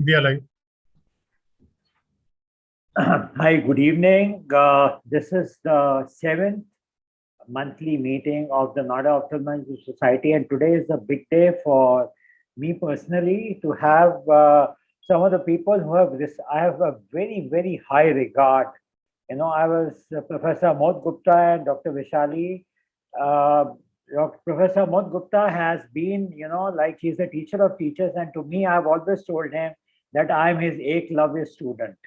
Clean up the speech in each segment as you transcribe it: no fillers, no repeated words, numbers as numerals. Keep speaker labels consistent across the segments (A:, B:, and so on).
A: We are live.
B: Hi, good evening. This is the 7th monthly meeting of the Noida Ophthalmology Society, and today is a big day for me personally to have some of the people who have this. I have a very, very high regard. I was Professor Amod Gupta and Dr. Vishali. Uh, Professor Amod Gupta has been, like he's a teacher of teachers, and to me, I've always told him that I'm his eklavya student.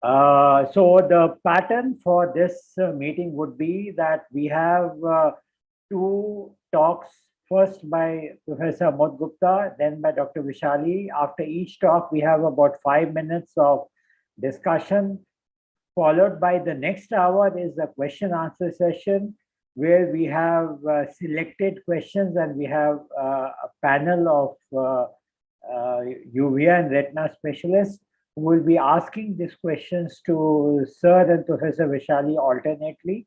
B: So the pattern for this meeting would be that we have two talks, first by Professor Amod Gupta, then by Dr. Vishali. After each talk, we have about 5 minutes of discussion, followed by the next hour is a question answer session where we have selected questions, and we have a panel of uvea and retina specialists who will be asking these questions to Sir and Professor Vishali alternately.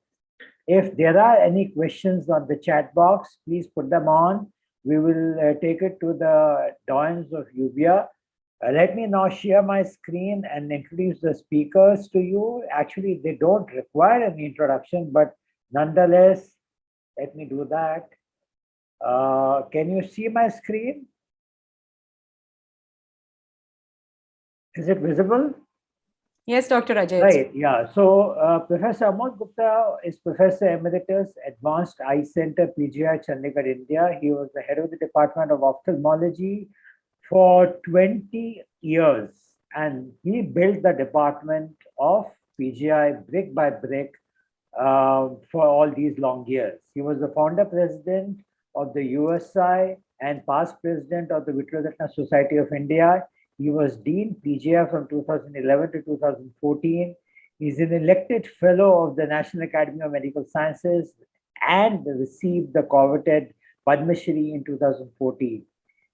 B: If there are any questions on the chat box, please put them on. We will take it to the doyens of uvea. Let me now share my screen and introduce the speakers to you. Actually, they don't require any introduction, but nonetheless, let me do that. Can you see my screen? Is it visible?
C: Yes, Dr. Ajay.
B: Right, yeah. So Professor Amod Gupta is Professor Emeritus, Advanced Eye Center, PGI, Chandigarh, India. He was the head of the Department of Ophthalmology for 20 years. And he built the department of PGI brick by brick for all these long years. He was the founder president of the USI and past president of the Vitreoretina Society of India. He was Dean PGI from 2011 to 2014. He's an elected fellow of the National Academy of Medical Sciences and received the coveted Padma Shri in 2014.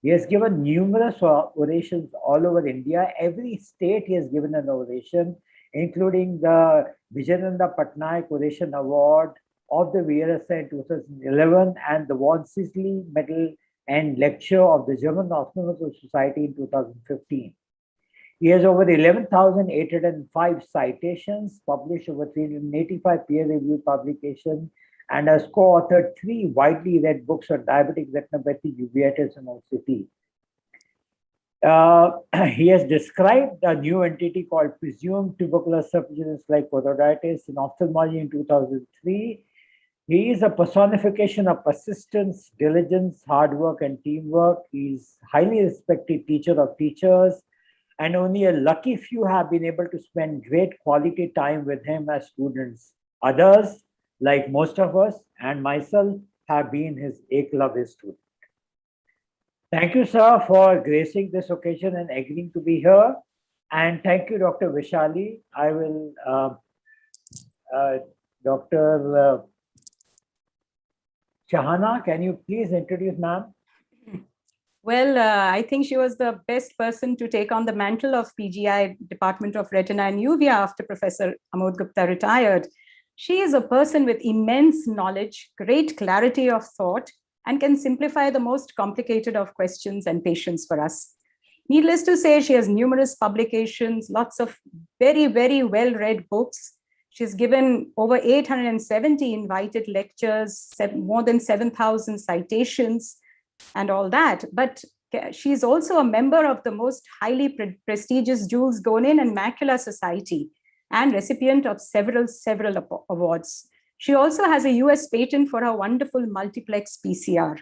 B: He has given numerous orations all over India. Every state he has given an oration, including the Vijayananda Patnaik Oration Award of the VRSI in 2011 and the Von Sisley Medal and lecture of the German Ophthalmological Society in 2015. He has over 11,805 citations, published over 385 peer-reviewed publications, and has co-authored 3 widely read books on diabetic retinopathy, uveitis, and OCT. He has described a new entity called presumed tubercular serpiginous-like choroiditis in ophthalmology in 2003. He is a personification of persistence, diligence, hard work, and teamwork. He's highly respected teacher of teachers, and only a lucky few have been able to spend great quality time with him as students. Others, like most of us and myself, have been his eklavya student. Thank you, sir, for gracing this occasion and agreeing to be here. And thank you, Dr. Vishali. I will, Dr. Shahana, can you please introduce ma'am?
C: Well, I think she was the best person to take on the mantle of PGI Department of Retina and Uvea after Professor Amod Gupta retired. She is a person with immense knowledge, great clarity of thought, and can simplify the most complicated of questions and patients for us. Needless to say, she has numerous publications, lots of very, very well-read books. She's given over 870 invited lectures, more than 7,000 citations, and all that. But she's also a member of the most highly prestigious Jules Gonin and Macula Society and recipient of several awards. She also has a US patent for her wonderful multiplex PCR.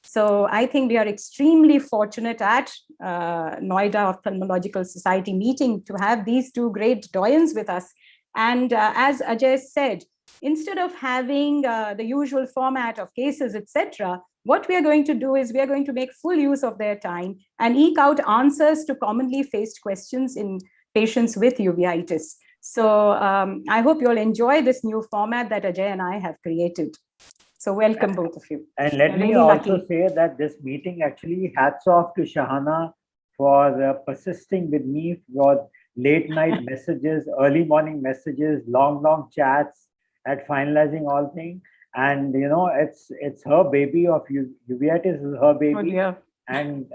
C: So I think we are extremely fortunate at Noida Ophthalmological Society meeting to have these two great doyens with us. And as Ajay said, instead of having the usual format of cases, etc., what we are going to do is we are going to make full use of their time and eke out answers to commonly faced questions in patients with uveitis. So I hope you'll enjoy this new format that Ajay and I have created. So welcome, both of you.
B: And let me also say that this meeting actually hats off to Shahana for persisting with me for late night messages, early morning messages, long chats at finalizing all things. And it's her baby of uveitis is her baby.
C: Oh, dear.
B: And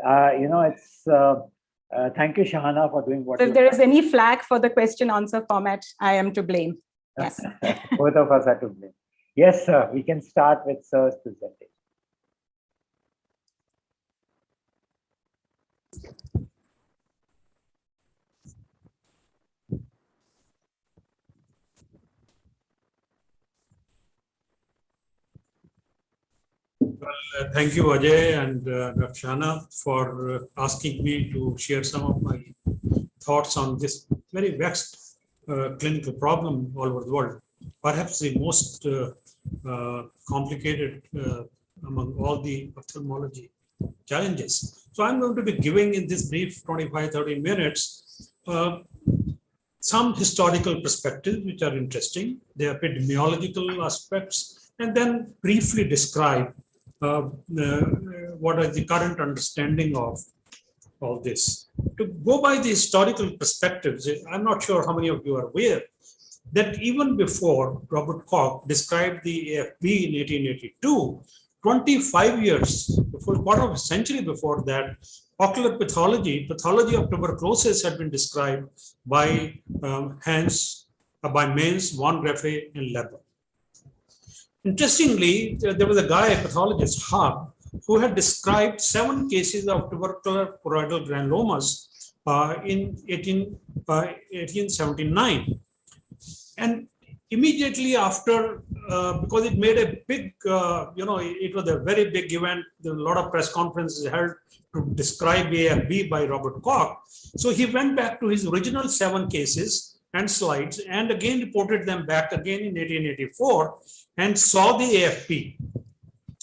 B: Thank you, Shahana, for doing what
C: So if
B: you've
C: there
B: done.
C: is any flag for the question answer format, I am to blame. Yes.
B: Both of us are to blame. Yes, sir. We can start with sir's presentation.
A: Thank you, Ajay and Dr. Shana, for asking me to share some of my thoughts on this very vexed clinical problem all over the world. Perhaps the most complicated among all the ophthalmology challenges. So I'm going to be giving in this brief 25-30 minutes some historical perspectives which are interesting, the epidemiological aspects, and then briefly describe what is the current understanding of all this. To go by the historical perspectives, I'm not sure how many of you are aware that even before Robert Koch described the AFB in 1882, 25 years, before, quarter of a century before that, ocular pathology of tuberculosis had been described by Mainz, von Greffe, and Leber. Interestingly, there was a guy, a pathologist, Haag, who had described 7 cases of tubercular choroidal granulomas in 1879. And immediately after, because it made a big, it was a very big event, there were a lot of press conferences held to describe AFB by Robert Koch. So he went back to his original 7 cases and slides and again reported them back again in 1884 and saw the AFP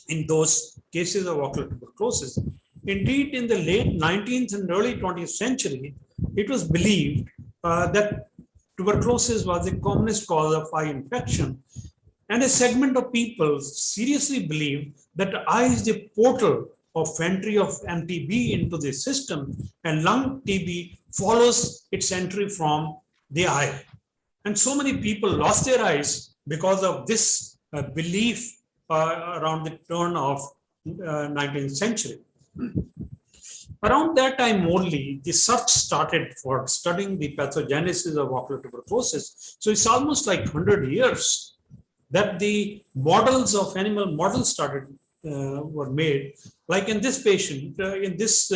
A: in those cases of ocular tuberculosis. Indeed, in the late 19th and early 20th century, it was believed that tuberculosis was the commonest cause of eye infection. And a segment of people seriously believed that the eye is the portal of entry of MTB into the system, and lung TB follows its entry from the eye. And so many people lost their eyes because of this belief around the turn of 19th century. Around that time only, the search started for studying the pathogenesis of ocular tuberculosis. So it's almost like 100 years that the models of animal models were made. Like in this patient, in this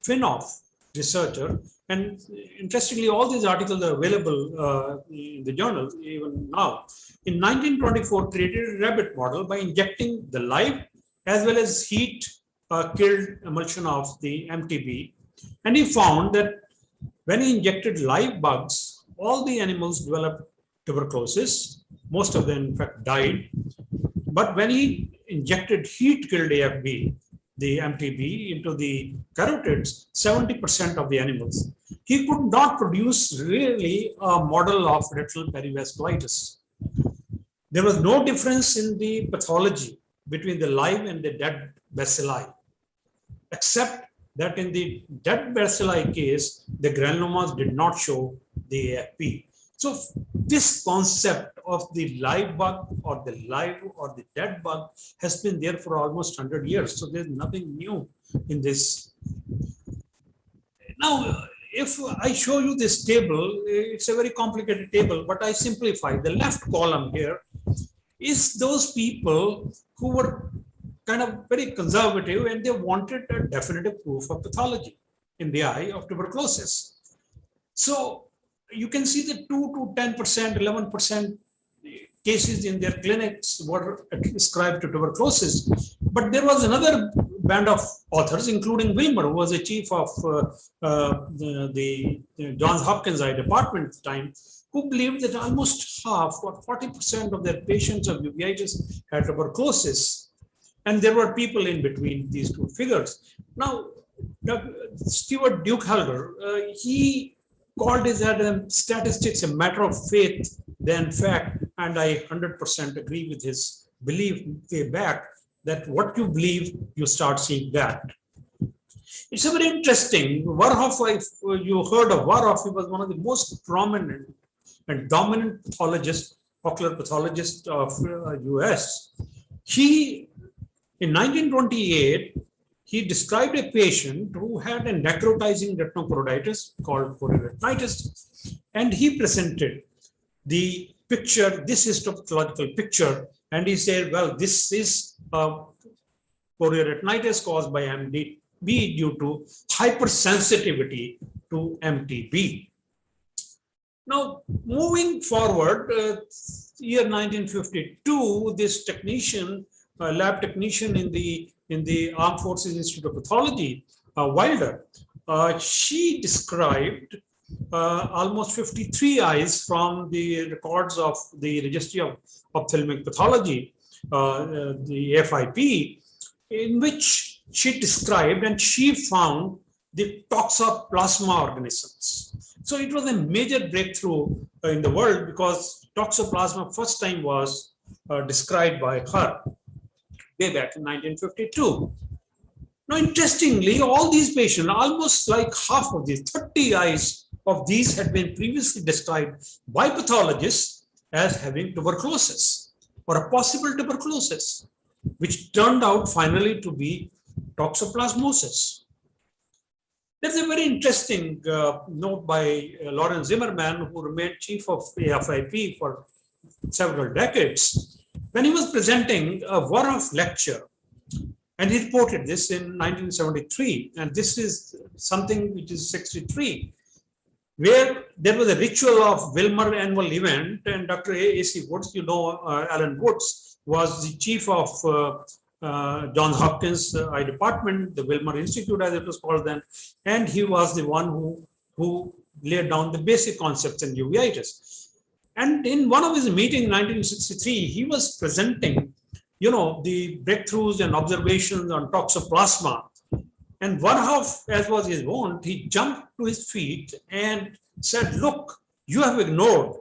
A: Finoff researcher, and interestingly, all these articles are available in the journal even now. In 1924, created a rabbit model by injecting the live as well as heat killed emulsion of the MTB. And he found that when he injected live bugs, all the animals developed tuberculosis. Most of them, in fact, died. But when he injected heat-killed AFB, the MTB, into the carotids, 70% of the animals, he could not produce really a model of retinal perivasculitis. There was no difference in the pathology between the live and the dead bacilli, except that in the dead bacilli case, the granulomas did not show the AFP. So this concept of the live bug or the live or the dead bug has been there for almost 100 years. So there's nothing new in this. Now, if I show you this table, it's a very complicated table, but I simplify. The left column here is those people who were kind of very conservative and they wanted a definitive proof of pathology in the eye of tuberculosis. So you can see the 2 to 10%, 11% cases in their clinics were ascribed to tuberculosis. But there was another band of authors, including Wilmer, who was the chief of the Johns Hopkins Eye Department at the time, who believed that almost half or 40% of their patients of uveitis had tuberculosis. And there were people in between these two figures. Now, Stuart Duke-Helder, he called his statistics a matter of faith than fact, and I 100% agree with his belief way back that what you believe, you start seeing that. It's a very interesting, Warhoff, you heard of Warhoff, he was one of the most prominent and dominant pathologists, ocular pathologist of US. He, in 1928, he described a patient who had a necrotizing retinochoroiditis called chorioretinitis, and he presented the picture, this histological picture, and he said, well, this is chorioretinitis caused by MTB due to hypersensitivity to MTB. Now, moving forward, year 1952, this technician, lab technician in the Armed Forces Institute of Pathology, Wilder, she described almost 53 eyes from the records of the Registry of Ophthalmic Pathology, the FIP, in which she described and she found the toxoplasma organisms. So it was a major breakthrough in the world because toxoplasma first time was described by her way back in 1952. Now, interestingly, all these patients, almost like half of these, 30 eyes of these had been previously described by pathologists as having tuberculosis or a possible tuberculosis, which turned out finally to be toxoplasmosis. There's a very interesting note by Lawrence Zimmerman, who remained chief of AFIP for several decades, when he was presenting a Warhoff lecture, and he reported this in 1973, and this is something which is 63, where there was a ritual of Wilmer annual event, and Dr. A.C. Woods, Alan Woods, was the chief of Johns Hopkins Eye Department, the Wilmer Institute as it was called then, and he was the one who laid down the basic concepts in uveitis. And in one of his meetings in 1963, he was presenting, the breakthroughs and observations on toxoplasma. And Warhoff, as was his wont, he jumped to his feet and said, look, you have ignored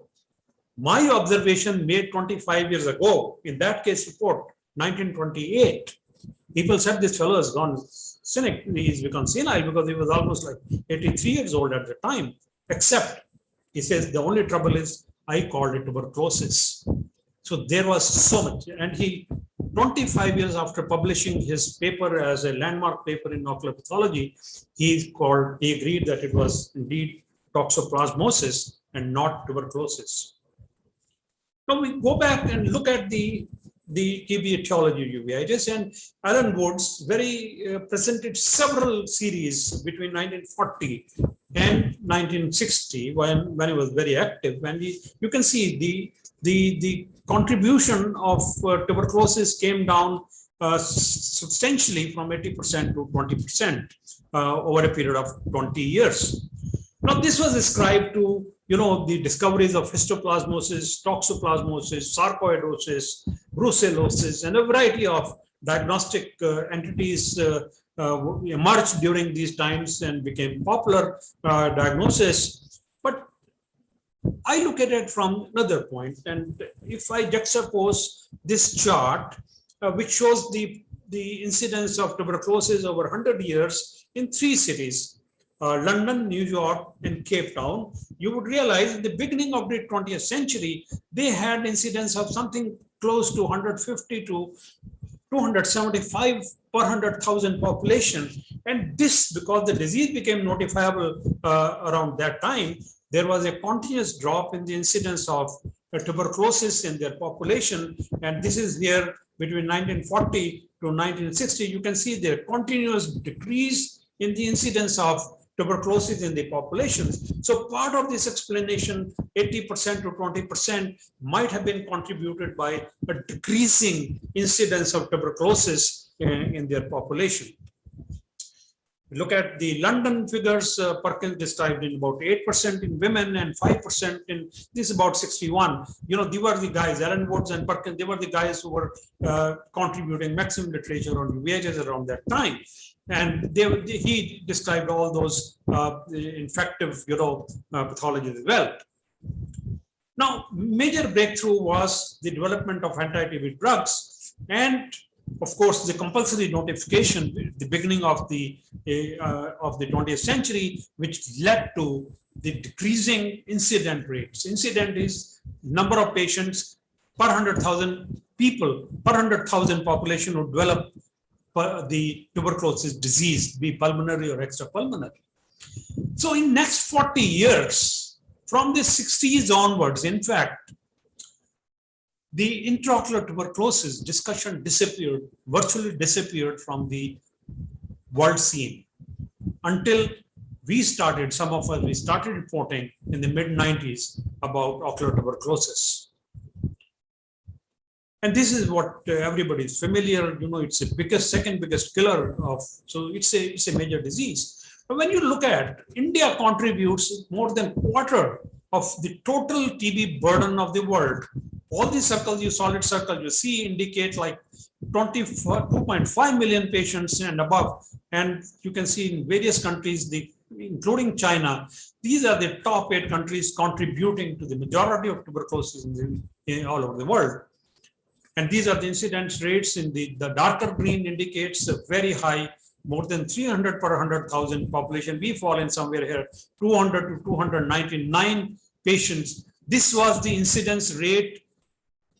A: my observation made 25 years ago, in that case report, 1928. People said this fellow has gone cynic, he's become senile because he was almost like 83 years old at the time, except he says the only trouble is I called it tuberculosis. So there was so much, and he, 25 years after publishing his paper as a landmark paper in ocular pathology, he agreed that it was indeed toxoplasmosis and not tuberculosis. Now we go back and look at the TB etiology of uveitis, and Alan Woods presented several series between 1940 and 1960 when he was very active. And you can see the contribution of tuberculosis came down substantially from 80% to 20% over a period of 20 years. Now, this was ascribed to the discoveries of histoplasmosis, toxoplasmosis, sarcoidosis, brucellosis, and a variety of diagnostic entities emerged during these times and became popular diagnosis. But I look at it from another point, and if I juxtapose this chart, which shows the incidence of tuberculosis over 100 years in 3 cities, London, New York, and Cape Town, you would realize at the beginning of the 20th century, they had incidence of something close to 150 to 275 per 100,000 population. And this, because the disease became notifiable around that time, there was a continuous drop in the incidence of tuberculosis in their population. And this is here between 1940 to 1960. You can see the continuous decrease in the incidence of tuberculosis in the populations. So part of this explanation, 80% to 20%, might have been contributed by a decreasing incidence of tuberculosis in their population. Look at the London figures, Perkins described in about 8% in women and 5% in, this is about 61. They were the guys, Alan Woods and Perkins, they were the guys who were contributing maximum literature on uveitis around that time. And he described all those infective, pathologies as well. Now, major breakthrough was the development of anti-TB drugs, and of course, the compulsory notification at the beginning of the 20th century, which led to the decreasing incident rates. Incident is number of patients per 100,000 people, per 100,000 population who develop the tuberculosis disease, be pulmonary or extrapulmonary. So in next 40 years, from the 60s onwards, in fact, the intraocular tuberculosis discussion disappeared, virtually disappeared from the world scene until we started, some of us, we started reporting in the mid-90s about ocular tuberculosis. And this is what everybody is familiar, it's the biggest, second biggest killer of, so it's a major disease. But when you look at, India contributes more than quarter of the total TB burden of the world. All these circles, solid circles you see indicate like 2.5 million patients and above. And you can see in various countries, including China, these are the top 8 countries contributing to the majority of tuberculosis all over the world. And these are the incidence rates. In the darker green indicates a very high, more than 300 per 100,000 population. We fall in somewhere here, 200 to 299 patients. This was the incidence rate,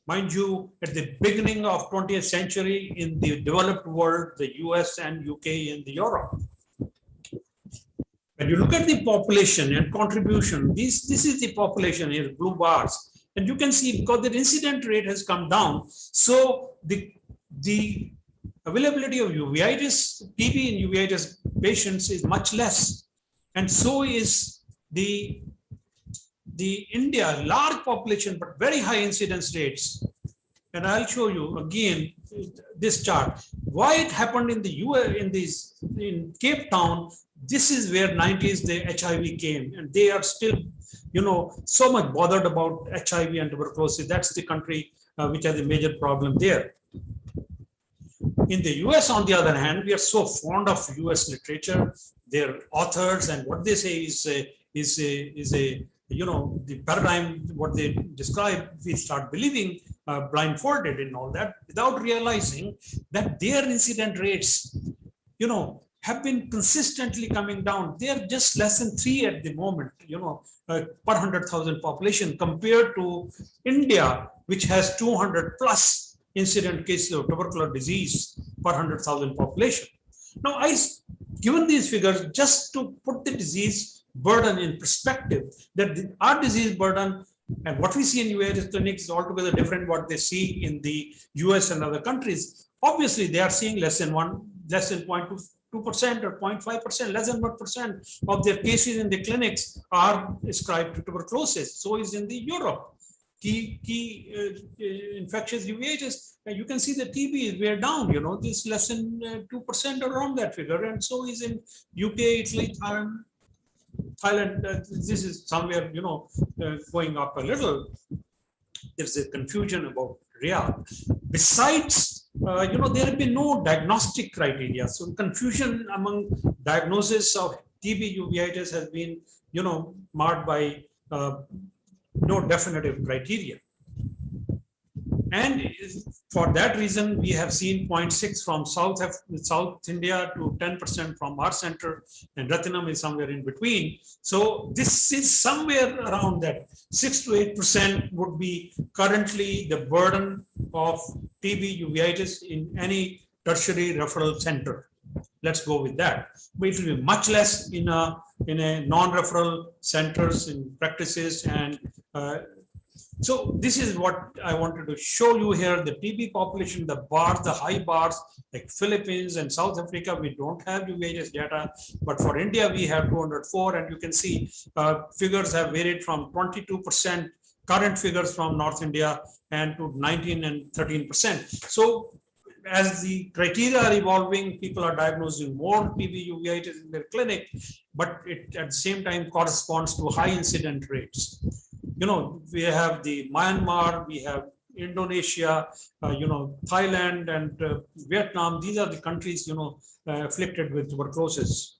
A: mind you, at the beginning of 20th century in the developed world, the US and UK and the Europe. When you look at the population and contribution, this is the population here, blue bars. And you can see because the incident rate has come down, so the availability of uveitis, TB and uveitis patients is much less. And so is the India, large population, but very high incidence rates. And I'll show you again this chart. Why it happened in the US, in Cape Town, this is where 90s the HIV came, and they are still, so much bothered about HIV and tuberculosis. That's the country which has a major problem there. In the US, on the other hand, we are so fond of US literature, their authors, and what they say is a the paradigm, what they describe, we start believing blindfolded in all that without realizing that their incident rates, have been consistently coming down. They are just less than 3 at the moment, per 100,000 population compared to India, which has 200 plus incident cases of tubercular disease per 100,000 population. Now, given these figures, just to put the disease burden in perspective, that our disease burden and what we see in UVEITIS clinics is altogether different what they see in the US and other countries. Obviously, they are seeing less than 0.2% or 0.5%, less than 1% of their cases in the clinics are ascribed to tuberculosis. So is in the Europe. Key infectious uveitis, and you can see the TB is way down, this less than 2% around that figure. And so is in UK, Italy, Thailand, this is somewhere, going up a little. There's a confusion about Riyadh. Besides, there have been no diagnostic criteria. So confusion among diagnosis of TB uveitis has been, marked by no definitive criteria. And for that reason, we have seen 0.6 from South India to 10% from our center, and Rathinam is somewhere in between. So this is somewhere around that 6 to 8% would be currently the burden of TB uveitis in any tertiary referral center. Let's go with that. But it will be much less in a non-referral centers, in practices, and so this is what I wanted to show you here. The TB population, the bars, the high bars, like Philippines and South Africa, we don't have uveitis data, but for India, we have 204, and you can see figures have varied from 22%, current figures from North India, and to 19 and 13%. So as the criteria are evolving, people are diagnosing more TB uveitis in their clinic, but it at the same time corresponds to high incident rates. We have the Myanmar, we have Indonesia, Thailand and Vietnam. These are the countries, afflicted with tuberculosis.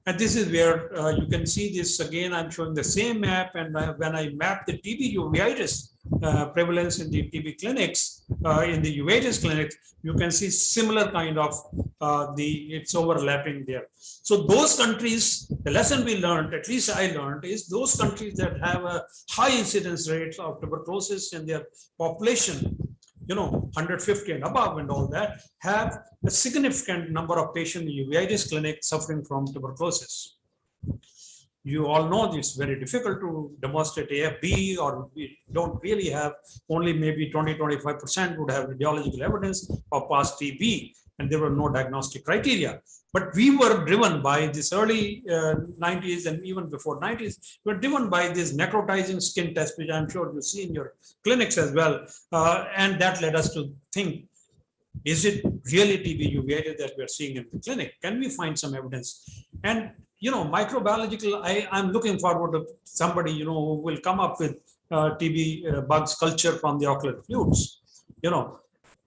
A: And this is where you can see this again. I'm showing the same map, and when I map the TB uveitis prevalence in the TB clinics, in the uveitis clinics, you can see similar kind of it's overlapping there. So those countries, the lesson we learned, at least I learned, is those countries that have a high incidence rate of tuberculosis in their population, 150 and above and all that, have a significant number of patients in uveitis clinic suffering from tuberculosis. You all know it's very difficult to demonstrate AFB, or we don't really have, only maybe 20-25% would have radiological evidence of past TB, and there were no diagnostic criteria. But we were driven by this early 90s and even before 90s, we were driven by this necrotizing skin test, which I'm sure you see in your clinics as well. And that led us to think, is it really TB uveitis that we're seeing in the clinic? Can we find some evidence? And microbiological, I'm looking forward to somebody, who will come up with TB bugs culture from the ocular fluids,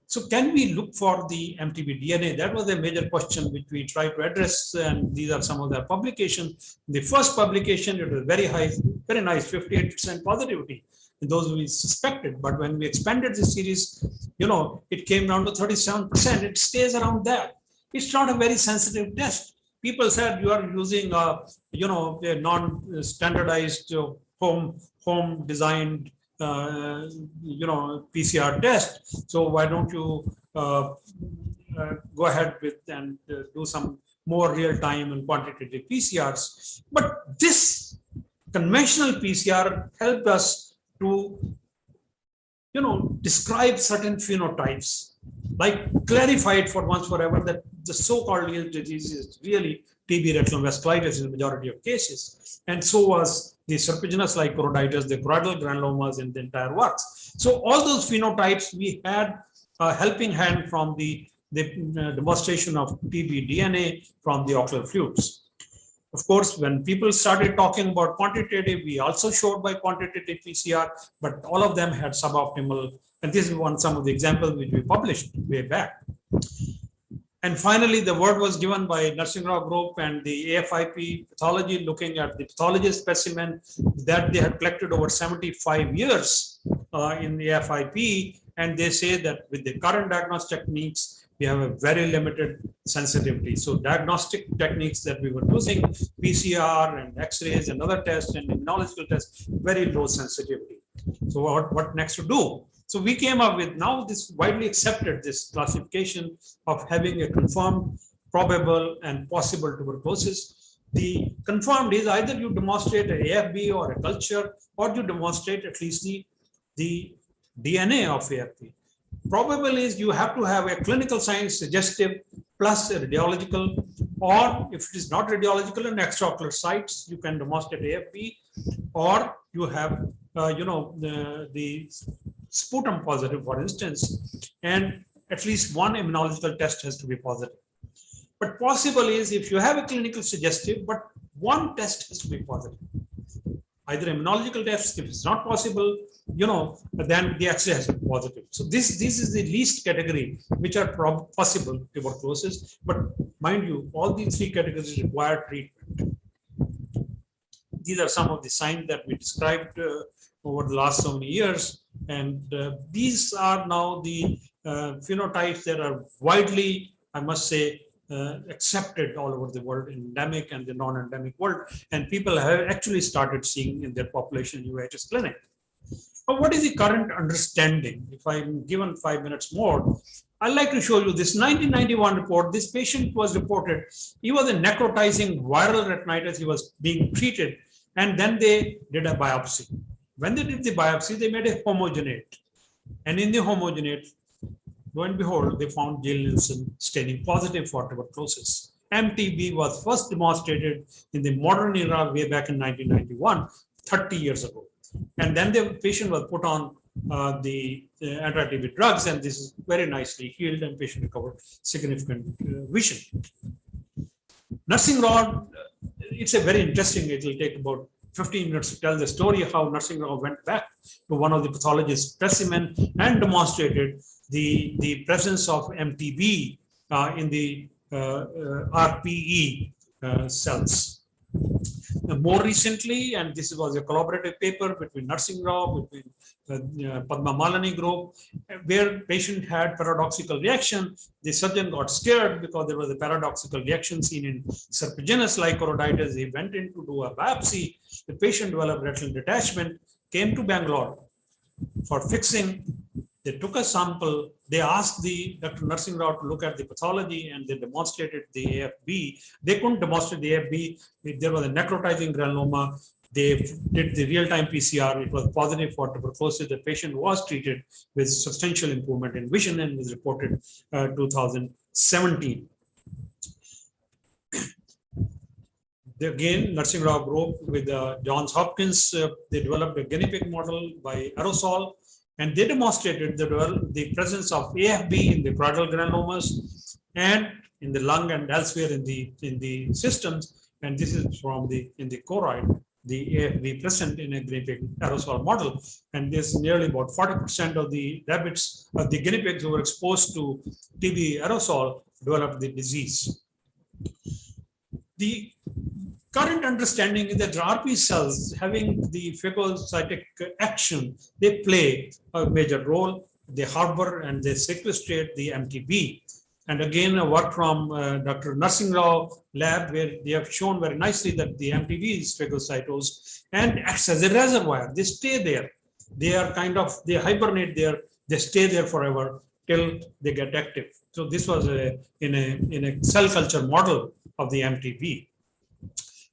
A: So can we look for the MTB DNA? That was a major question which we tried to address, and these are some of the publications. The first publication, it was very high, very nice, 58% positivity in those we suspected. But when we expanded the series, it came down to 37%. It stays around that. It's not a very sensitive test. People said you are using a non-standardized home designed PCR test. So why don't you go ahead with and do some more real time and quantitative PCRs? But this conventional PCR helped us to describe certain phenotypes, like clarified for once forever that the so-called real disease is really TB retinal vasculitis in the majority of cases. And so was the serpiginous like choroiditis, the choroidal granulomas, and the entire works. So all those phenotypes, we had a helping hand from the demonstration of TB DNA from the ocular fluids. Of course, when people started talking about quantitative, we also showed by quantitative PCR, but all of them had suboptimal. And this is some of the examples which we published way back. And finally, the word was given by Nursing Rao Group and the AFIP pathology, looking at the pathology specimen that they had collected over 75 years in the AFIP. And they say that with the current diagnostic techniques, we have a very limited sensitivity. So diagnostic techniques that we were using, PCR and X-rays and other tests and immunological tests, very low sensitivity. So what next to do? So we came up with now this widely accepted this classification of having a confirmed, probable, and possible tuberculosis. The confirmed is either you demonstrate an AFB or a culture, or you demonstrate at least the DNA of AFB. Probable is you have to have a clinical sign suggestive plus a radiological, or if it is not radiological and extraocular sites, you can demonstrate AFB, or you have the sputum positive, for instance, and at least one immunological test has to be positive. But possible is if you have a clinical suggestive, but one test has to be positive. Either immunological test, if it's not possible, then the X-ray has to be positive. So this is the least category which are possible tuberculosis. But mind you, all these three categories require treatment. These are some of the signs that we described over the last so many years. And these are now the phenotypes that are widely, I must say, accepted all over the world, in endemic and the non-endemic world. And people have actually started seeing in their population uveitis clinic. But what is the current understanding? If I'm given 5 minutes more, I'd like to show you this 1991 report. This patient was reported, he was a necrotizing viral retinitis. He was being treated, and then they did a biopsy. When they did the biopsy, they made a homogenate. And in the homogenate, lo and behold, they found Gill-Nielsen staining positive for tuberculosis. MTB was first demonstrated in the modern era way back in 1991, 30 years ago. And then the patient was put on the anti-TB drugs, and this is very nicely healed, and patient recovered significant vision. Nursing Rao, it's a very interesting, it will take about 15 minutes to tell the story how Nursing Rao went back to one of the pathologist specimen and demonstrated the presence of MTB in the RPE cells. More recently, and this was a collaborative paper between Nursing Rao, between Padma Malani group, where patient had paradoxical reaction. The surgeon got scared because there was a paradoxical reaction seen in serpiginous like choroiditis. He went in to do a biopsy. The patient developed retinal detachment, came to Bangalore for fixing, They took a sample, they asked the Dr. Nursing Rao to look at the pathology, and they demonstrated the AFB. They couldn't demonstrate the AFB. There was a necrotizing granuloma. They did the real-time PCR. It was positive for tuberculosis. The patient was treated with substantial improvement in vision and was reported 2017. Again, Nursing Rao group with Johns Hopkins, they developed a guinea pig model by aerosol, and they demonstrated the presence of AFB in the choroidal granulomas and in the lung and elsewhere in the systems. And this is from in the choroid, the AFB present in a guinea pig aerosol model. And there's nearly about 40% of the rabbits, the guinea pigs who were exposed to TB aerosol developed the disease. The current understanding is that RP cells having the phagocytic action, they play a major role. They harbor and they sequestrate the MTB. And again, a work from Dr. Nursing Rao lab, where they have shown very nicely that the MTB is phagocytosed and acts as a reservoir. They stay there. They are they hibernate there. They stay there forever till they get active. So this was in a cell culture model of the MTB.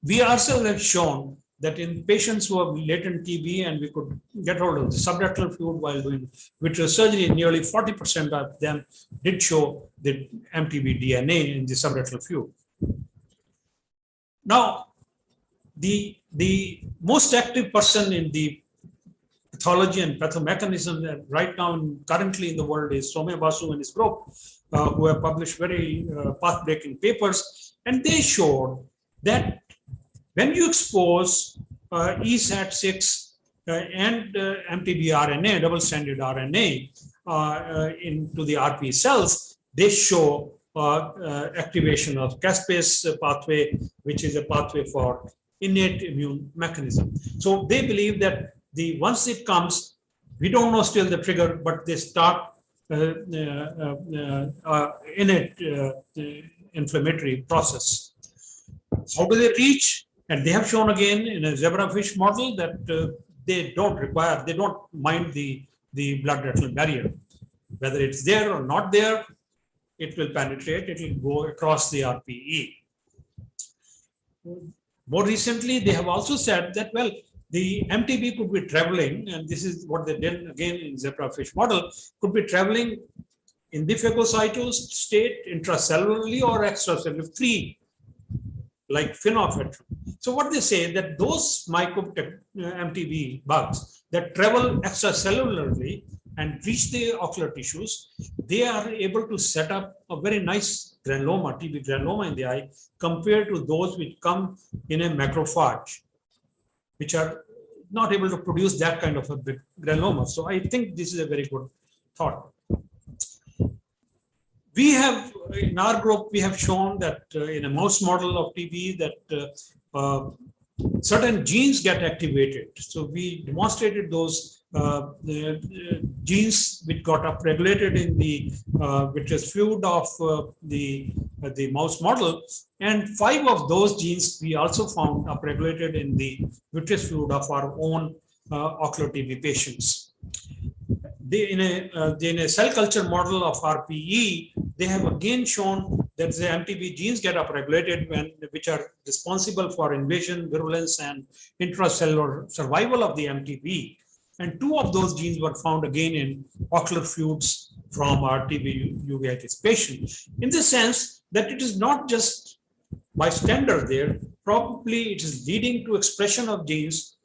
A: We ourselves have shown that in patients who have latent TB, and we could get hold of the subretinal fluid while doing vitreous surgery, nearly 40% of them did show the MTB DNA in the subretinal fluid. Now, the most active person in the pathology and pathomechanism that right now currently in the world is Soumya Basu and his group, who have published very path-breaking papers, and they showed that when you expose ESAT6 and MTB RNA, double-stranded RNA, into the RP cells, they show activation of caspase pathway, which is a pathway for innate immune mechanism. So they believe that once it comes, we don't know still the trigger, but they start innate inflammatory process. How do they reach? And they have shown again in a zebrafish model that they don't mind the blood-retinal barrier. Whether it's there or not there, it will penetrate, it will go across the RPE. More recently, they have also said that, well, the MTB could be traveling, and this is what they did again in zebrafish model, could be traveling in the phagocytosed state intracellularly or extracellular free, like phenolphthalein. So what they say that those MTB bugs that travel extracellularly and reach the ocular tissues, they are able to set up a very nice granuloma, TB granuloma in the eye, compared to those which come in a macrophage, which are not able to produce that kind of a big granuloma. So I think this is a very good thought. We have, in our group, we have shown that in a mouse model of TB that certain genes get activated. So we demonstrated those genes which got upregulated in the vitreous fluid of the mouse model, and 5 of those genes we also found upregulated in the vitreous fluid of our own ocular TB patients. In a cell culture model of RPE, they have again shown that the MTB genes get upregulated which are responsible for invasion, virulence, and intracellular survival of the MTB. And 2 of those genes were found again in ocular fluids from our TB uveitis patient. In the sense that it is not just bystander there, probably it is leading to expression of genes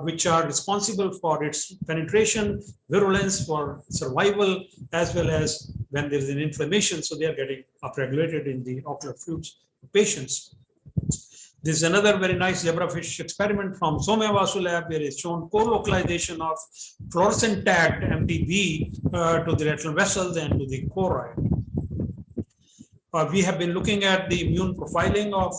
A: which are responsible for its penetration, virulence, for survival, as well as when there is an inflammation. So they are getting upregulated in the ocular fluids of patients. This is another very nice zebrafish experiment from Soumya Basu lab, where it's shown co-localization of fluorescent tagged MTB to the retinal vessels and to the choroid. We have been looking at the immune profiling of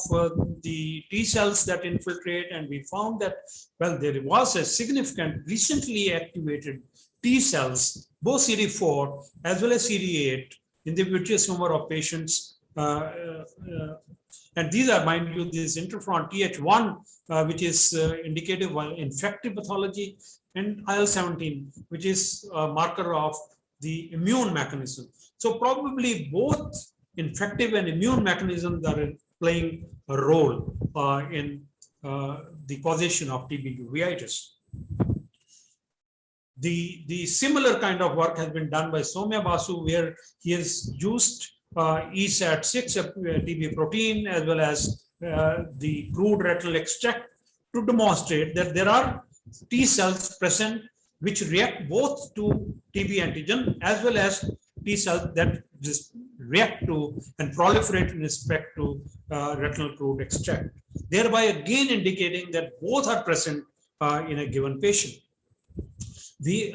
A: the T cells that infiltrate, and we found that, well, there was a significant recently activated T cells, both CD4 as well as CD8, in the vitreous humor of patients. And these are, mind you, this interferon TH1, which is indicative of infective pathology, and IL-17, which is a marker of the immune mechanism. So probably both infective and immune mechanisms are playing a role in the causation of TB uveitis. The similar kind of work has been done by Soumya Basu, where he has used ESAT6 TB protein as well as the crude retinal extract to demonstrate that there are T cells present which react both to TB antigen as well as T cells that just react to and proliferate in respect to retinal crude extract, thereby again indicating that both are present in a given patient.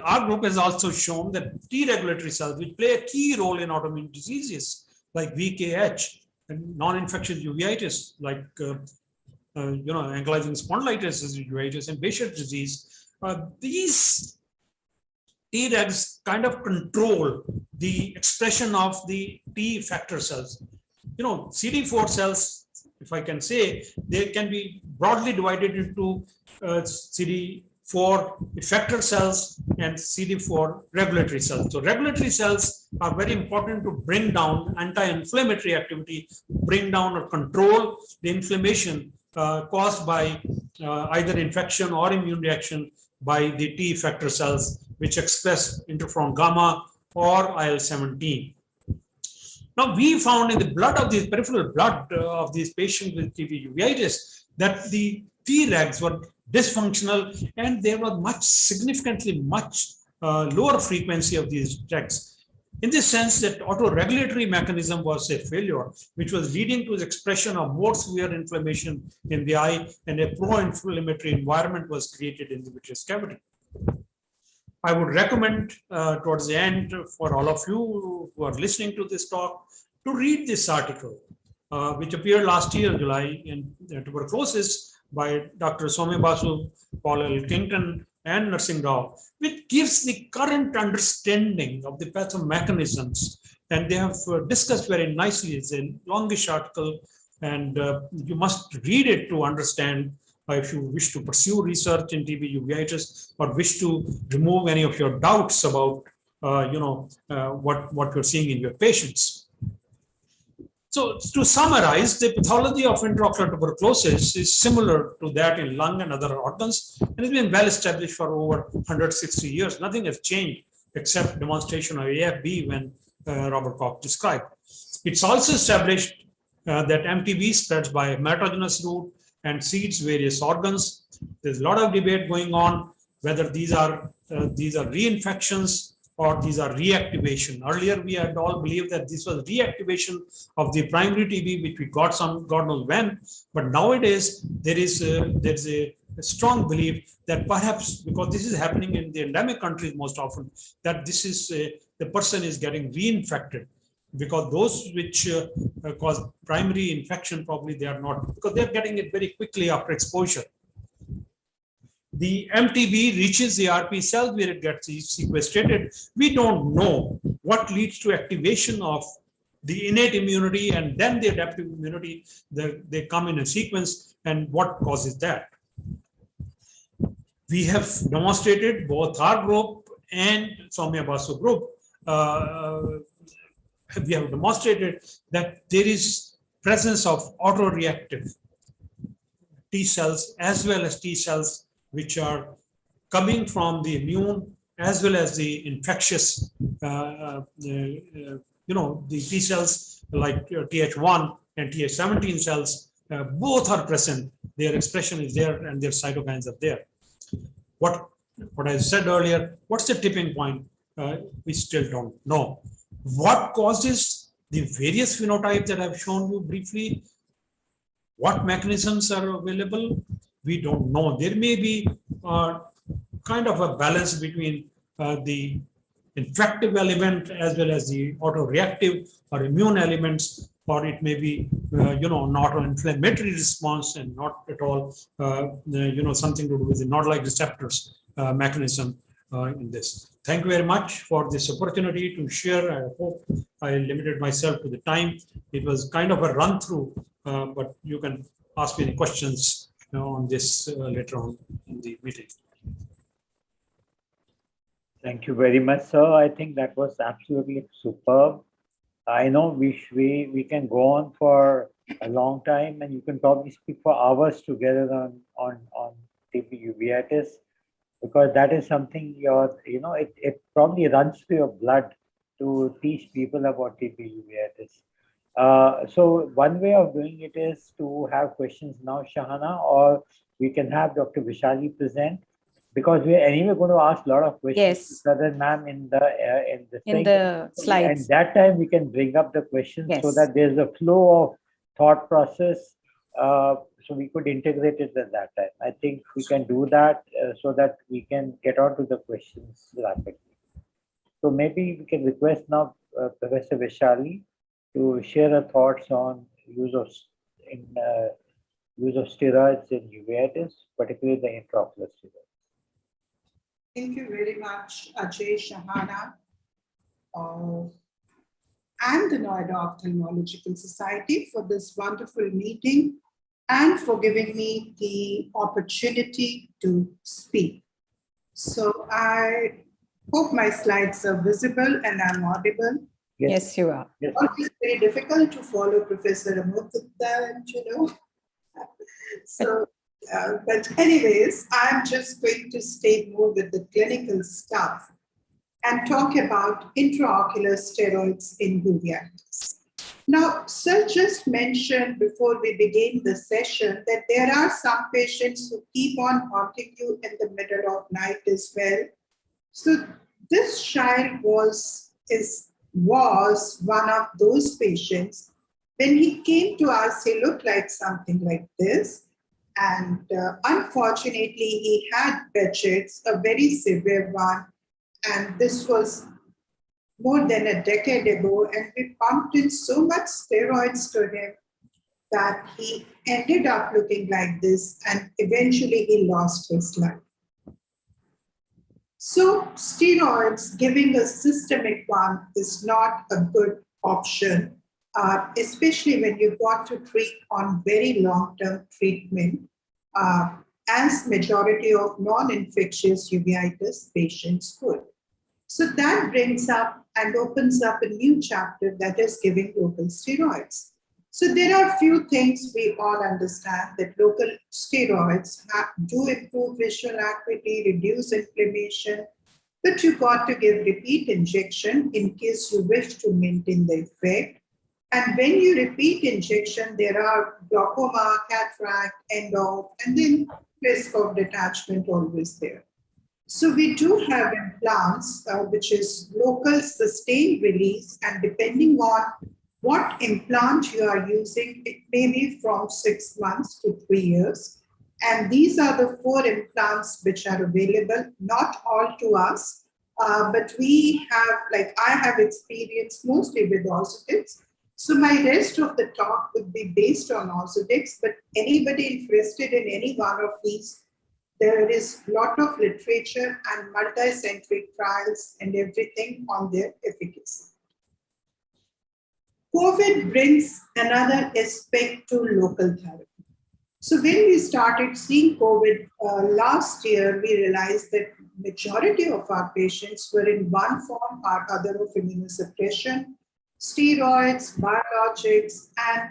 A: Our group has also shown that T regulatory cells, which play a key role in autoimmune diseases like VKH and non-infectious uveitis, like ankylosing spondylitis is uveitis and Behçet's disease. These Tregs kind of control the expression of the T effector cells. CD4 cells, if I can say, they can be broadly divided into CD4 effector cells and CD4 regulatory cells. So regulatory cells are very important to bring down anti-inflammatory activity, bring down or control the inflammation caused by either infection or immune reaction by the T effector cells, which express interferon gamma or IL-17. Now, we found in the blood of these peripheral blood of these patients with TB uveitis that the Tregs were dysfunctional, and there was significantly much lower frequency of these Tregs. In the sense that autoregulatory mechanism was a failure, which was leading to the expression of more severe inflammation in the eye, and a pro-inflammatory environment was created in the vitreous cavity. I would recommend towards the end for all of you who are listening to this talk to read this article, which appeared last year, July, in tuberculosis by Dr. Soumya Basu, Paul L. Kington, and Narsingh Rao, which gives the current understanding of the pathomechanisms. And they have discussed very nicely. It's a longish article, and you must read it to understand if you wish to pursue research in TB uveitis or wish to remove any of your doubts about what you're seeing in your patients. So to summarize, the pathology of intraocular tuberculosis is similar to that in lung and other organs, and has been well established for over 160 years. Nothing has changed except demonstration of AFB when Robert Koch described. It's also established that MTB spreads by hematogenous route and seeds various organs. There's a lot of debate going on whether these are reinfections or these are reactivation. Earlier, we had all believed that this was reactivation of the primary TB, which we got God knows when. But nowadays, there's a strong belief that perhaps, because this is happening in the endemic countries most often, that this is the person is getting reinfected, because those which cause primary infection, probably they are not, because they're getting it very quickly after exposure. The MTB reaches the RP cell where it gets sequestrated. We don't know what leads to activation of the innate immunity and then the adaptive immunity. They come in a sequence, and what causes that. We have demonstrated, both our group and Soumya Basu group, we have demonstrated that there is presence of autoreactive T cells as well as T cells which are coming from the immune as well as the infectious, the T cells like Th1 and Th17 cells, both are present. Their expression is there and their cytokines are there. What I said earlier, what's the tipping point? We still don't know. What causes the various phenotypes that I've shown you briefly? What mechanisms are available? We don't know. There may be kind of a balance between the infective element as well as the autoreactive or immune elements, or it may be, not an inflammatory response and not at all, something to do with the nod-like receptors mechanism in this. Thank you very much for this opportunity to share. I hope I limited myself to the time. It was kind of a run through, but you can ask me any questions on this later on in the meeting.
B: Thank you very much, sir. I think that was absolutely superb. I know we can go on for a long time, and you can probably speak for hours together on TB uveitis, because that is something it probably runs through your blood to teach people about TB uveitis. So one way of doing it is to have questions now, Shahana, or we can have Dr. Vishali present, because we are anyway going to ask a lot of questions
C: Yes.
B: to Southern ma'am in the
C: In the slides.
B: And that time we can bring up the questions so
C: Yes.
B: that there's a flow of thought process. So we could integrate it at that time. I think we can do that so that we can get on to the questions rapidly. So maybe we can request now Professor Vishali to share her thoughts on use of steroids in uveitis, particularly the intraocular steroids.
D: Thank you very much, Ajay, Shahana, and the Noida Ophthalmological Society for this wonderful meeting and for giving me the opportunity to speak. So I hope my slides are visible and I'm audible.
C: Yes, you are.
B: Yes.
D: It's very difficult to follow Professor Amod Gupta, So, but anyways, I'm just going to stay more with the clinical stuff and talk about intraocular steroids in uveitis. Now, Sir just mentioned before we begin the session that there are some patients who keep on haunting you in the middle of night as well. So this child was one of those patients. When he came to us, he looked like something like this. And unfortunately, he had Behçet's, a very severe one. And this was more than a decade ago. And we pumped in so much steroids to him that he ended up looking like this. And eventually, he lost his life. So steroids, giving a systemic one is not a good option, especially when you got to treat on very long-term treatment, as majority of non-infectious uveitis patients would. So that brings up and opens up a new chapter, that is giving local steroids. So there are a few things we all understand, that local steroids do improve visual acuity, reduce inflammation, but you got to give repeat injection in case you wish to maintain the effect. And when you repeat injection, there are glaucoma, cataract, endo, and then risk of detachment always there. So we do have implants, which is local sustained release, and depending on what implant you are using, it may be from 6 months to 3 years. And these are the 4 implants which are available, not all to us, but we have, like I have experience mostly with Ozodix. So my rest of the talk would be based on Ozodix, but anybody interested in any one of these, there is a lot of literature and multi-centric trials and everything on their efficacy. COVID brings another aspect to local therapy. So when we started seeing COVID last year, we realized that majority of our patients were in one form or other of immunosuppression, steroids, biologics, and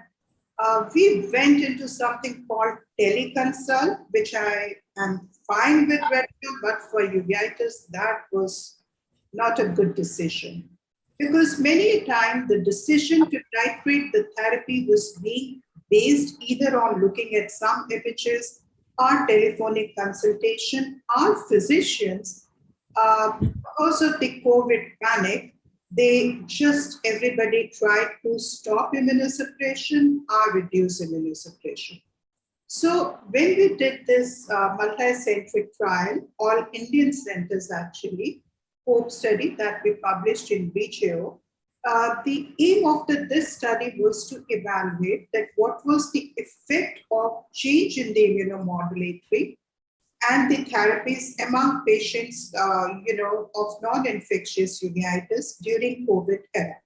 D: we went into something called teleconsult, which I am fine with retina, but for uveitis, that was not a good decision. Because many times the decision to titrate the therapy was being based either on looking at some images or telephonic consultation. Our physicians, because of the COVID panic, everybody tried to stop immunosuppression or reduce immunosuppression. So when we did this multi-centric trial, all Indian centers actually, HOPE study that we published in VJO, the aim of this study was to evaluate that what was the effect of change in the immunomodulatory and the therapies among patients, of non-infectious uveitis during COVID era.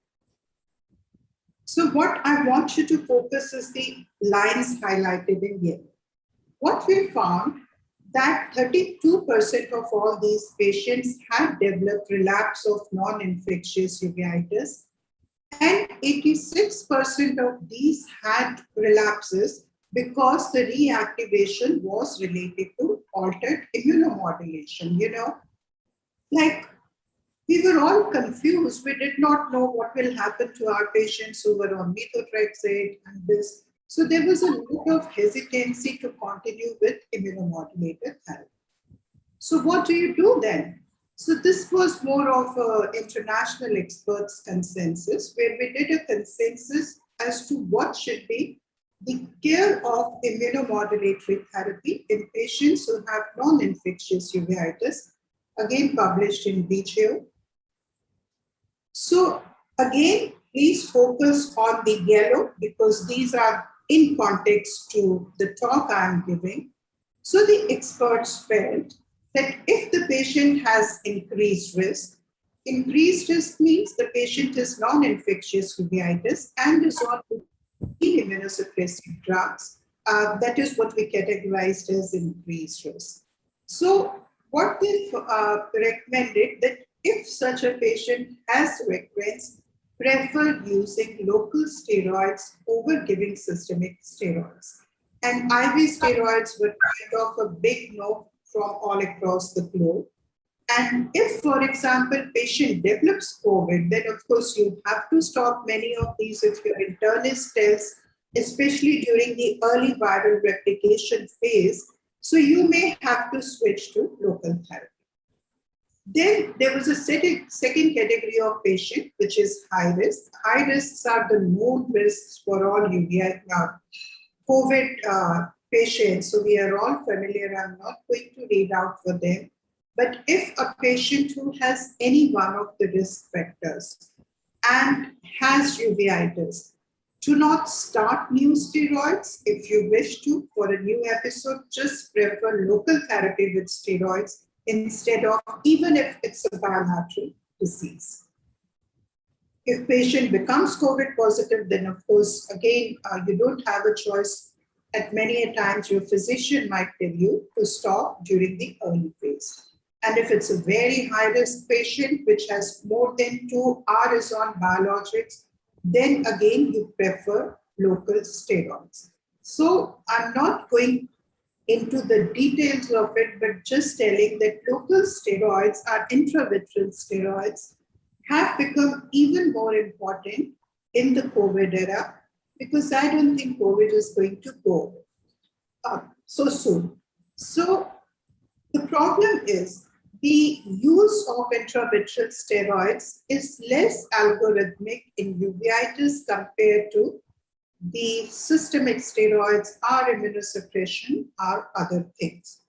D: So what I want you to focus is the lines highlighted in yellow. What we found that 32% of all these patients had developed relapse of non-infectious uveitis, and 86% of these had relapses because the reactivation was related to altered immunomodulation. Like, we were all confused. We did not know what will happen to our patients who were on methotrexate and this. So there was a lot of hesitancy to continue with immunomodulated therapy. So what do you do then? So this was more of an international experts consensus, where we did a consensus as to what should be the care of immunomodulatory therapy in patients who have non-infectious uveitis, again published in BJO. So again, please focus on the yellow because these are in context to the talk I'm giving. So the experts felt that if the patient has increased risk means the patient is non-infectious uveitis and is on immunosuppressive drugs. That is what we categorized as increased risk. So what they recommended that if such a patient has recurrence, prefer using local steroids over giving systemic steroids. And IV steroids were kind of a big no from all across the globe. And if, for example, patient develops COVID, then of course you have to stop many of these if your internist tells, especially during the early viral replication phase. So you may have to switch to local therapy. Then there was a second category of patient, which is high risk. High risks are the known risks for all COVID patients. So we are all familiar. I'm not going to read out for them. But if a patient who has any one of the risk factors and has uveitis, do not start new steroids. If you wish to, for a new episode, just prefer local therapy with steroids instead of, even if it's a bilateral disease. If patient becomes COVID positive, then of course, again, you don't have a choice. At many a times, your physician might tell you to stop during the early phase. And if it's a very high-risk patient, which has more than 2 hours on biologics, then again, you prefer local steroids. So I'm not going into the details of it, but just telling that local steroids or intravitreal steroids have become even more important in the COVID era, because I don't think COVID is going to go so soon. So the problem is the use of intravitreal steroids is less algorithmic in uveitis compared to the systemic steroids or immunosuppression or other things.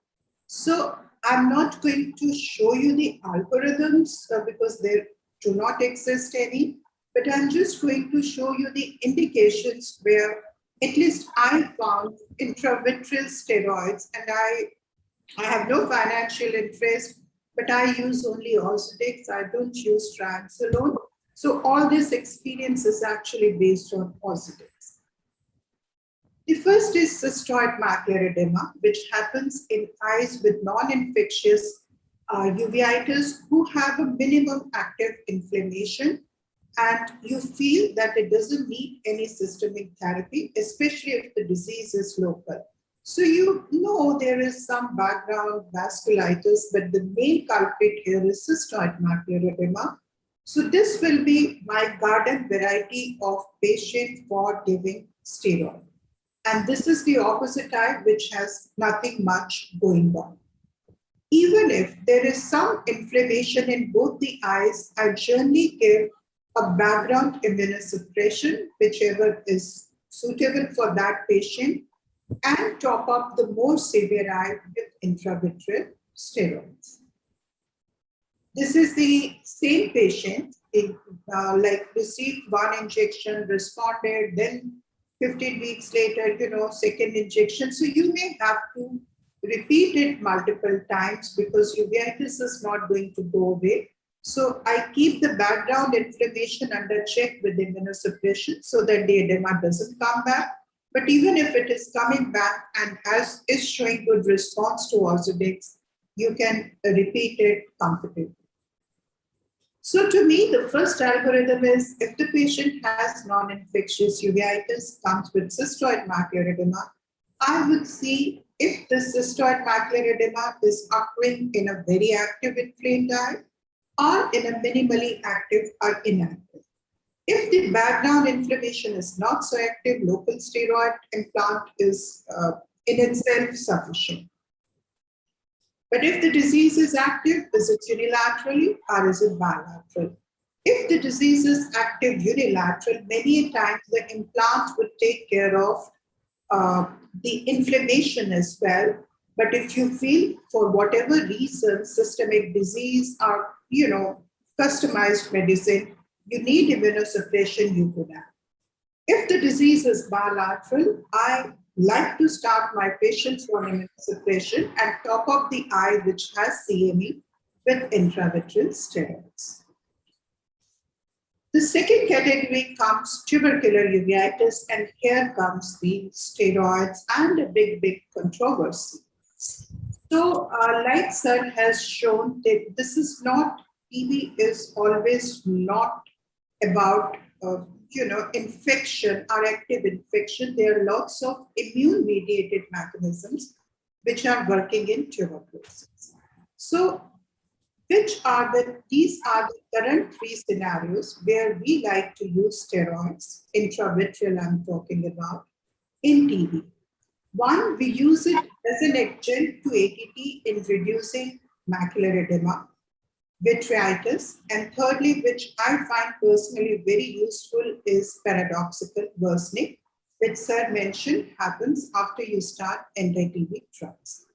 D: So I'm not going to show you the algorithms because there do not exist any, but I'm just going to show you the indications where at least I found intravitreal steroids, and I have no financial interest, but I use only Ozurdex. I don't use Triamcinolone. So all this experience is actually based on Ozurdex. The first is cystoid macular edema, which happens in eyes with non-infectious uveitis who have a minimum active inflammation, and you feel that it doesn't need any systemic therapy, especially if the disease is local. So you know there is some background vasculitis, but the main culprit here is cystoid macular edema. So this will be my garden variety of patient for giving steroid. And this is the opposite eye, which has nothing much going on. Even if there is some inflammation in both the eyes, I generally give a background immunosuppression, whichever is suitable for that patient, and top up the more severe eye with intravitreal steroids. This is the same patient, received one injection, responded, then 15 weeks later, second injection. So you may have to repeat it multiple times because uveitis is not going to go away. So I keep the background inflammation under check with immunosuppression so that the edema doesn't come back. But even if it is coming back and is showing good response to Ozurdex, you can repeat it comfortably. So to me, the first algorithm is if the patient has non-infectious uveitis, comes with cystoid macular edema, I would see if the cystoid macular edema is occurring in a very active inflamed eye or in a minimally active or inactive. If the background inflammation is not so active, local steroid implant is in itself sufficient. But if the disease is active, is it unilaterally or is it bilateral? If the disease is active unilateral, many times the implant would take care of the inflammation as well. But if you feel for whatever reason, systemic disease or, customized medicine, you need immunosuppression, you could have. If the disease is bilateral, I like to start my patients on immunosuppression and top up the eye which has CME with intravitreal steroids. The second category comes tubercular uveitis, and here comes the steroids and a big controversy. So, like Sir has shown, that this is not, TB is always not about infection or active infection. There are lots of immune-mediated mechanisms which are working in tuberculosis. So, these are the current three scenarios where we like to use steroids, intravitreal I'm talking about, in TB. One, we use it as an adjunct to ATT in reducing macular edema, vitritis, and thirdly, which I find personally very useful, is paradoxical worsening, which Sir mentioned happens after you start anti-TB drugs.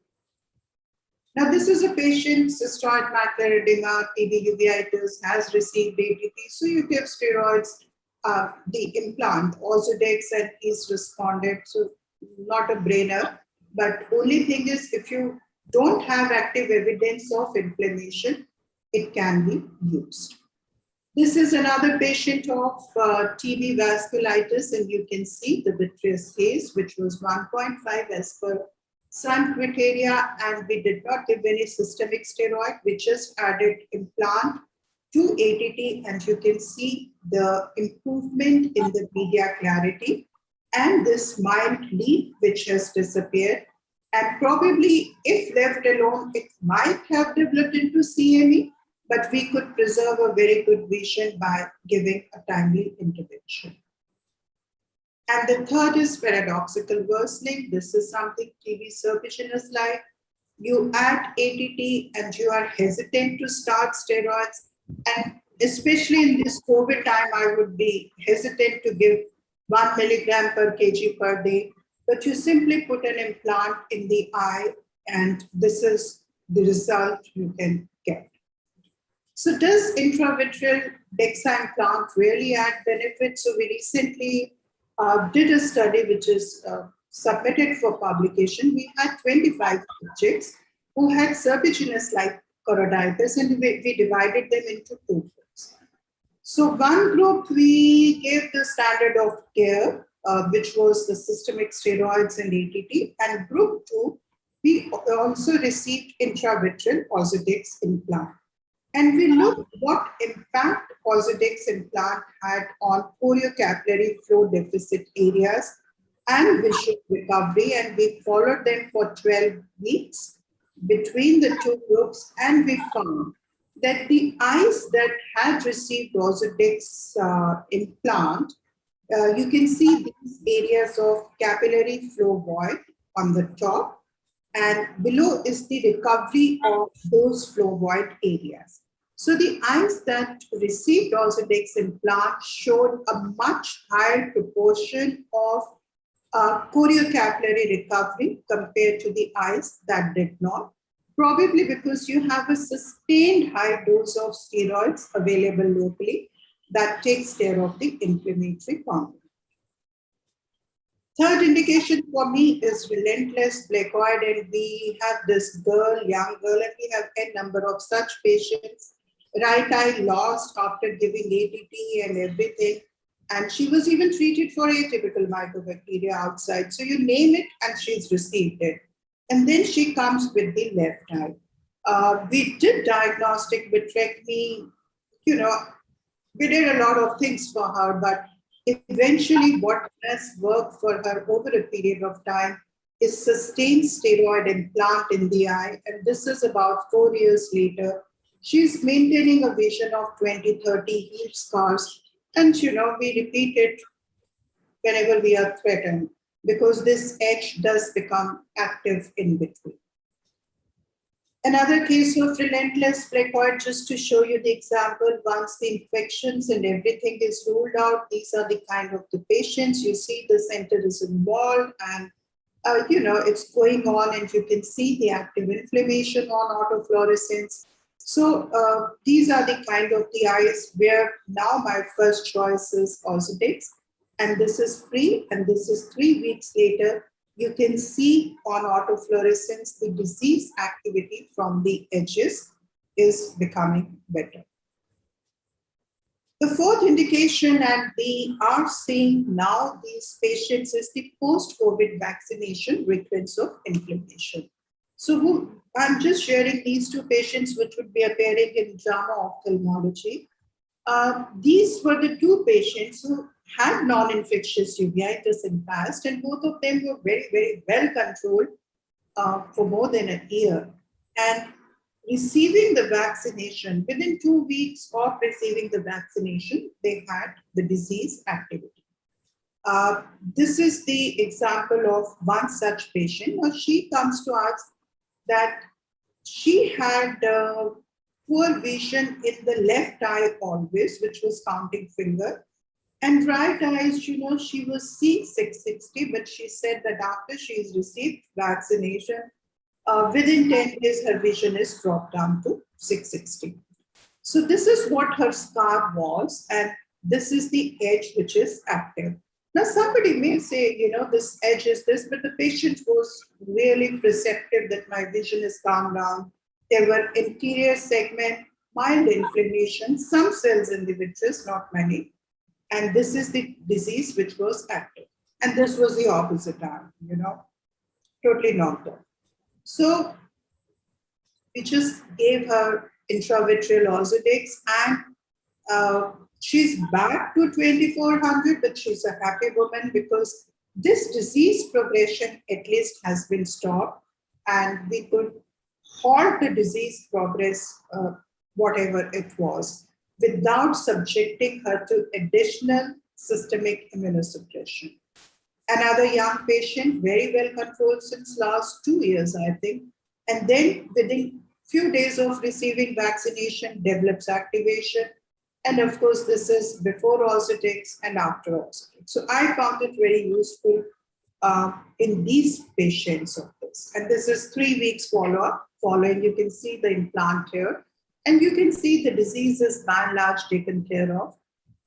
D: Now, this is a patient, cystoid macular edema, TB uveitis, has received ATT, so you give steroids, the implant, Ozurdex, and he's responded, so not a brainer. But only thing is, if you don't have active evidence of inflammation, it can be used. This is another patient of TB vasculitis, and you can see the vitreous haze, which was 1.5 as per some criteria, and we did not give any systemic steroid. We just added implant to ATT, and you can see the improvement in the media clarity and this mild leak which has disappeared. And probably if left alone, it might have developed into CME, but we could preserve a very good vision by giving a timely intervention. And the third is paradoxical worsening. This is something TB surgeons like. You add ATT and you are hesitant to start steroids. And especially in this COVID time, I would be hesitant to give 1 milligram per kg per day. But you simply put an implant in the eye, and this is the result you can get. So does intravitreal DEXA implant really add benefits? So we recently did a study which is submitted for publication. We had 25 subjects who had serpiginous-like choroiditis, and we divided them into two groups. So one group, we gave the standard of care, which was the systemic steroids and ATT, and group two, we also received intravitreal Ozurdex implant. And we looked what impact Ozurdex implant had on choriocapillary flow deficit areas and visual recovery, and we followed them for 12 weeks between the two groups, and we found that the eyes that had received Ozurdex implant, you can see these areas of capillary flow void on the top, and below is the recovery of those flow void areas. So the eyes that received Ozurdex implant showed a much higher proportion of choriocapillary recovery compared to the eyes that did not, probably because you have a sustained high dose of steroids available locally that takes care of the inflammatory component. Third indication for me is relentless placoid, and we have this young girl, and we have a number of such patients. Right eye lost after giving ATT and everything. And she was even treated for atypical mycobacteria outside. So you name it and she's received it. And then she comes with the left eye. We did diagnostic vitrectomy, you know, we did a lot of things for her, but eventually what has worked for her over a period of time is sustained steroid implant in the eye. And this is about 4 years later. She's maintaining a vision of 20, 30 healed scars. And, we repeat it whenever we are threatened because this edge does become active in between. Another case of relentless placoid, just to show you the example, once the infections and everything is ruled out, these are the kind of the patients. You see the center is involved and, it's going on and you can see the active inflammation on autofluorescence. So these are the kind of the eyes where now my first choice is Ozurdex. And this is free and this is 3 weeks later. You can see on autofluorescence, the disease activity from the edges is becoming better. The fourth indication, and we are seeing now these patients, is the post-COVID vaccination recurrence of inflammation. So I'm just sharing these two patients, which would be appearing in JAMA ophthalmology. These were the two patients who had non-infectious uveitis in past, and both of them were very, very well controlled for more than a year. And receiving the vaccination, within 2 weeks of receiving the vaccination, they had the disease activity. This is the example of one such patient. Now she comes to us that she had poor vision in the left eye always, which was counting finger. And right eyes, she was seeing 660, but she said that after she's received vaccination, within 10 days, her vision is dropped down to 660. So this is what her scar was, and this is the edge which is active. Now, somebody may say, this edge is this, but the patient was really perceptive that my vision is calmed down. There were anterior segment, mild inflammation, some cells in the vitreous, not many. And this is the disease which was active. And this was the opposite arm, totally knocked off. So we just gave her intravitreal Ozurdex and she's back to 2400, but she's a happy woman because this disease progression at least has been stopped and we could halt the disease progress, whatever it was, without subjecting her to additional systemic immunosuppression. Another young patient, very well controlled since last 2 years, I think, and then within few days of receiving vaccination, develops activation. And of course, this is before Ozurdex and after Ozurdex. So I found it very useful in these patients of this. And this is 3 weeks follow-up. Following, you can see the implant here. And you can see the disease is by and large taken care of.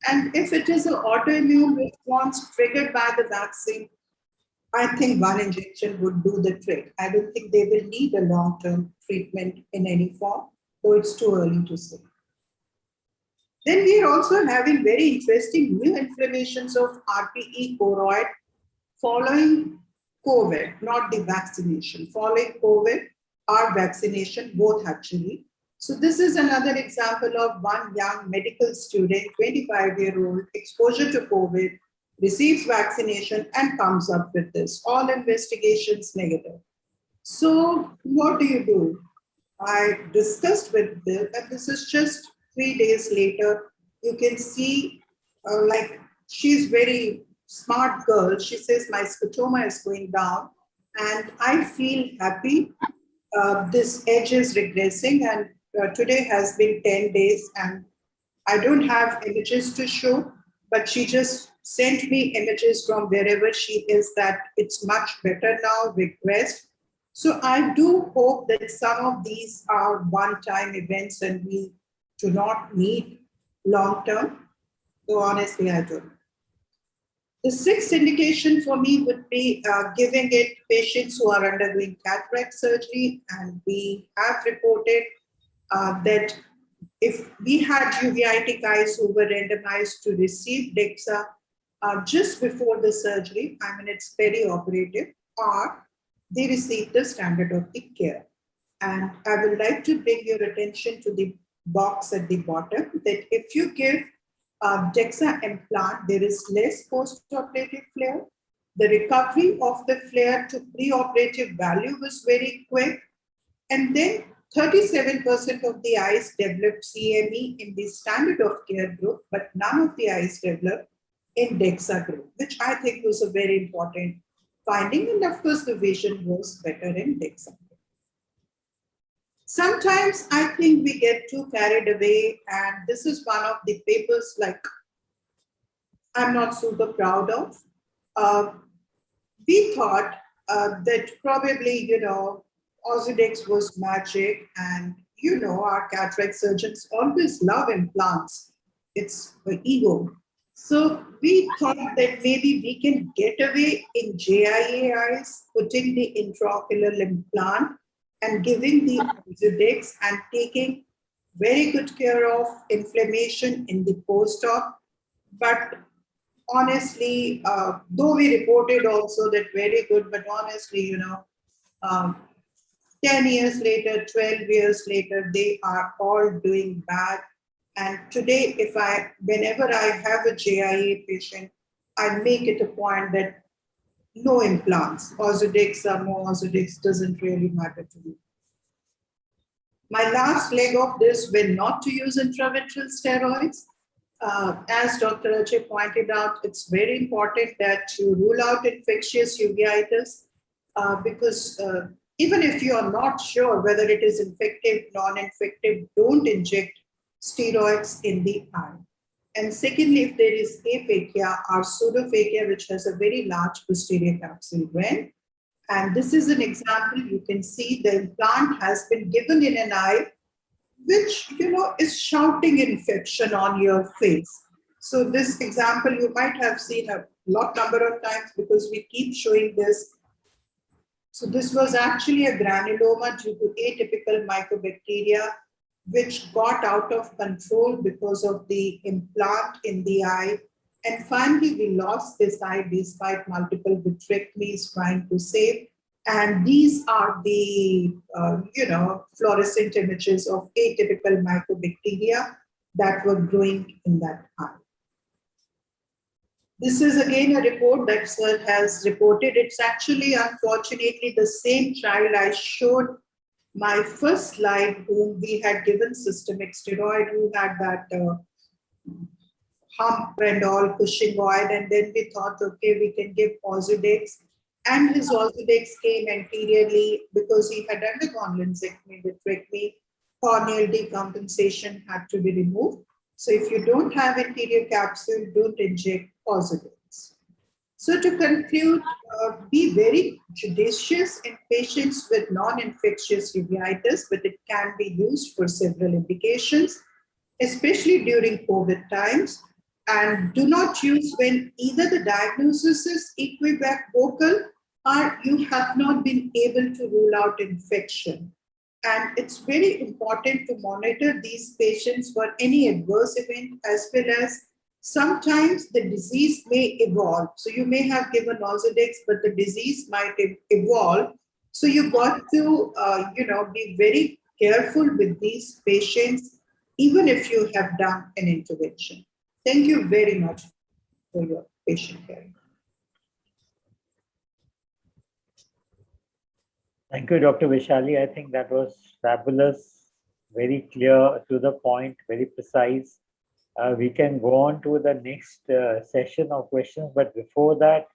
D: And if it is an autoimmune response triggered by the vaccine, I think one injection would do the trick. I don't think they will need a long-term treatment in any form, though it's too early to say. Then we are also having very interesting new inflammations of RPE choroid following COVID, not the vaccination. Following COVID or vaccination, both actually. So this is another example of one young medical student, 25-year-old, exposure to COVID, receives vaccination and comes up with this. All investigations negative. So what do? I discussed with this, and this is just 3 days later. You can see she's very smart girl. She says my scotoma is going down and I feel happy. This edge is regressing and today has been 10 days and I don't have images to show, but she just sent me images from wherever she is that it's much better now, regressed. So I do hope that some of these are one-time events and we do not need long-term. So honestly, I don't. The sixth indication for me would be giving it patients who are undergoing cataract surgery, and we have reported that if we had uveitic eyes who were randomized to receive DEXA just before the surgery, I mean, it's perioperative, or they received the standard of the care. And I would like to bring your attention to the box at the bottom, that if you give DEXA implant, there is less post-operative flare. The recovery of the flare to preoperative value was very quick. And then 37% of the eyes developed CME in the standard of care group, but none of the eyes developed in DEXA group, which I think was a very important finding. And of course, the vision was better in DEXA. Sometimes I think we get too carried away, and this is one of the papers like I'm not super proud of. We thought that probably, Ozurdex was magic, and our cataract surgeons always love implants. It's the ego. So we thought that maybe we can get away in JIA eyes, putting the intraocular implant and giving the Ozurdex and taking very good care of inflammation in the post-op. But honestly, though we reported also that very good, but honestly, 10 years later, 12 years later, they are all doing bad. And today, whenever I have a JIA patient, I make it a point that no implants, Ozurdex or no Ozurdex doesn't really matter to me. My last leg of this, when not to use intravitreal steroids, as Dr. Ajay pointed out, it's very important that you rule out infectious uveitis because even if you are not sure whether it is infective, non-infective, don't inject steroids in the eye. And secondly, if there is aphakia or pseudophakia, which has a very large posterior capsule vein, and this is an example, you can see the implant has been given in an eye which is shouting infection on your face. So this example you might have seen a lot number of times because we keep showing this. So this was actually a granuloma due to atypical mycobacteria, which got out of control because of the implant in the eye. And finally, we lost this eye despite multiple vitrectomies trying to save. And these are the, fluorescent images of atypical mycobacteria that were growing in that eye. This is again a report that Sir has reported. It's actually, unfortunately, the same child I showed my first slide, whom we had given systemic steroid, who had that hump and all, Cushingoid, and then we thought, okay, we can give Ozurdex. And his Ozurdex came anteriorly because he had undergone lensectomy, vitrectomy, corneal decompensation had to be removed. So if you don't have anterior capsule, don't inject Ozurdex. So to conclude, be very judicious in patients with non-infectious uveitis, but it can be used for several indications, especially during COVID times. And do not use when either the diagnosis is equivocal or you have not been able to rule out infection. And it's very important to monitor these patients for any adverse event, as well as sometimes the disease may evolve. So you may have given Ozurdex, but the disease might evolve. So you got to, be very careful with these patients, even if you have done an intervention. Thank you very much for your patient care.
B: Thank you, Dr. Vishali. I think that was fabulous, very clear, to the point, very precise. We can go on to the next session of questions, but before that,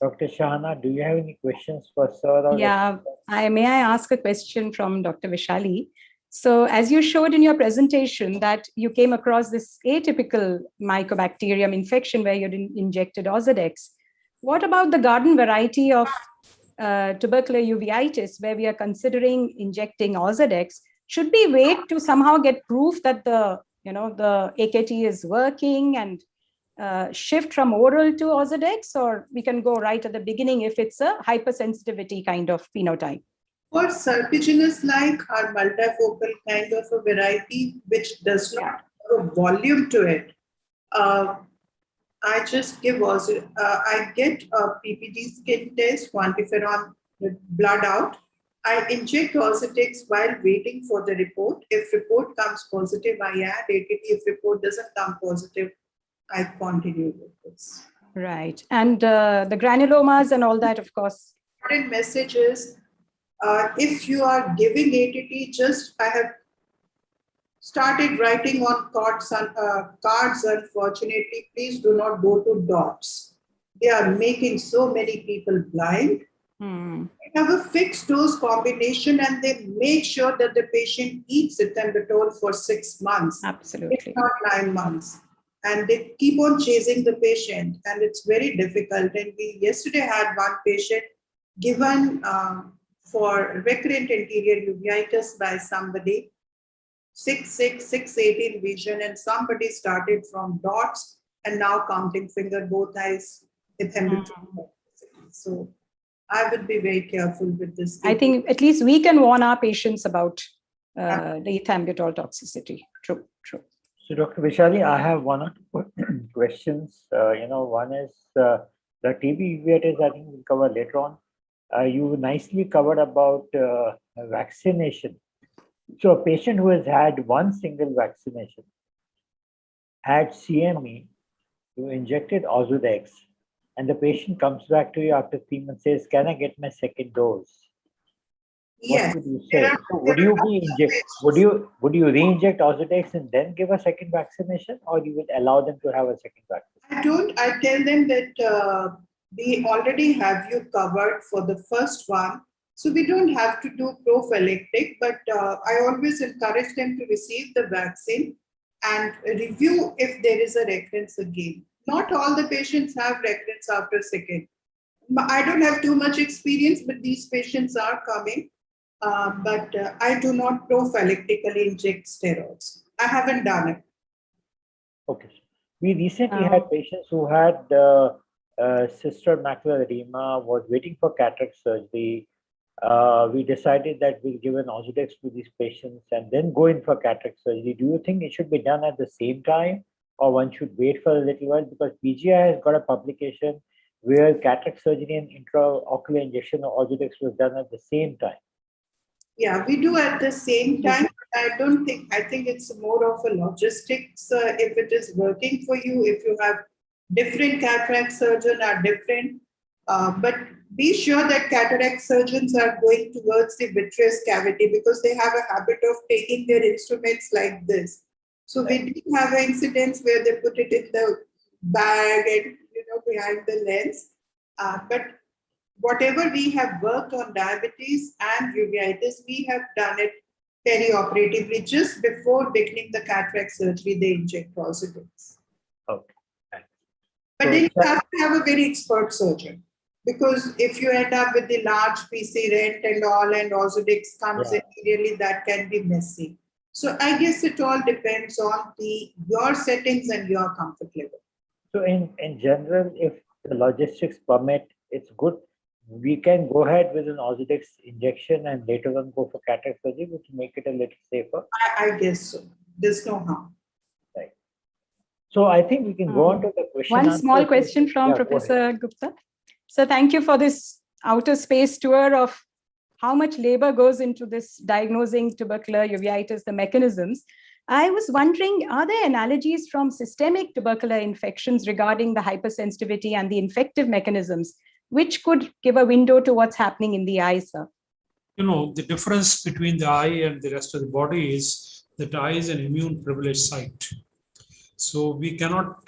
B: Dr. Shahana, do you have any questions for Sir?
C: Yeah, may I ask a question from Dr. Vishali? So as you showed in your presentation that you came across this atypical mycobacterium infection where you injected Ozurdex, what about the garden variety of tubercular uveitis where we are considering injecting Ozurdex? Should we wait to somehow get proof that the AKT is working and shift from oral to Ozurdex, or we can go right at the beginning if it's a hypersensitivity kind of phenotype?
D: For serpiginous-like or multifocal kind of a variety, which does not have a volume to it, I just give also, I get a PPD skin test, quantiferon blood out. I inject Ozitex while waiting for the report. If report comes positive, I add ATT. If report doesn't come positive, I continue with this.
C: Right. And the granulomas and all that, of course.
D: Important message is, if you are giving ATT, I have started writing on cards, unfortunately, please do not go to dots. They are making so many people blind. They have a fixed dose combination and they make sure that the patient eats ethambutol for 6 months.
C: Absolutely.
D: If not 9 months. And they keep on chasing the patient and it's very difficult. And we yesterday had one patient given for recurrent anterior uveitis by somebody, 6/6, 6/18 vision, and somebody started from dots and now counting finger, both eyes, So I would be very careful with this.
C: I think at least we can warn our patients about the ethambutol toxicity. True, true.
B: So, Dr. Vishali, I have one or two questions. One is the TB uveitis, I think we'll cover later on. You nicely covered about vaccination. So a patient who has had one single vaccination, had CME, you injected Ozurdex, and the patient comes back to you after 3 months, says, "Can I get my second dose?"
D: Yes.
B: What would you say? So would you re-inject Ozurdex and then give a second vaccination, or you would allow them to have a second vaccination?
D: I tell them that we already have you covered for the first one. So we don't have to do prophylactic, but I always encourage them to receive the vaccine and review if there is a recurrence again. Not all the patients have recurrence after second. I don't have too much experience, but these patients are coming. But I do not prophylactically inject steroids. I haven't done it.
B: Okay. We recently had patients who had cystoid macular edema, was waiting for cataract surgery. We decided that we'll give an Ozurdex to these patients and then go in for cataract surgery. Do you think it should be done at the same time, or one should wait for a little while? Because PGI has got a publication where cataract surgery and intraocular injection of Ozurdex was done at the same time.
D: Yeah, we do at the same time. I think it's more of a logistics. If it is working for you, if you have different cataract surgeon are different, but be sure that cataract surgeons are going towards the vitreous cavity because they have a habit of taking their instruments like this. So we did have incidents where they put it in the bag and behind the lens. But whatever we have worked on diabetes and uveitis, we have done it perioperatively. Just before beginning the cataract surgery, they inject Ozurdex.
B: Okay.
D: But then you have to have a very expert surgeon. Because if you end up with the large PC rent and all, and Ozurdex comes in, really that can be messy. So I guess it all depends on your settings and your comfort level.
B: So in general, if the logistics permit, it's good. We can go ahead with an Ozurdex injection and later on go for cataract surgery, which make it a little safer.
D: I guess so. There's no harm.
B: Right. So I think we can go on to the question.
C: One small question from Professor Gupta. So thank you for this outer space tour of how much labor goes into this diagnosing tubercular uveitis, the mechanisms. I was wondering, are there analogies from systemic tubercular infections regarding the hypersensitivity and the infective mechanisms, which could give a window to what's happening in the eye, sir?
A: The difference between the eye and the rest of the body is that eye is an immune privileged site. So we cannot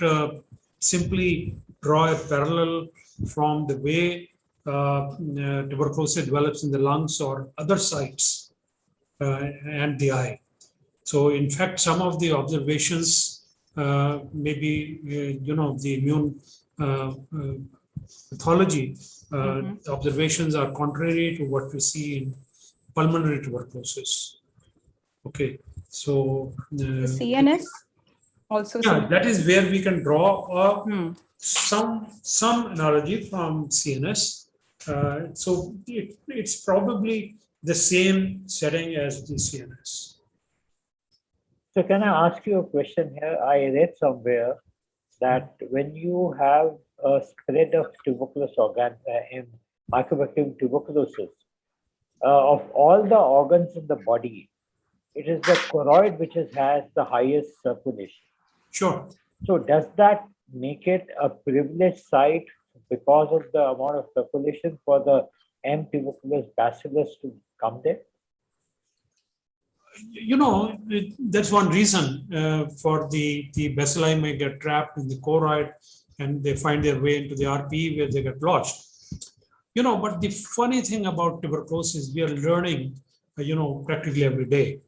A: simply draw a parallel from the way tuberculosis develops in the lungs or other sites and the eye. So in fact, some of the observations maybe, the immune pathology observations are contrary to what we see in pulmonary tuberculosis. Okay, so
C: CNS also.
A: Yeah, that is where we can draw some analogy from CNS. So it's probably the same setting as the CNS.
B: So can I ask you a question here? I read somewhere that when you have a spread of tuberculosis in Mycobacterium tuberculosis, of all the organs in the body, it is the choroid which has the highest circulation.
A: Sure.
B: So does that make it a privileged site because of the amount of circulation for the M. tuberculosis bacillus to come there?
A: You know, that's one reason for the bacilli may get trapped in the choroid and they find their way into the RPE where they get lodged. You know, but the funny thing about tuberculosis, we are learning, practically every day.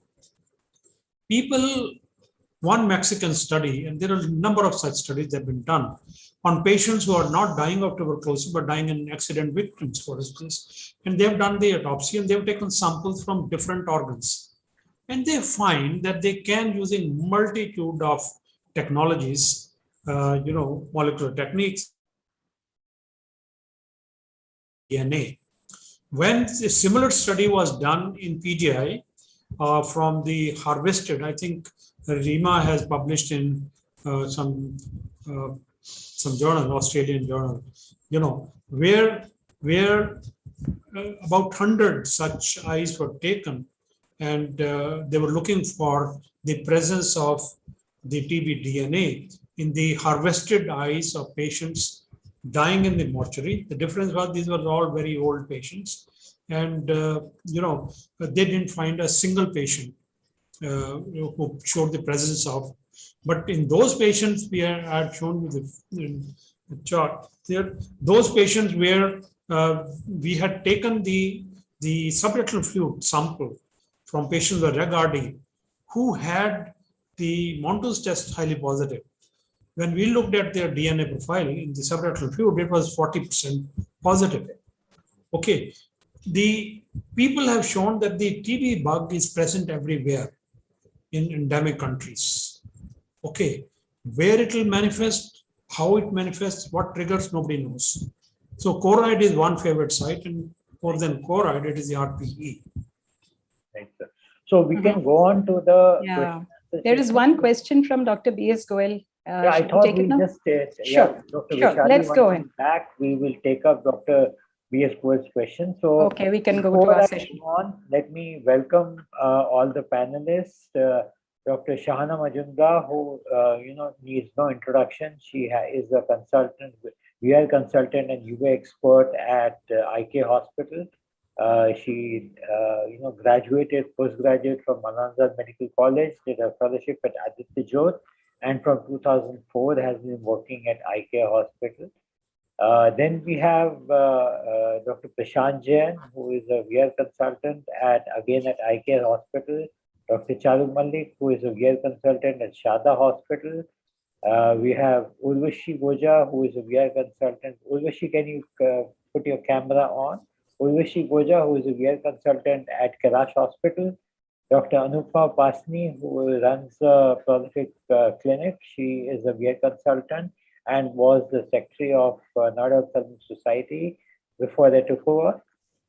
A: One Mexican study, and there are a number of such studies that have been done on patients who are not dying of tuberculosis, but dying in accident victims, for instance. And they've done the autopsy and they've taken samples from different organs. And they find that they can, using multitude of technologies, molecular techniques, DNA. When a similar study was done in PGI from the harvested, I think Rima has published in some journal, Australian journal, where about 100 such eyes were taken, and they were looking for the presence of the TB DNA in the harvested eyes of patients dying in the mortuary. The difference was these were all very old patients, and they didn't find a single patient who showed the presence of. But in those patients, we had shown you the chart there. Those patients where we had taken the subretinal fluid sample from patients with reg RD who had the Monto's test highly positive. When we looked at their DNA profile in the subretinal fluid, it was 40% positive. Okay, the people have shown that the TB bug is present everywhere in endemic countries. Okay, where it will manifest, how it manifests, what triggers, nobody knows. So choroid is one favorite site, and more than choroid, it is the RPE.
B: Right, sir. So we can go on to the question.
C: There is one question from Dr. B.S. Goel.
B: I thought we'll just
C: sure.
B: Dr.
C: Sure.
B: Vishali,
C: Let's go in.
B: Back, we will take up Dr. B.S. Goel's question. So
C: okay, we can go to our session.
B: Let me welcome all the panelists. Dr. Shahana Majumdar, who needs no introduction. She is a consultant, VI consultant and UV expert at IK Hospital. She graduated, postgraduate from Malanza Medical College, did a fellowship at Aditya Jodh, and from 2004 has been working at IK Hospital. Then we have Dr. Prashant Jain, who is a VR consultant at IK Hospital. Dr. Charu Malik, who is a VR consultant at Shada Hospital. We have Urvashi Goja, who is a VR consultant. Urvashi, can you put your camera on? Urvashi Goja, who is a VR consultant at Kailash Hospital. Dr. Anupma Pasni, who runs a prolific clinic. She is a VR consultant and was the secretary of Noida Ophthalmic Society before they took over.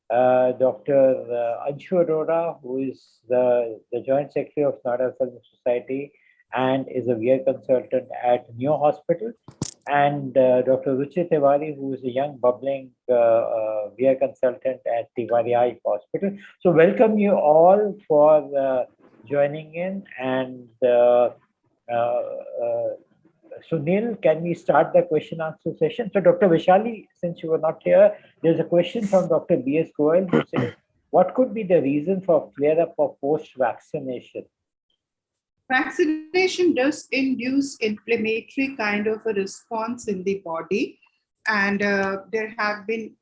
B: Dr. Anshu Arora, who is the joint secretary of Noida Ophthalmic Society and is a VR consultant at Neo Hospital. And Dr. Ruchi Tiwari, who is a young bubbling VR consultant at Tiwari Eye Hospital. So welcome you all for joining in. And Sunil, can we start the question answer session? So Dr. Vishali, since you were not here, there's a question from Dr. B.S. Goel who says, what could be the reason for flare-up of post-vaccination?
D: Vaccination does induce inflammatory kind of a response in the body. And there have been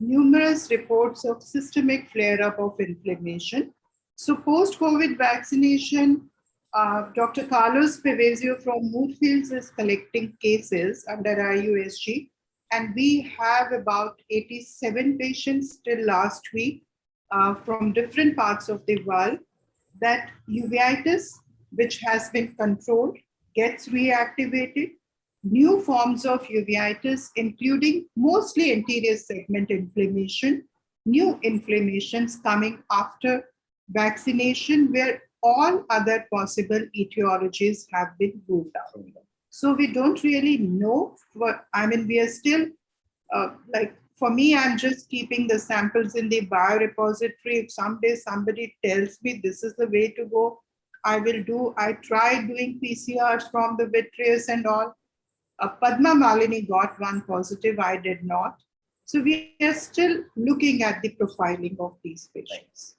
D: numerous reports of systemic flare-up of inflammation. So post-COVID vaccination, Dr. Carlos Pevesio from Moorfields is collecting cases under IUSG. And we have about 87 patients till last week from different parts of the world that uveitis, which has been controlled, gets reactivated. New forms of uveitis, including mostly anterior segment inflammation, new inflammations coming after vaccination where all other possible etiologies have been ruled out. So we don't really know what, I mean, we are still like, for me, I'm just keeping the samples in the biorepository. If someday somebody tells me this is the way to go, I will do. I tried doing PCRs from the vitreous and all. Padma Malini got one positive, I did not. So we are still looking at the profiling of these patients.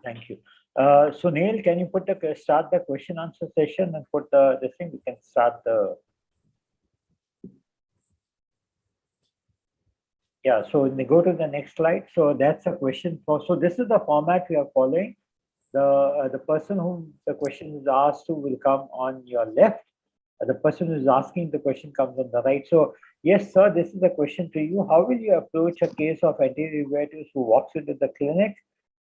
B: Thank you. So Neil, can you start the question answer session and put this thing? We can start the. Yeah, so we go to the next slide. So that's a question for. So this is the format we are following. The person whom the question is asked to will come on your left. The person who is asking the question comes on the right. So yes, sir, this is a question to you. How will you approach a case of anterior uveitis who walks into the clinic?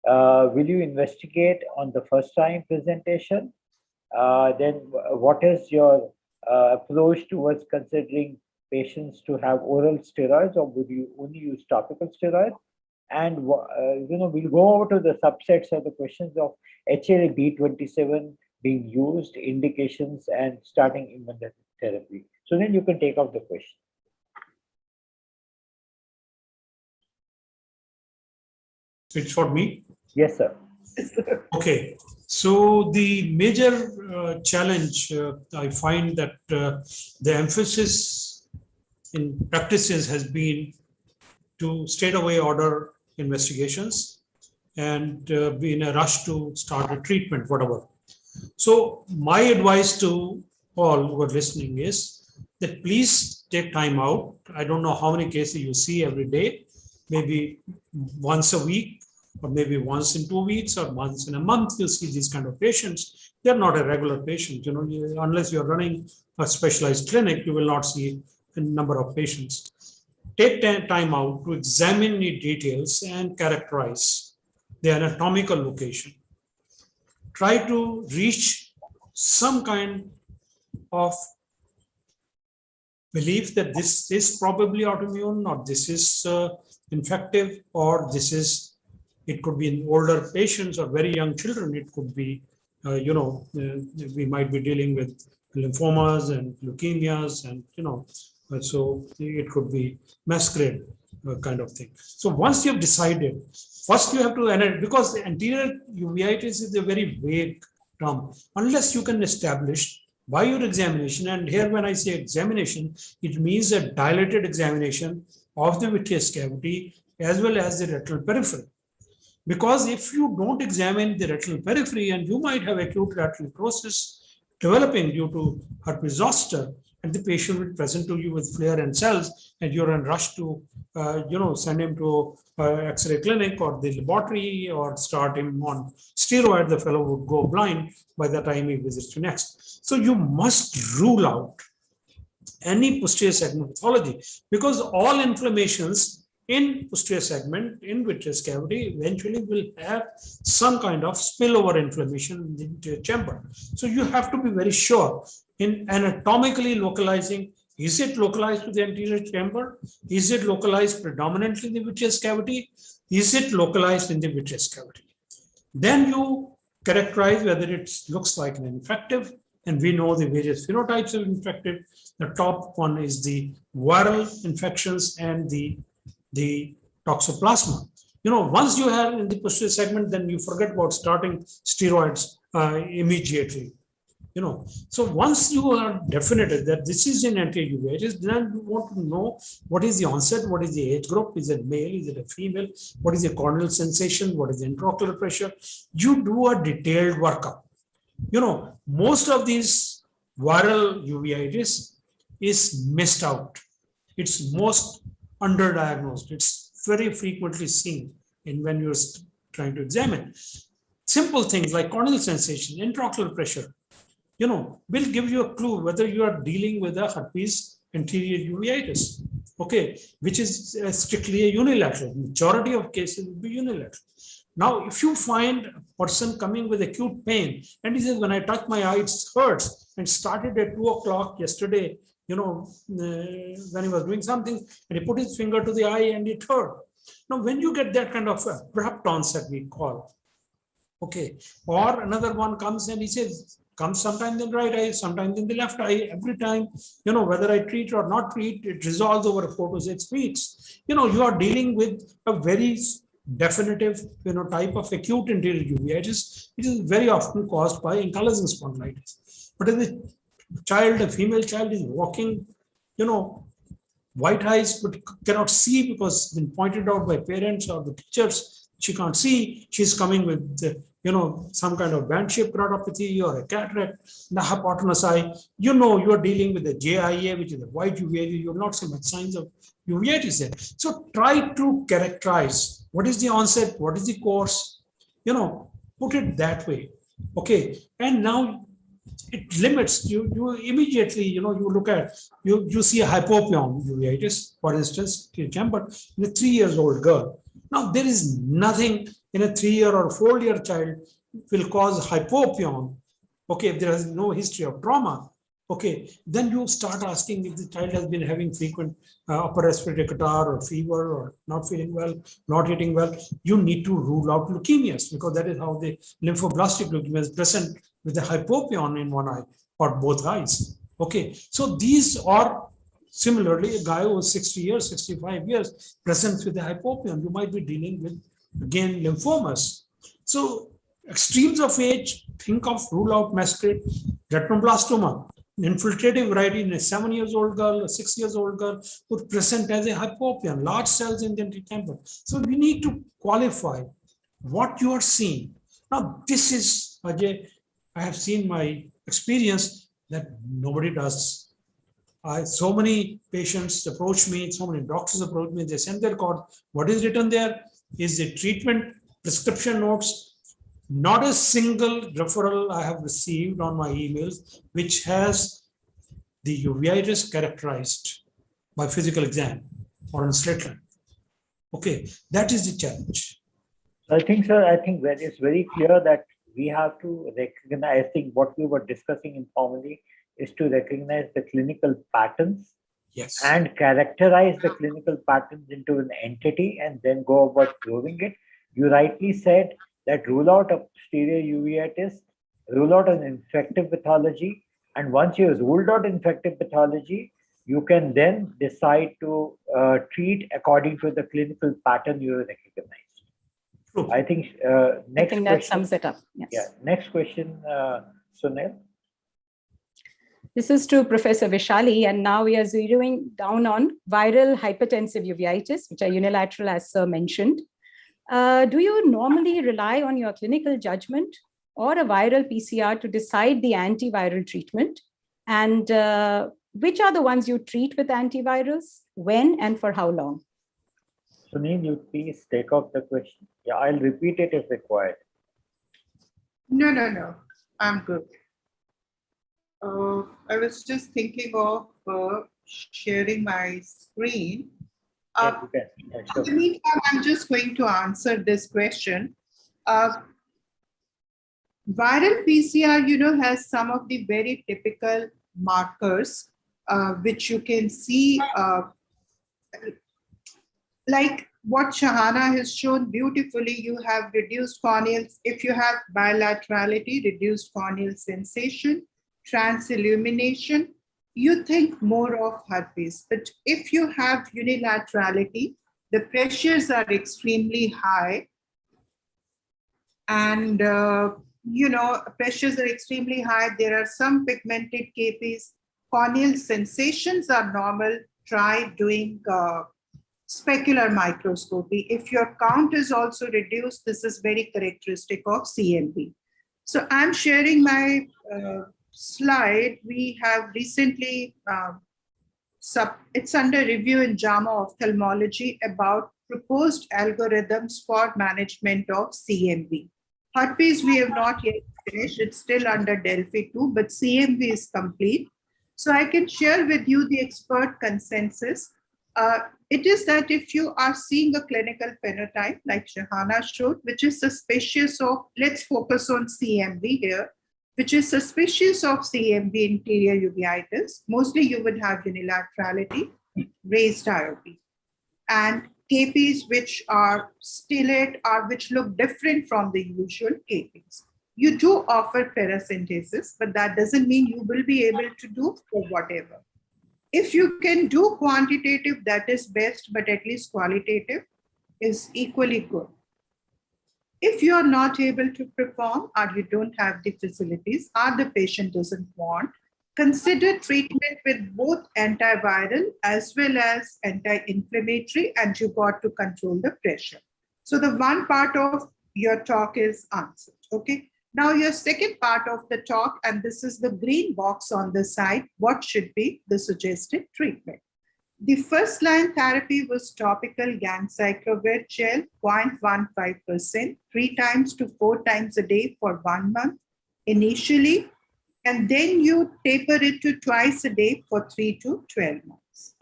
B: Will you investigate on the first time presentation? Then what is your approach towards considering patients to have oral steroids, or would you only use topical steroids? And we'll go over to the subsets of the questions of HLA-B27 being used, indications, and starting immunotherapy. So then you can take off the question.
A: It's for me?
B: Yes, sir.
A: Okay. So the major challenge I find that the emphasis in practices has been to straight away order investigations and be in a rush to start a treatment, whatever. So my advice to all who are listening is that please take time out. I don't know how many cases you see every day, maybe once a week, or maybe once in 2 weeks, or once in a month, you see these kind of patients. They're not a regular patient, unless you're running a specialized clinic, you will not see a number of patients. Take time out to examine the details and characterize the anatomical location. Try to reach some kind of belief that this is probably autoimmune, or this is infective, or this is, it could be in older patients or very young children. It could be, we might be dealing with lymphomas and leukemias, and so it could be masquerade kind of thing. So once you've decided, first you have to analyze, because anterior uveitis is a very vague term. Unless you can establish by your examination, and here when I say examination, it means a dilated examination of the vitreous cavity as well as the retinal periphery. Because if you don't examine the retinal periphery, and you might have acute retinal necrosis developing due to herpes zoster, and the patient will present to you with flare and cells, and you're in rush to, send him to X-ray clinic or the laboratory, or start him on steroid, the fellow would go blind by the time he visits you next. So you must rule out any posterior segment pathology, because all inflammations in posterior segment in vitreous cavity eventually will have some kind of spillover inflammation in the chamber. So you have to be very sure in anatomically localizing. Is it localized to the anterior chamber? Is it localized predominantly in the vitreous cavity? Is it localized in the vitreous cavity? Then you characterize whether it looks like an infective, and we know the various phenotypes of infective. The top one is the viral infections and the toxoplasma. Once you have in the posterior segment, then you forget about starting steroids immediately. So once you are definitive that this is an anterior uveitis, then you want to know what is the onset, what is the age group, is it male, is it a female, what is the corneal sensation, what is the intraocular pressure. You do a detailed workup. Most of these viral uveitis is missed out. It's most underdiagnosed. It's very frequently seen when you're trying to examine. Simple things like corneal sensation, intraocular pressure, will give you a clue whether you are dealing with a herpes anterior uveitis, which is strictly a unilateral. Majority of cases will be unilateral. Now, if you find a person coming with acute pain, and he says, when I touch my eye, it hurts, and started at 2 o'clock yesterday, when he was doing something, and he put his finger to the eye and it hurt. Now, when you get that kind of abrupt onset, we call, okay, or another one comes and he says, comes sometimes in the right eye, sometimes in the left eye, every time, whether I treat or not treat, it resolves over 4 to 6 weeks. You are dealing with a very definitive, type of acute anterior uveitis, which is very often caused by ankylosing spondylitis. But if the child, a female child, is walking, white eyes, but cannot see because it's been pointed out by parents or the teachers, she can't see, she's coming with, some kind of band-shaped keratopathy or a cataract, the hypotenuse eye, you are dealing with the JIA, which is the white uveitis, you will not see much signs of uveitis there. So try to characterize what is the onset, what is the course, put it that way. Okay. And now it limits you immediately, you look at, you see a hypopion uveitis, for instance, but in a 3-year-old girl. Now, there is nothing in a 3-year or 4-year child will cause hypopion. Okay, if there is no history of trauma, okay, then you start asking if the child has been having frequent upper respiratory catarrh or fever or not feeling well, not eating well. You need to rule out leukemias because that is how the lymphoblastic leukemia is present with a hypopion in one eye or both eyes. Okay, so these are similarly a guy who is 60 years, 65 years, presents with a hypopion. You might be dealing with, again, lymphomas. So extremes of age, think of rule out masquerade, retinoblastoma, infiltrative variety in a 7-year-old girl, a 6-year-old girl would present as a hypopion, large cells in the antichamber. So we need to qualify what you are seeing. Now, this is, Ajay, I have seen my experience that nobody does. So many patients approach me, so many doctors approach me, they send their card. What is written there is the treatment prescription notes. Not a single referral I have received on my emails which has the uveitis characterized by physical exam or on slit lamp. Okay, that is the challenge.
B: I think, sir, that it's very clear that we have to recognize, I think what we were discussing informally is to recognize the clinical patterns,
A: yes,
B: and characterize the clinical patterns into an entity and then go about proving it. You rightly said that rule out of posterior uveitis, rule out an infective pathology, and once you have ruled out infective pathology, you can then decide to treat according to the clinical pattern you recognized.
A: True.
B: I think next question.
C: That sums it up. Yes.
B: Yeah. Next question, Sunil.
C: This is to Professor Vishali, and now we are zeroing down on viral hypertensive uveitis, which are unilateral, as Sir mentioned. Do you normally rely on your clinical judgment or a viral PCR to decide the antiviral treatment? And which are the ones you treat with antivirals, when and for how long?
B: Sunil, you please take off the question. Yeah, I'll repeat it if required.
D: No. I'm good. I was just thinking of sharing my screen.
B: Yes, you can. Yeah, sure.
D: In the meantime, I'm just going to answer this question. Viral PCR, has some of the very typical markers, which you can see, like what Shahana has shown beautifully. You have reduced corneal, if you have bilaterality, reduced corneal sensation, transillumination, you think more of herpes. But if you have unilaterality, the pressures are extremely high. And, pressures are extremely high. There are some pigmented KPs. Corneal sensations are normal. Try doing specular microscopy. If your count is also reduced, this is very characteristic of CMV. So I'm sharing my slide. We have recently, it's under review in JAMA Ophthalmology about proposed algorithms for management of CMV. Herpes, we have not yet finished. It's still under Delphi 2, but CMV is complete. So I can share with you the expert consensus. It is that if you are seeing a clinical phenotype like Shahana showed, which is suspicious of, let's focus on CMV here, which is suspicious of CMV anterior uveitis, mostly you would have unilaterality, raised IOP. And KPs which are stellate or which look different from the usual KPs. You do offer paracentesis, but that doesn't mean you will be able to do for whatever. If you can do quantitative, that is best, but at least qualitative is equally good. If you are not able to perform or you don't have the facilities or the patient doesn't want, consider treatment with both antiviral as well as anti-inflammatory, and you got to control the pressure. So the one part of your talk is answered, okay? Now your second part of the talk, and this is the green box on the side, what should be the suggested treatment? The first line therapy was topical ganciclovir gel, 0.15%, 3 times to 4 times a day for 1 month initially, and then you taper it to twice a day for 3 to 12 months.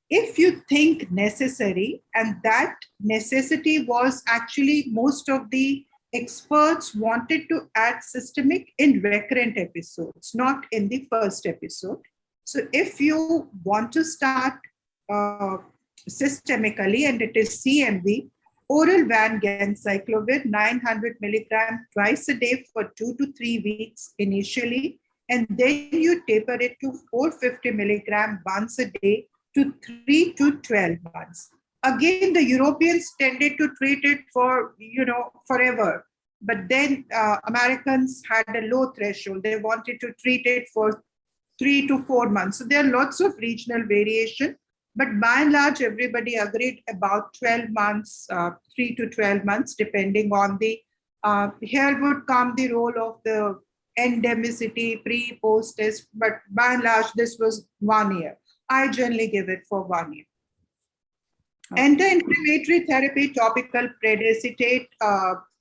D: If you think necessary, and that necessity was actually most of the experts wanted to add systemic in recurrent episodes, not in the first episode. So if you want to start systemically, and it is CMV, oral vancomycin 900 milligram twice a day for 2 to 3 weeks initially, and then you taper it to 450 milligram once a day to 3 to 12 months. Again, the Europeans tended to treat it for, forever. But then Americans had a low threshold. They wanted to treat it for 3 to 4 months. So there are lots of regional variation. But by and large, everybody agreed about 12 months, 3 to 12 months, depending on the, here would come the role of the endemicity, pre, post test. But by and large, this was 1 year. I generally give it for 1 year. Anti-inflammatory therapy, topical prednisolone,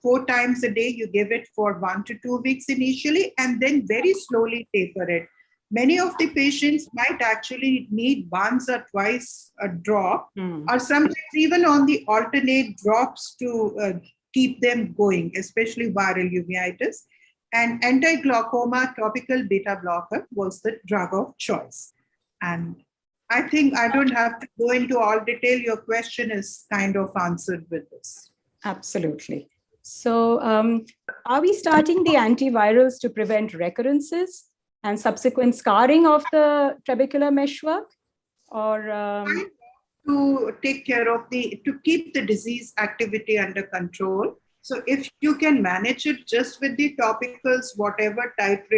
D: 4 times a day, you give it for 1 to 2 weeks initially, and then very slowly taper it. Many of the patients might actually need once or twice a drop, or sometimes even on the alternate drops to keep them going, especially viral uveitis. And anti-glaucoma topical beta blocker was the drug of choice. And I think I don't have to go into all detail. Your question is kind of answered with this.
C: Absolutely. So are we starting the antivirals to prevent recurrences and subsequent scarring of the trabecular meshwork? Or
D: to take care of to keep the disease activity under control. So if you can manage it just with the topicals, whatever type,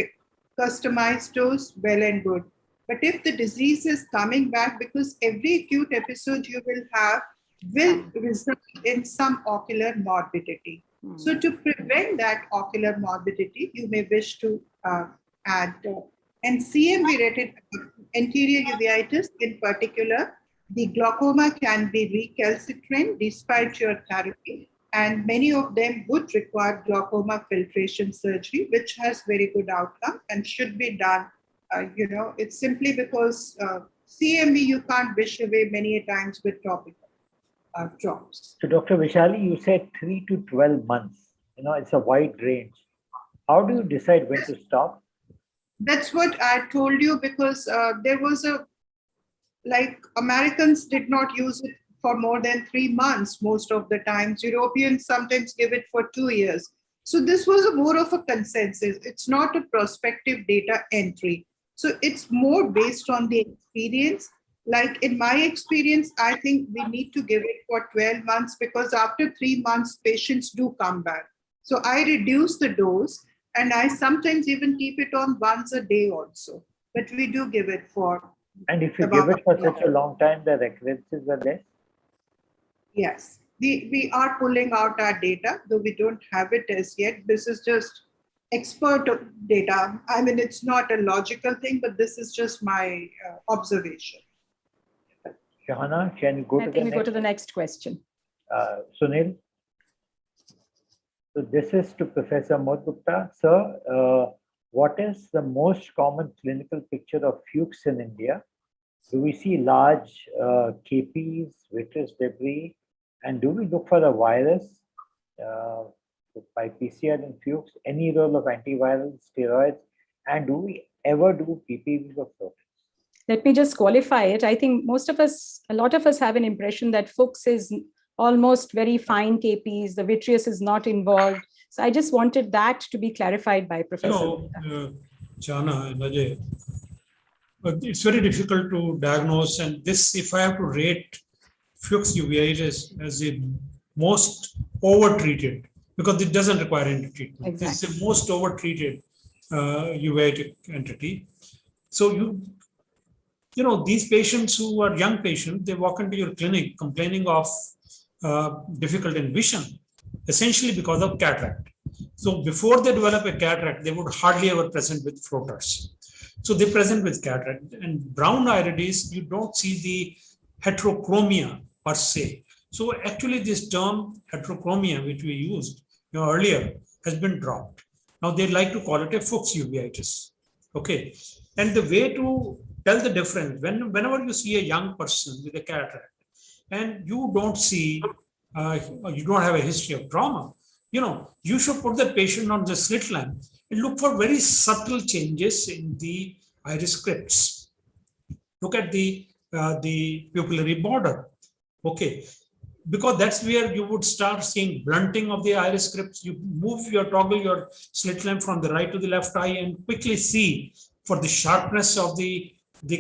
D: customized dose, well and good. But if the disease is coming back, because every acute episode you will have will result in some ocular morbidity. So to prevent that ocular morbidity, you may wish to add, and CMV-rated anterior uveitis in particular, the glaucoma can be recalcitrant despite your therapy, and many of them would require glaucoma filtration surgery, which has very good outcome and should be done. It's simply because CMV you can't wish away many times with topical drops.
B: So Dr. Vishali, you said 3 to 12 months. It's a wide range. How do you decide when to stop?
D: That's what I told you, because there was Americans did not use it for more than 3 months most of the times. Europeans sometimes give it for 2 years. So this was more of a consensus. It's not a prospective data entry. So it's more based on the experience. Like in my experience, I think we need to give it for 12 months, because after 3 months, patients do come back. So I reduce the dose, and I sometimes even keep it on once a day also. But we do give it for.
B: And if you give it for such a long time, the recurrences are less?
D: Yes. We are pulling out our data, though we don't have it as yet. This is just expert data. I mean, it's not a logical thing, but this is just my observation.
B: Shahana, can you go to the next?
C: I think we go to the next question.
B: Sunil? So this is to Professor Motgupta. Sir, what is the most common clinical picture of Fuchs in India? Do we see large KPs, vitreous debris, and do we look for a virus by PCR in Fuchs? Any role of antivirals, steroids, and do we ever do PPV for floaters?
C: let me just qualify it. I think a lot of us have an impression that Fuchs is almost very fine KPs, the vitreous is not involved. So I just wanted that to be clarified by Professor.
A: Jana and Ajay, it's very difficult to diagnose. And this, if I have to rate Fuchs uveitis as the most over-treated, because it doesn't require any treatment.
C: Exactly.
A: It's the most over-treated uveitic entity. So these patients who are young patients, they walk into your clinic complaining of difficulty in vision, essentially because of cataract. So before they develop a cataract, they would hardly ever present with floaters. So they present with cataract. And brown irides, you don't see the heterochromia per se. So actually this term heterochromia, which we used earlier, has been dropped. Now they like to call it a Fuchs uveitis. Okay. And the way to tell the difference, whenever you see a young person with a cataract and you don't see, you don't have a history of trauma, you should put the patient on the slit lamp and look for very subtle changes in the iris crypts. Look at the pupillary border. Okay. Because that's where you would start seeing blunting of the iris crypts. You toggle your slit lamp from the right to the left eye and quickly see for the sharpness of the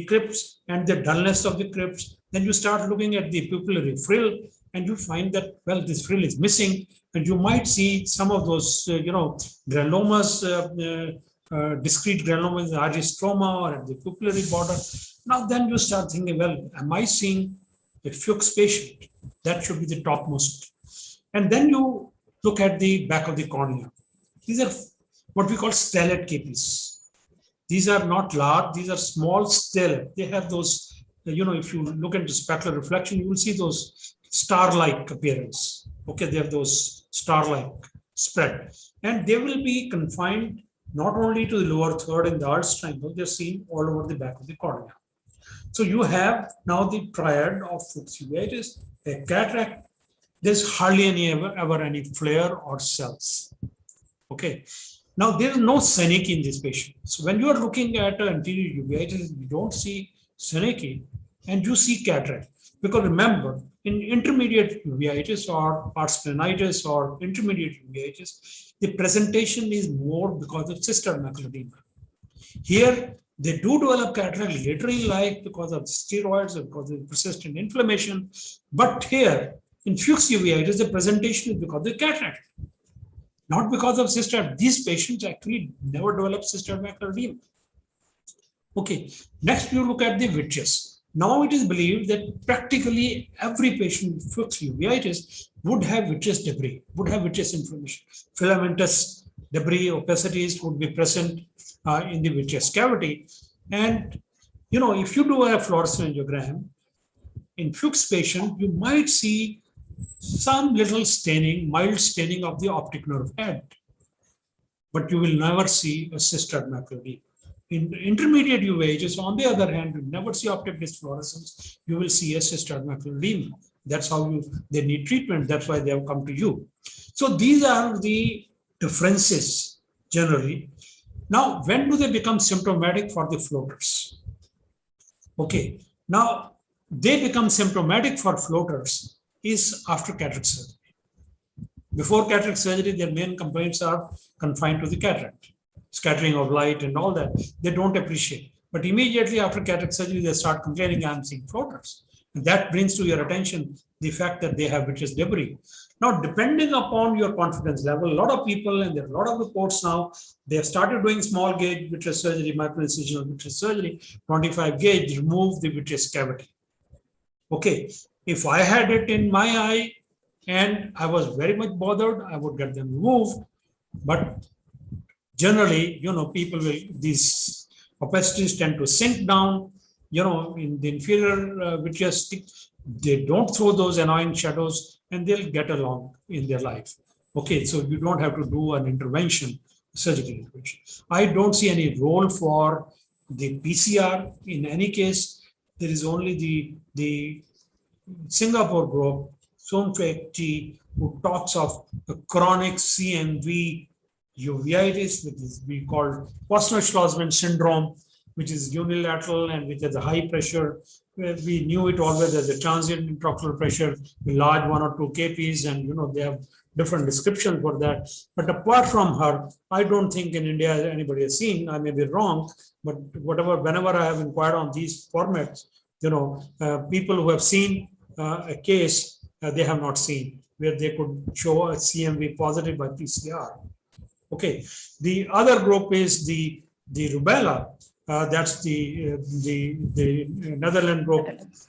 A: crypts and the dullness of the crypts. Then you start looking at the pupillary frill and you find that, well, this frill is missing. And you might see some of those, granulomas, discrete granulomas, iris stroma or at the pupillary border. Now, then you start thinking, well, am I seeing a Fuchs patient? That should be the topmost. And then you look at the back of the cornea. These are what we call stellate KPs. These are not large, these are small stellate. They have those, if you look at the specular reflection, you will see those star-like appearance. Okay, they have those star-like spread. And they will be confined not only to the lower third and the arch triangle, they're seen all over the back of the cornea. So you have now the triad of Fuchs uveitis, a cataract. There's hardly ever any flare or cells. Okay. Now there is no Seneca in this patient. So when you are looking at an anterior uveitis, you don't see Seneca and you see cataract. Because remember, in intermediate uveitis or splenitis or intermediate uveitis, the presentation is more because of cystoid macular edema. Here, they do develop cataract later in life because of steroids or because of persistent inflammation. But here, in Fuchs uveitis, the presentation is because of the cataract, not because of cystoid. These patients actually never develop cystoid macular edema. Okay, next you look at the vitreous. Now it is believed that practically every patient with Fuchs uveitis would have vitreous debris, would have vitreous inflammation. Filamentous debris, opacities would be present in the vitreous cavity. And, if you do a fluorescein angiogram, in Fuchs patient, you might see some little staining, mild staining of the optic nerve head, but you will never see a cystoid macular edema. In intermediate uveitis, on the other hand, you never see optic disfluorescence, you will see a cystoid macular edema. That's how they need treatment. That's why they have come to you. So these are the differences generally. Now, when do they become symptomatic for the floaters? Okay, now they become symptomatic for floaters is after cataract surgery. Before cataract surgery, their main complaints are confined to the cataract, scattering of light and all that. They don't appreciate. But immediately after cataract surgery, they start complaining, I'm seeing floaters. And that brings to your attention the fact that they have vitreous debris. Now, depending upon your confidence level, a lot of people, and there are a lot of reports now, they have started doing small gauge vitreous surgery, microincisional vitreous surgery, 25 gauge, remove the vitreous cavity. Okay, if I had it in my eye and I was very much bothered, I would get them removed. But generally, people will, these opacities tend to sink down, in the inferior vitreous stick. They don't throw those annoying shadows and they'll get along in their life. Okay, so you don't have to do an intervention, surgical intervention. I don't see any role for the PCR in any case. There is only the Singapore group, Sonfek, who talks of the chronic CNV uveitis, which is we call Posner-Schlossman syndrome. which is unilateral and which has a high pressure. We knew it always as a transient intraocular pressure, large 1 or 2 kPs, and they have different descriptions for that. But apart from her, I don't think in India anybody has seen. I may be wrong, but whenever I have inquired on these formats, people who have seen a case, they have not seen where they could show a CMV positive by PCR. Okay, the other group is the rubella. That's the Netherlands group,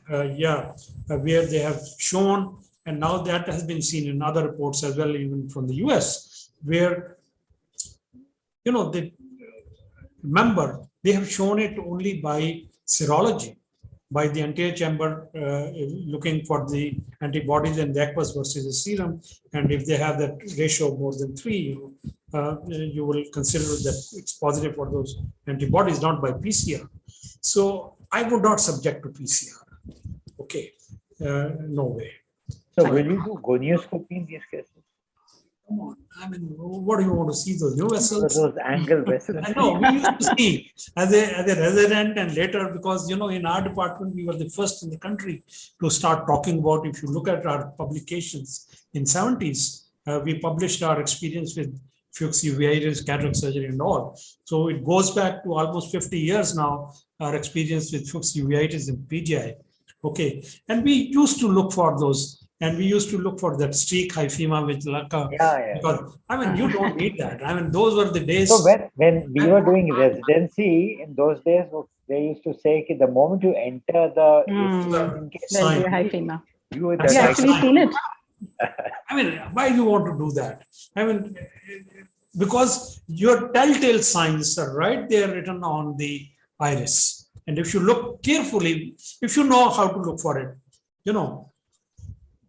A: where they have shown, and now that has been seen in other reports as well, even from the US, where remember they have shown it only by serology, by the anterior chamber looking for the antibodies in the aqueous versus the serum, and if they have that ratio of more than 3, you will consider that it's positive for those antibodies, not by PCR. So I would not subject to PCR. Okay, no way.
B: So will you do gonioscopy in these cases?
A: Come on, I mean, what do you want to see, those new vessels?
B: Those angle vessels.
A: I know, we used to see as a resident, and later, because in our department, we were the first in the country to start talking about, if you look at our publications in 70s, we published our experience with Fuchs uveitis, cataract surgery and all. So it goes back to almost 50 years now, our experience with Fuchs uveitis and PGI. Okay, and we used to look for those. And we used to look for that streak hyphema with LACA. Because, I mean, you don't need that. I mean, those were the days.
B: So when we were doing residency, in those days, they used to say the moment you enter the
C: hyphema.
B: You
C: have actually seen it.
A: I mean, why do you want to do that? I mean, because your telltale signs are right there written on the iris. And if you look carefully, if you know how to look for it,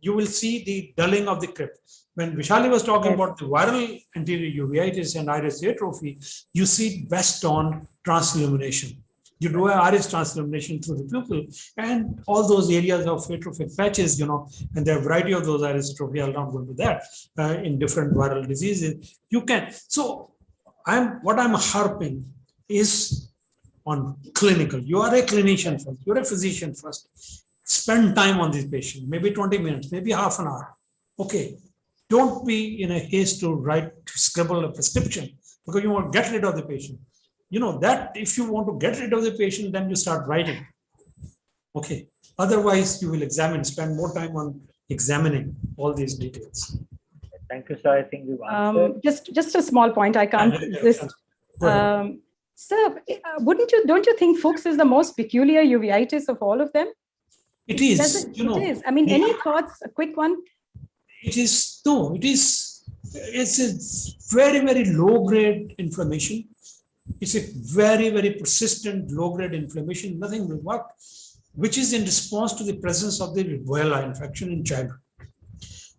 A: you will see the dulling of the crypt. When Vishali was talking about the viral anterior uveitis and iris atrophy, you see best on transillumination. You do an iris transillumination through the pupil, and all those areas of atrophic patches, and there are a variety of those iris atrophy. I'll not go into that in different viral diseases. You can. So what I'm harping is on clinical. You are a clinician first. You're a physician first. Spend time on this patient, maybe 20 minutes, maybe half an hour. Okay. Don't be in a haste to scribble a prescription because you want to get rid of the patient. That if you want to get rid of the patient, then you start writing. Okay. Otherwise, you will spend more time on examining all these details.
B: Thank you, sir. I think we've answered.
C: Just a small point. I can't resist. Sir, don't you think Fuchs is the most peculiar uveitis of all of them?
A: It is.
C: It is. I mean, any thoughts? A quick one.
A: It is. No, it is. It's a very, very low-grade inflammation. It's a very, very persistent low-grade inflammation. Nothing will work, which is in response to the presence of the rubella infection in childhood.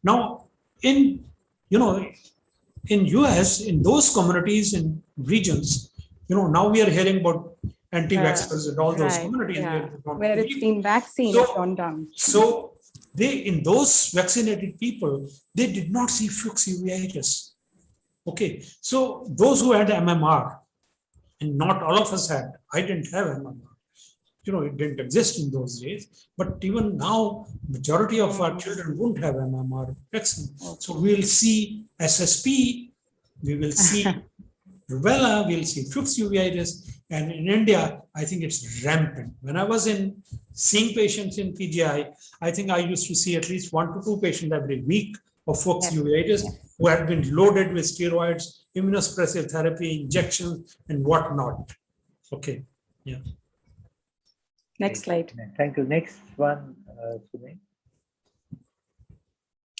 A: Now, in US, in those communities and regions, now we are hearing about anti-vaxxers and all those communities
C: where it's been vaccine gone down.
A: So in those vaccinated people, they did not see Fuchs uveitis. Okay, so those who had MMR, and not all of us had, I didn't have MMR. It didn't exist in those days, but even now, majority of our children won't have MMR vaccine. So we'll see SSP, we will see rubella, we'll see Fuchs uveitis, and in India, I think it's rampant. When I was seeing patients in PGI, I think I used to see at least 1 to 2 patients every week of Fuchs uveitis who had been loaded with steroids, immunosuppressive therapy, injections, and whatnot. Okay, yeah.
C: Next slide.
B: Thank you. Next one, Sunil.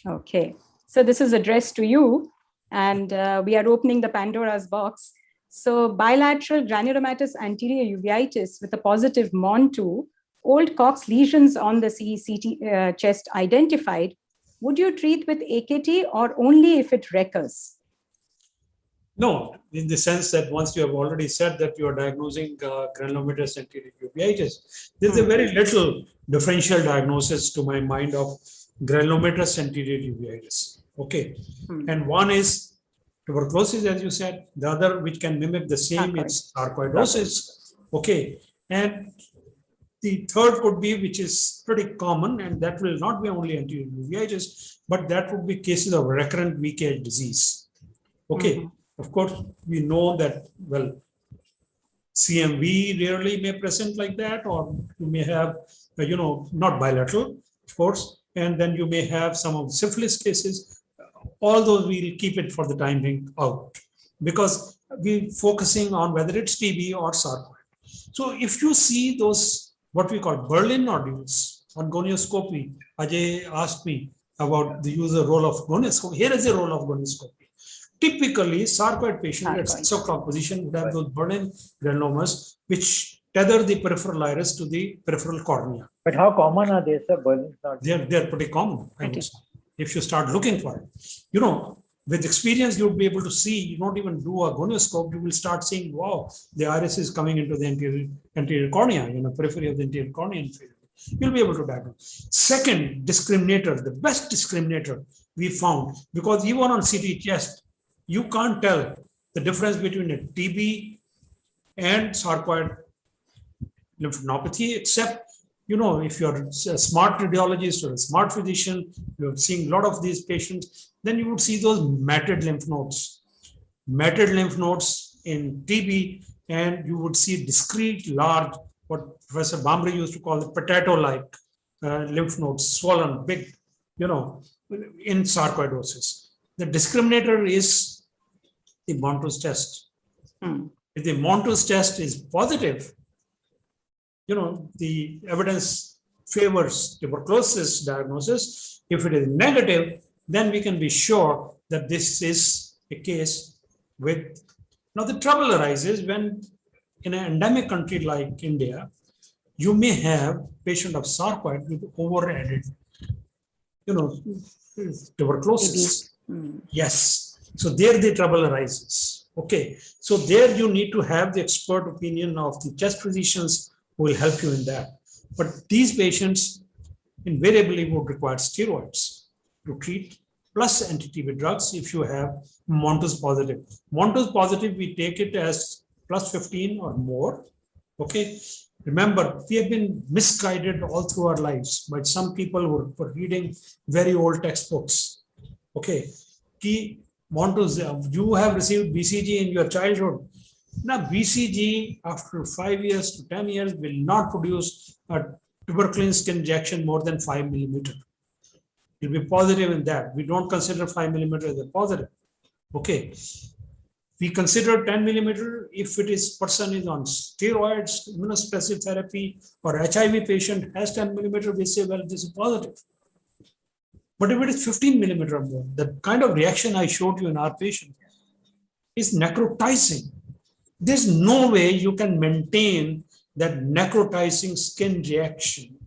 C: Okay, so this is addressed to you, and we are opening the Pandora's box. So bilateral granulomatous anterior uveitis with a positive MON2, old Cox lesions on the CECT chest identified. Would you treat with AKT or only if it recurs?
A: No, in the sense that once you have already said that you are diagnosing granulomatous anterior uveitis, there's a very little differential diagnosis to my mind of granulomatous anterior uveitis. Okay, and one is tuberculosis, as you said. The other, which can mimic the same, is sarcoidosis. Okay. And the third could be, which is pretty common, and that will not be only anterior uveitis, but that would be cases of recurrent weak age disease. Okay. Of course, we know that, well, CMV rarely may present like that, or you may have, not bilateral, of course, and then you may have some of the syphilis cases. All those we'll keep it for the time being out, because we're focusing on whether it's TB or sarcoid. So if you see those, what we call Berlin nodules on gonioscopy, Ajay asked me about the role of gonioscopy. Here is the role of gonioscopy. Typically, sarcoid patient at 6 o'clock position would have those Berlin granulomas, which tether the peripheral iris to the peripheral cornea.
B: But how common are they, sir? Berlin nodules?
A: They're pretty common, I would say, if you start looking for it. With experience, you'll be able to see. You don't even do a gonioscope, you will start seeing, wow, the iris is coming into the anterior cornea, periphery of the anterior cornea. You'll be able to diagnose. Second discriminator, the best discriminator we found, because even on CT chest, you can't tell the difference between a TB and sarcoid lymphadenopathy, except, if you're a smart radiologist or a smart physician, you're seeing a lot of these patients, then you would see those matted lymph nodes. Matted lymph nodes in TB, and you would see discrete, large, what Professor Bhambre used to call the potato-like lymph nodes, swollen, big, in sarcoidosis. The discriminator is the Montus test. If the Montus test is positive, the evidence favors tuberculosis diagnosis. If it is negative, then we can be sure that this is a case with. Now, the trouble arises when in an endemic country like India, you may have patient of sarcoid with over-added, tuberculosis. Yes. So there the trouble arises. Okay. So there you need to have the expert opinion of the chest physicians who will help you in that. But these patients invariably would require steroids to treat, plus anti-TB drugs if you have Montus positive. Montus positive, we take it as plus 15 or more. Okay. Remember, we have been misguided all through our lives by some people who were reading very old textbooks. Okay. Key Montus, you have received BCG in your childhood. Now, BCG after 5 years to 10 years will not produce a tuberculin skin injection more than 5 millimeter. You'll be positive in that. We don't consider 5 millimeter as a positive. Okay. We consider 10 millimeter if it is person is on steroids, immunosuppressive therapy, or HIV patient has 10 millimeter, we say, well, this is positive. But if it is 15 millimeter or more, the kind of reaction I showed you in our patient is necrotizing. There's no way you can maintain that necrotizing skin reaction,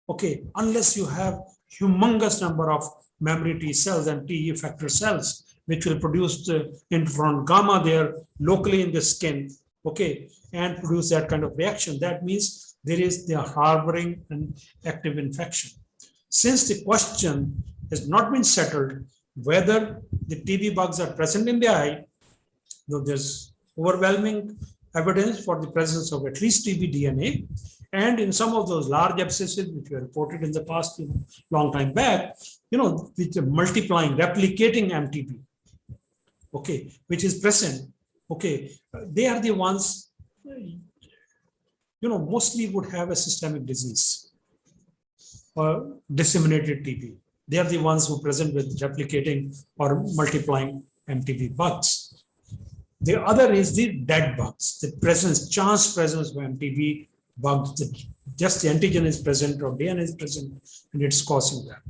A: okay, unless you have humongous number of memory T cells and T effector cells, which will produce the interferon gamma there locally in the skin, okay, and produce that kind of reaction. That means they are harboring an active infection. Since the question has not been settled whether the TB bugs are present in the eye, though there's overwhelming evidence for the presence of at least TB DNA, and in some of those large abscesses which were reported in the past, long time back, which are multiplying, replicating MTB, okay, which is present, okay, they are the ones, mostly would have a systemic disease or disseminated TB. They are the ones who present with replicating or multiplying MTB bugs. The other is the dead bugs, the chance presence of MTB bugs, just the antigen is present or DNA is present and it's causing that.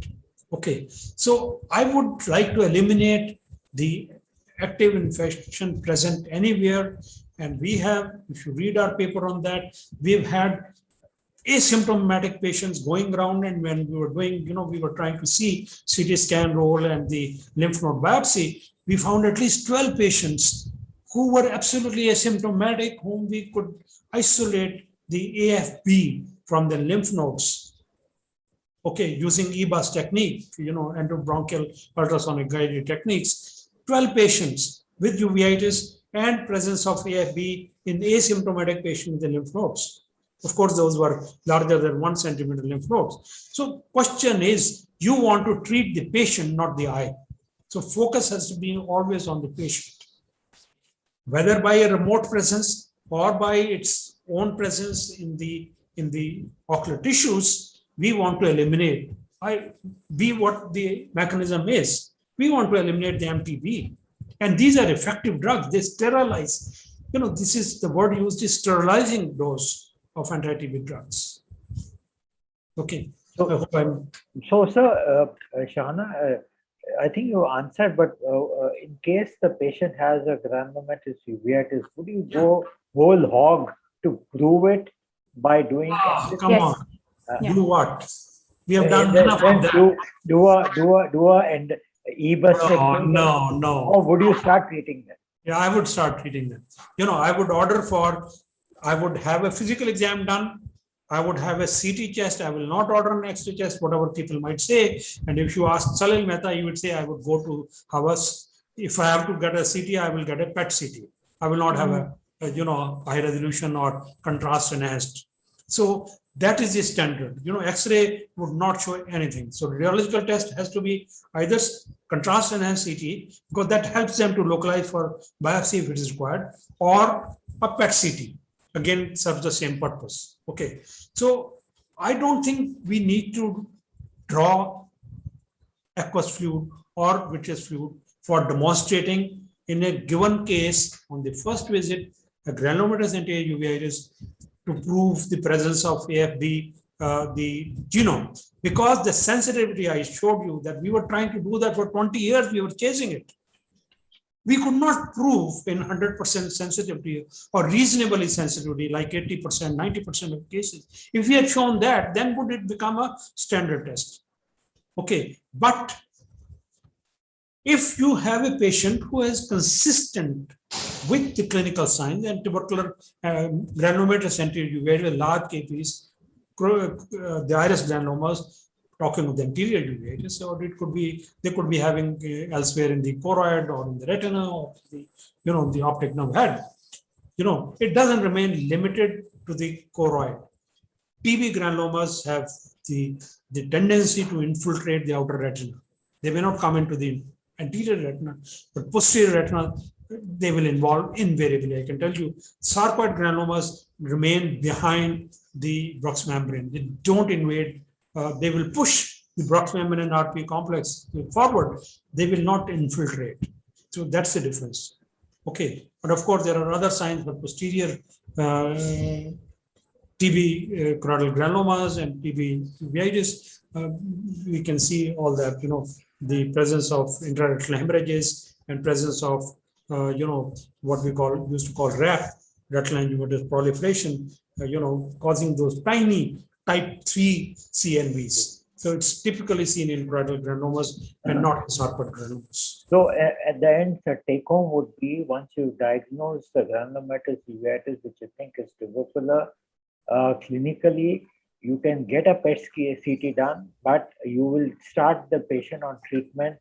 A: Okay, so I would like to eliminate the active infection present anywhere. And we have, if you read our paper on that, we've had asymptomatic patients going around, and when we were doing, we were trying to see CT scan roll and the lymph node biopsy, we found at least 12 patients who were absolutely asymptomatic, whom we could isolate the AFB from the lymph nodes, okay, using EBUS technique, endobronchial ultrasonic guided techniques. 12 patients with uveitis and presence of AFB in asymptomatic patient with the lymph nodes. Of course, those were larger than 1 centimeter lymph nodes. So question is, you want to treat the patient, not the eye. So focus has to be always on the patient. Whether by a remote presence or by its own presence in the ocular tissues, we want to eliminate. What the mechanism is. We want to eliminate the MTB. And these are effective drugs. They sterilize. This is the word used is sterilizing dose of anti-TB drugs. Okay.
B: So, sir, Shahana, I think you answered, but in case the patient has a granulomatous uveitis, would you go whole hog to prove it by doing?
A: Come on. Do what? We have done enough of that.
B: Do and e-bus.
A: No.
B: Or would you start treating them?
A: Yeah, I would start treating them. I would have a physical exam done. I would have a CT chest. I will not order an X-ray chest, whatever people might say. And if you ask Salil Mehta, he would say, I would go to Havas. If I have to get a CT, I will get a PET CT. I will not have a high resolution or contrast enhanced. So that is the standard. X-ray would not show anything. So radiological test has to be either contrast enhanced CT, because that helps them to localize for biopsy if it is required, or a PET CT. Again, serves the same purpose. Okay. So I don't think we need to draw aqueous fluid or vitreous fluid for demonstrating in a given case on the first visit a granulomatous anterior uveitis to prove the presence of AFB, the genome, because the sensitivity I showed you that we were trying to do that for 20 years, we were chasing it. We could not prove in 100% sensitivity or reasonably sensitivity, like 80%, 90% of cases. If we had shown that, then would it become a standard test? Okay, but if you have a patient who is consistent with the clinical signs and tubercular granulomatous anterior uveitis, large KPs, the iris granulomas, talking of the anterior uveitis, or they could be having elsewhere in the choroid or in the retina or the optic nerve head. It doesn't remain limited to the choroid. TB granulomas have the tendency to infiltrate the outer retina. They may not come into the anterior retina, but posterior retina, they will involve invariably. I can tell you, sarcoid granulomas remain behind the Bruch's membrane. They don't invade. They will push the Bruch's membrane and RP complex forward. They will not infiltrate. So that's the difference. Okay, but of course there are other signs for posterior TB choroidal granulomas and TB uveitis. We can see all that. The presence of intraretinal hemorrhages and presence of what we used to call RAP, retinal angiomatous proliferation, causing those tiny type 3 CNVs. So it's typically seen in choroidal granulomas and not in sarcoid granulomas.
B: So at the end, the take home would be, once you diagnose the granulomatous uveitis, which you think is tubercular, clinically, you can get a PET CT done, but you will start the patient on treatment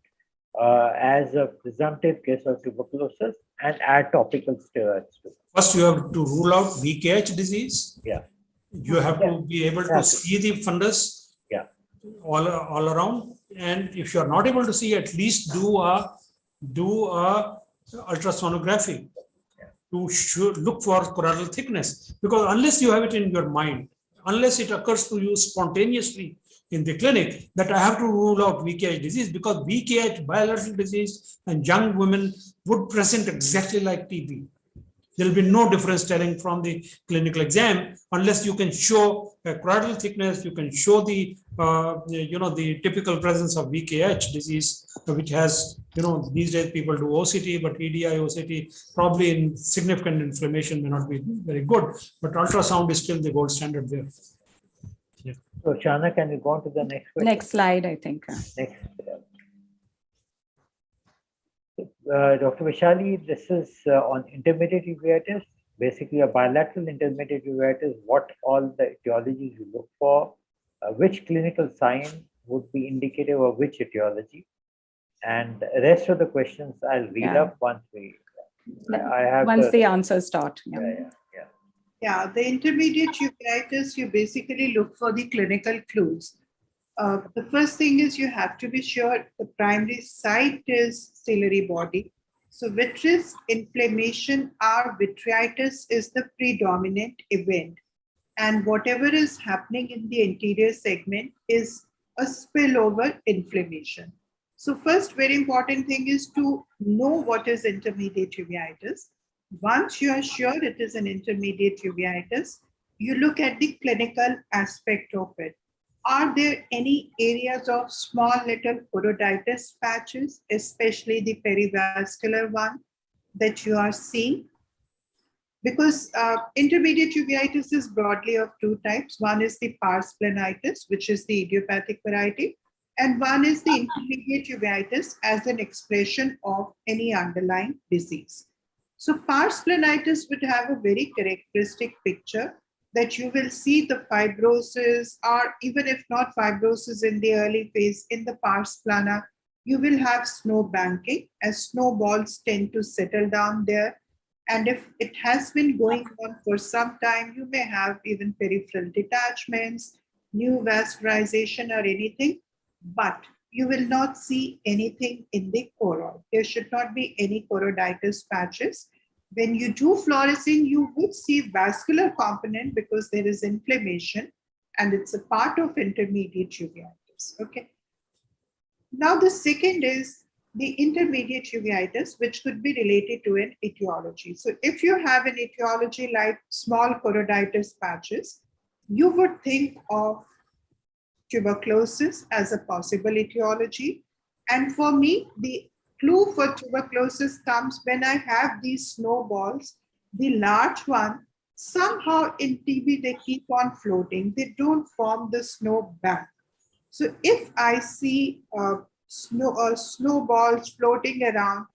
B: as a presumptive case of tuberculosis and add topical steroids to it.
A: First, you have to rule out VKH disease.
B: Yeah.
A: You have to be able to see the fundus all around. And if you are not able to see, at least do a ultrasonography to look for choroidal thickness. Because unless you have it in your mind, unless it occurs to you spontaneously in the clinic that I have to rule out VKH disease, because VKH, bilateral disease, and young women would present exactly like TB. There will be no difference telling from the clinical exam unless you can show a choroidal thickness, you can show the typical presence of VKH disease, which has, these days people do OCT, but EDI, OCT, probably in significant inflammation may not be very good, but ultrasound is still the gold standard there. Yeah.
B: So Shana, can we go on to the next question?
C: Next slide, I think.
B: Next. Dr. Vishali, this is on intermediate uveitis, basically a bilateral intermediate uveitis, what all the etiologies you look for, which clinical sign would be indicative of which etiology, and the rest of the questions I'll read up once we... I have
C: Once
B: to,
C: the answers start. Yeah.
B: yeah.
D: Yeah, the intermediate uveitis, you basically look for the clinical clues. The first thing is you have to be sure the primary site is ciliary body. So vitreous inflammation or vitritis is the predominant event. And whatever is happening in the anterior segment is a spillover inflammation. So first very important thing is to know what is intermediate uveitis. Once you are sure it is an intermediate uveitis, you look at the clinical aspect of it. Are there any areas of small little choroiditis patches, especially the perivascular one that you are seeing? Because intermediate uveitis is broadly of two types. One is the pars planitis, which is the idiopathic variety, and one is the intermediate uveitis as an expression of any underlying disease. So pars planitis would have a very characteristic picture that you will see the fibrosis, or even if not fibrosis in the early phase in the pars plana, you will have snow banking as snowballs tend to settle down there. And if it has been going on for some time, you may have even peripheral detachments, new vascularization or anything, but you will not see anything in the choroid. There should not be any choroiditis patches. When you do fluorescein, you would see vascular component because there is inflammation and it's a part of intermediate uveitis. Okay. Now the second is the intermediate uveitis, which could be related to an etiology. So if you have an etiology like small choroiditis patches, you would think of tuberculosis as a possible etiology. And for me, the clue for tuberculosis comes when I have these snowballs, the large one, somehow in TB, they keep on floating. They don't form the snow bank. So if I see snowballs floating around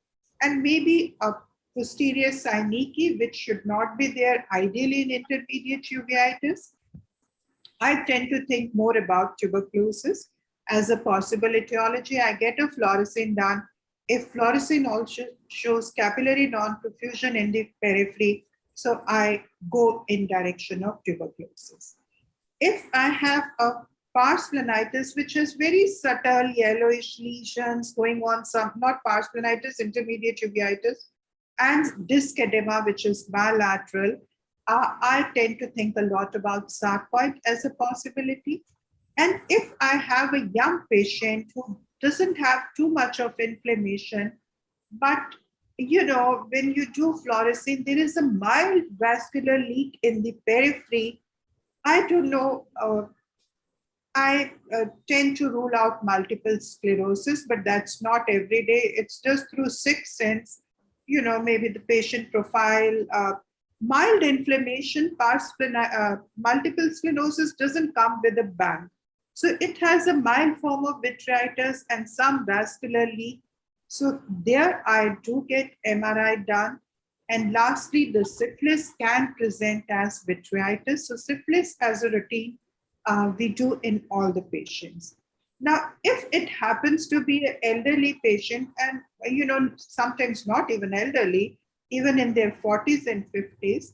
D: and maybe a posterior synecdoche, which should not be there ideally in intermediate uveitis, I tend to think more about tuberculosis as a possible etiology. I get a fluorescein done. If fluorescein also shows capillary non-perfusion in the periphery, so I go in direction of tuberculosis. If I have a pars planitis, which has very subtle yellowish lesions going on, some not pars planitis, intermediate uveitis, and disc edema, which is bilateral, I tend to think a lot about sarcoid as a possibility. And if I have a young patient who doesn't have too much of inflammation, but you know, when you do fluorescein, there is a mild vascular leak in the periphery. I don't know. I tend to rule out multiple sclerosis, but that's not every day. It's just through sixth sense, you know, maybe the patient profile, mild inflammation, multiple sclerosis doesn't come with a bang. So it has a mild form of vitritis and some vascular leak. So there I do get MRI done. And lastly, the syphilis can present as vitritis. So syphilis as a routine, we do in all the patients. Now, if it happens to be an elderly patient and, you know, sometimes not even elderly, even in their 40s and 50s,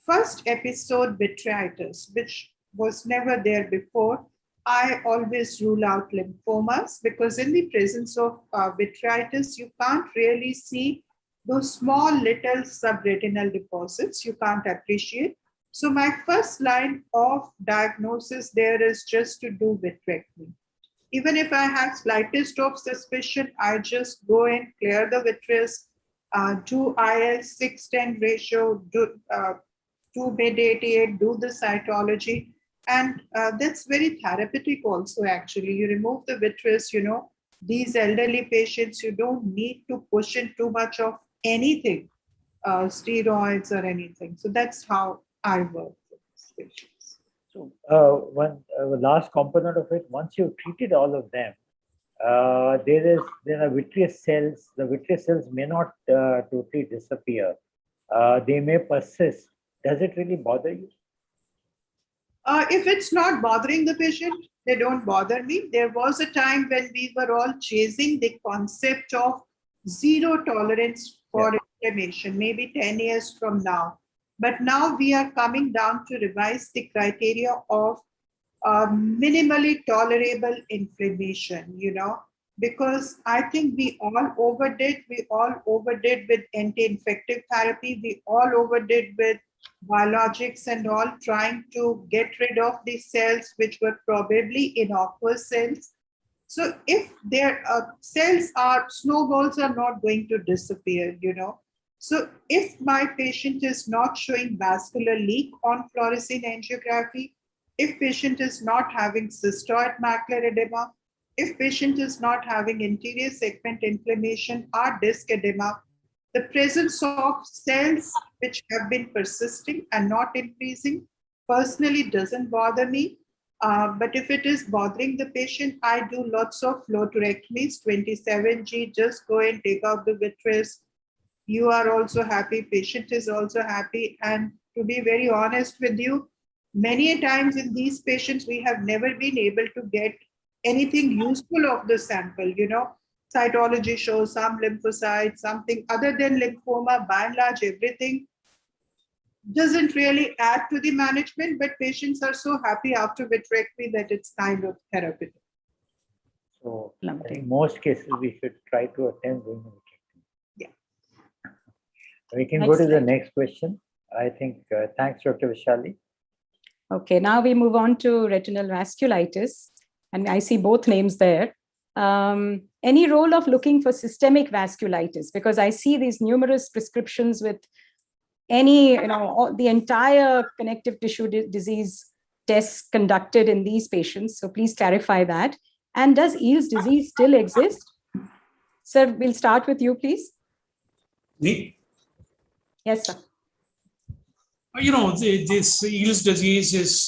D: first episode vitritis, which was never there before, I always rule out lymphomas because in the presence of vitritis, you can't really see those small little subretinal deposits. You can't appreciate. So my first line of diagnosis there is just to do vitrectomy. Even if I have slightest of suspicion, I just go and clear the vitreous, do IL-6-10 ratio, do 2-mid-88, do the cytology. And that's very therapeutic also, actually. You remove the vitreous, you know, these elderly patients, you don't need to push in too much of anything, steroids or anything. So that's how I work with these patients.
B: So one last component of it, once you've treated all of them, there are vitreous cells. The vitreous cells may not totally disappear. They may persist. Does it really bother you?
D: If it's not bothering the patient, they don't bother me. There was a time when we were all chasing the concept of zero tolerance for inflammation, maybe 10 years from now. But now we are coming down to revise the criteria of minimally tolerable inflammation, because I think we all overdid. We all overdid with anti-infective therapy. We all overdid with biologics and all, trying to get rid of the cells which were probably innocuous cells. So if their snowballs are not going to disappear, So if my patient is not showing vascular leak on fluorescein angiography, if patient is not having cystoid macular edema, if patient is not having anterior segment inflammation or disc edema, the presence of cells which have been persisting and not increasing personally doesn't bother me. But if it is bothering the patient, I do lots of floatectomies, 27G, just go and take out the vitreous. You are also happy, patient is also happy. And to be very honest with you, many times in these patients, we have never been able to get anything useful of the sample, Cytology shows some lymphocytes, something other than lymphoma, by and large, everything doesn't really add to the management, but patients are so happy after vitrectomy that it's kind of therapeutic.
B: So in most cases, we should try to attend doing vitrectomy.
D: Yeah.
B: We can go to the next question. I think, thanks, Dr. Vishali.
C: Okay, now we move on to retinal vasculitis, and I see both names there. Any role of looking for systemic vasculitis? Because I see these numerous prescriptions with the entire connective tissue disease tests conducted in these patients. So please clarify that. And does Eales disease still exist? Sir, we'll start with you, please.
A: Me?
C: Yes, sir.
A: This Eales disease is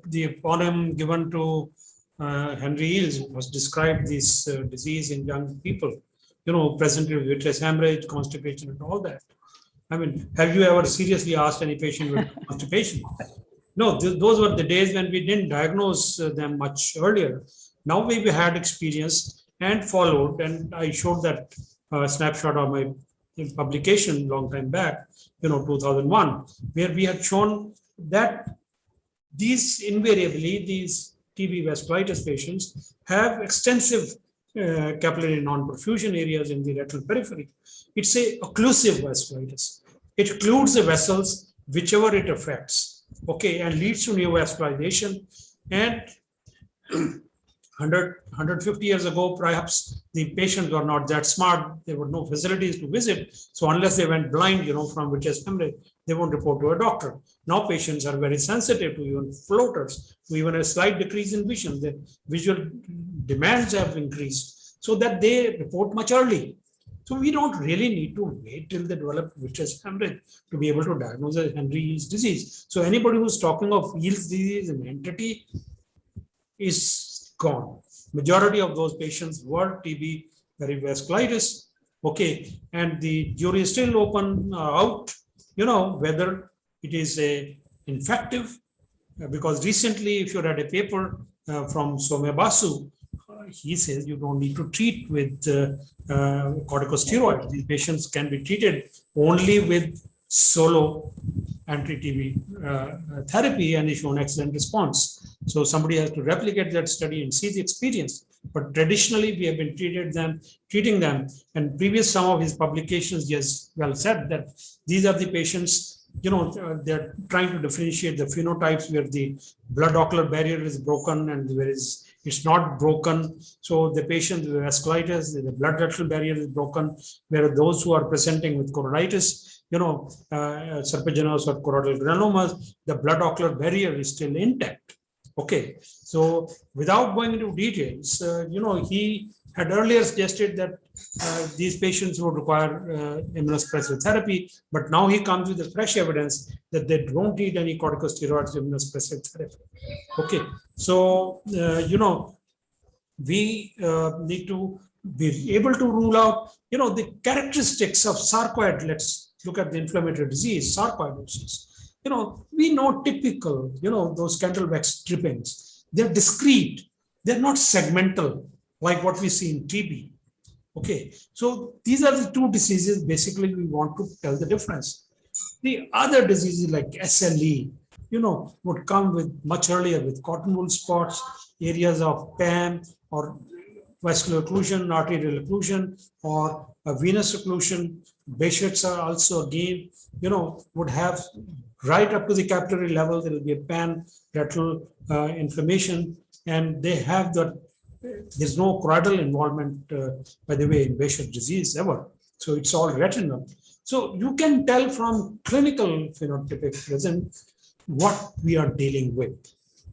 A: the poem given to Henry Eales, was described this disease in young people, presented with vitreous hemorrhage, constipation, and all that. I mean, have you ever seriously asked any patient with constipation? No, those were the days when we didn't diagnose them much earlier. Now we've had experience and followed, and I showed that snapshot of my publication long time back, 2001, where we had shown that these TB vasculitis patients have extensive capillary non-perfusion areas in the retinal periphery. It's a occlusive vasculitis. It occludes the vessels, whichever it affects, and leads to neovascularization. And 150 years ago, perhaps the patients were not that smart. There were no facilities to visit. So unless they went blind, from vitreous hemorrhage, they won't report to a doctor. Now patients are very sensitive to even floaters, to even a slight decrease in vision. The visual demands have increased so that they report much early. So we don't really need to wait till they develop vitreous hemorrhage to be able to diagnose a Henry Eales disease. So anybody who's talking of Eales disease, an entity, is gone. Majority of those patients were TB vasculitis. And the jury is still open out, whether it is a infective, because recently, if you read a paper from Somya Basu, he says you don't need to treat with corticosteroids. These patients can be treated only with solo anti-TB therapy, and they show an excellent response. So somebody has to replicate that study and see the experience. But traditionally, we have been treating them. And previous some of his publications just well said that these are the patients, they're trying to differentiate the phenotypes where the blood ocular barrier is broken and where it's not broken. So the patient with vasculitis, the blood retinal barrier is broken, where those who are presenting with choroiditis, serpiginous or choroidal granulomas, the blood ocular barrier is still intact. So without going into details, he had earlier suggested that these patients would require immunosuppressive therapy, but now he comes with the fresh evidence that they don't need any corticosteroids immunosuppressive therapy. So, we need to be able to rule out, the characteristics of sarcoid. Let's look at the inflammatory disease, sarcoidosis. We know typical, those Candleback drippings, they're discrete. They're not segmental like what we see in TB. Okay, so these are the two diseases basically we want to tell the difference. The other diseases like SLE, would come with much earlier with cotton wool spots, areas of PAM or vascular occlusion, arterial occlusion, or a venous occlusion. Behçets are also again, would have right up to the capillary level. There will be a pan-retinal inflammation, and they have the. There's no choroidal involvement, by the way, in Behçet disease ever. So it's all retinal. So you can tell from clinical phenotypic present what we are dealing with.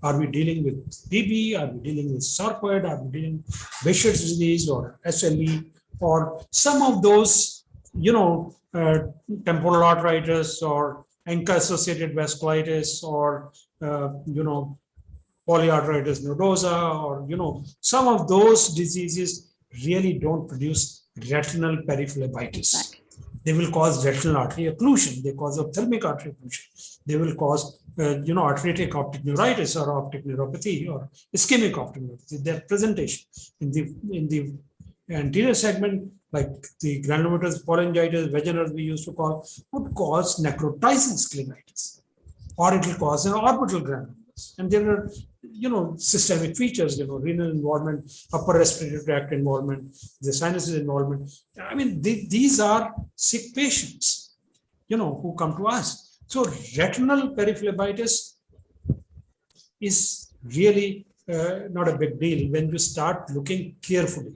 A: Are we dealing with DB? Are we dealing with sarcoid? Are we dealing with Behçet's disease or SLE or some of those, temporal arteritis or ANCA-associated vasculitis or, polyarteritis nodosa or, some of those diseases really don't produce retinal periphlebitis. They will cause retinal artery occlusion. They cause ophthalmic artery occlusion. They will cause, arteritic optic neuritis or optic neuropathy or ischemic optic neuropathy. Their presentation in the anterior segment, like the granulomatous polyangiitis, vaginal we used to call, would cause necrotizing sklenitis, or it will cause an orbital granulomas. And there are, systemic features, renal involvement, upper respiratory tract involvement, the sinuses involvement. I mean, these are sick patients, who come to us. So retinal periphlebitis is really not a big deal when you start looking carefully.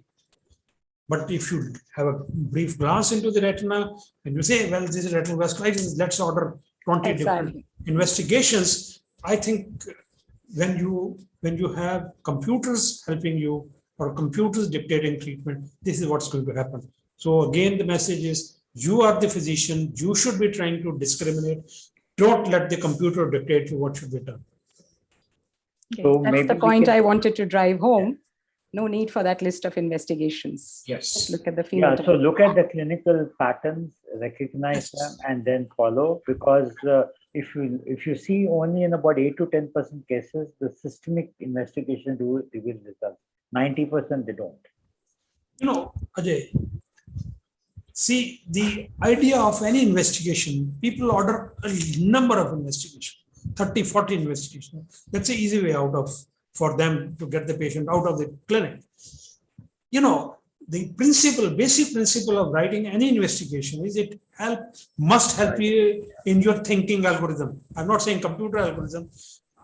A: But if you have a brief glance into the retina and you say, well, this is retinal vasculitis, let's order 20 different investigations. I think when you have computers helping you or computers dictating treatment, this is what's going to happen. So again, the message is, you are the physician. You should be trying to discriminate. Don't let the computer dictate you what should be done.
C: Okay, so that's the point I wanted to drive home. No need for that list of investigations.
A: Yes.
C: Just look at the phenotype.
B: Yeah, so look at the clinical patterns, recognize them, and then follow. Because if you see only in about 8 to 10% cases, the systemic investigation do reveal results. 90% they don't.
A: Ajay, see, the idea of any investigation, people order a number of investigations, 30, 40 investigations. That's an easy way for them to get the patient out of the clinic. The basic principle of writing any investigation is it must help you in your thinking algorithm. I'm not saying computer algorithm.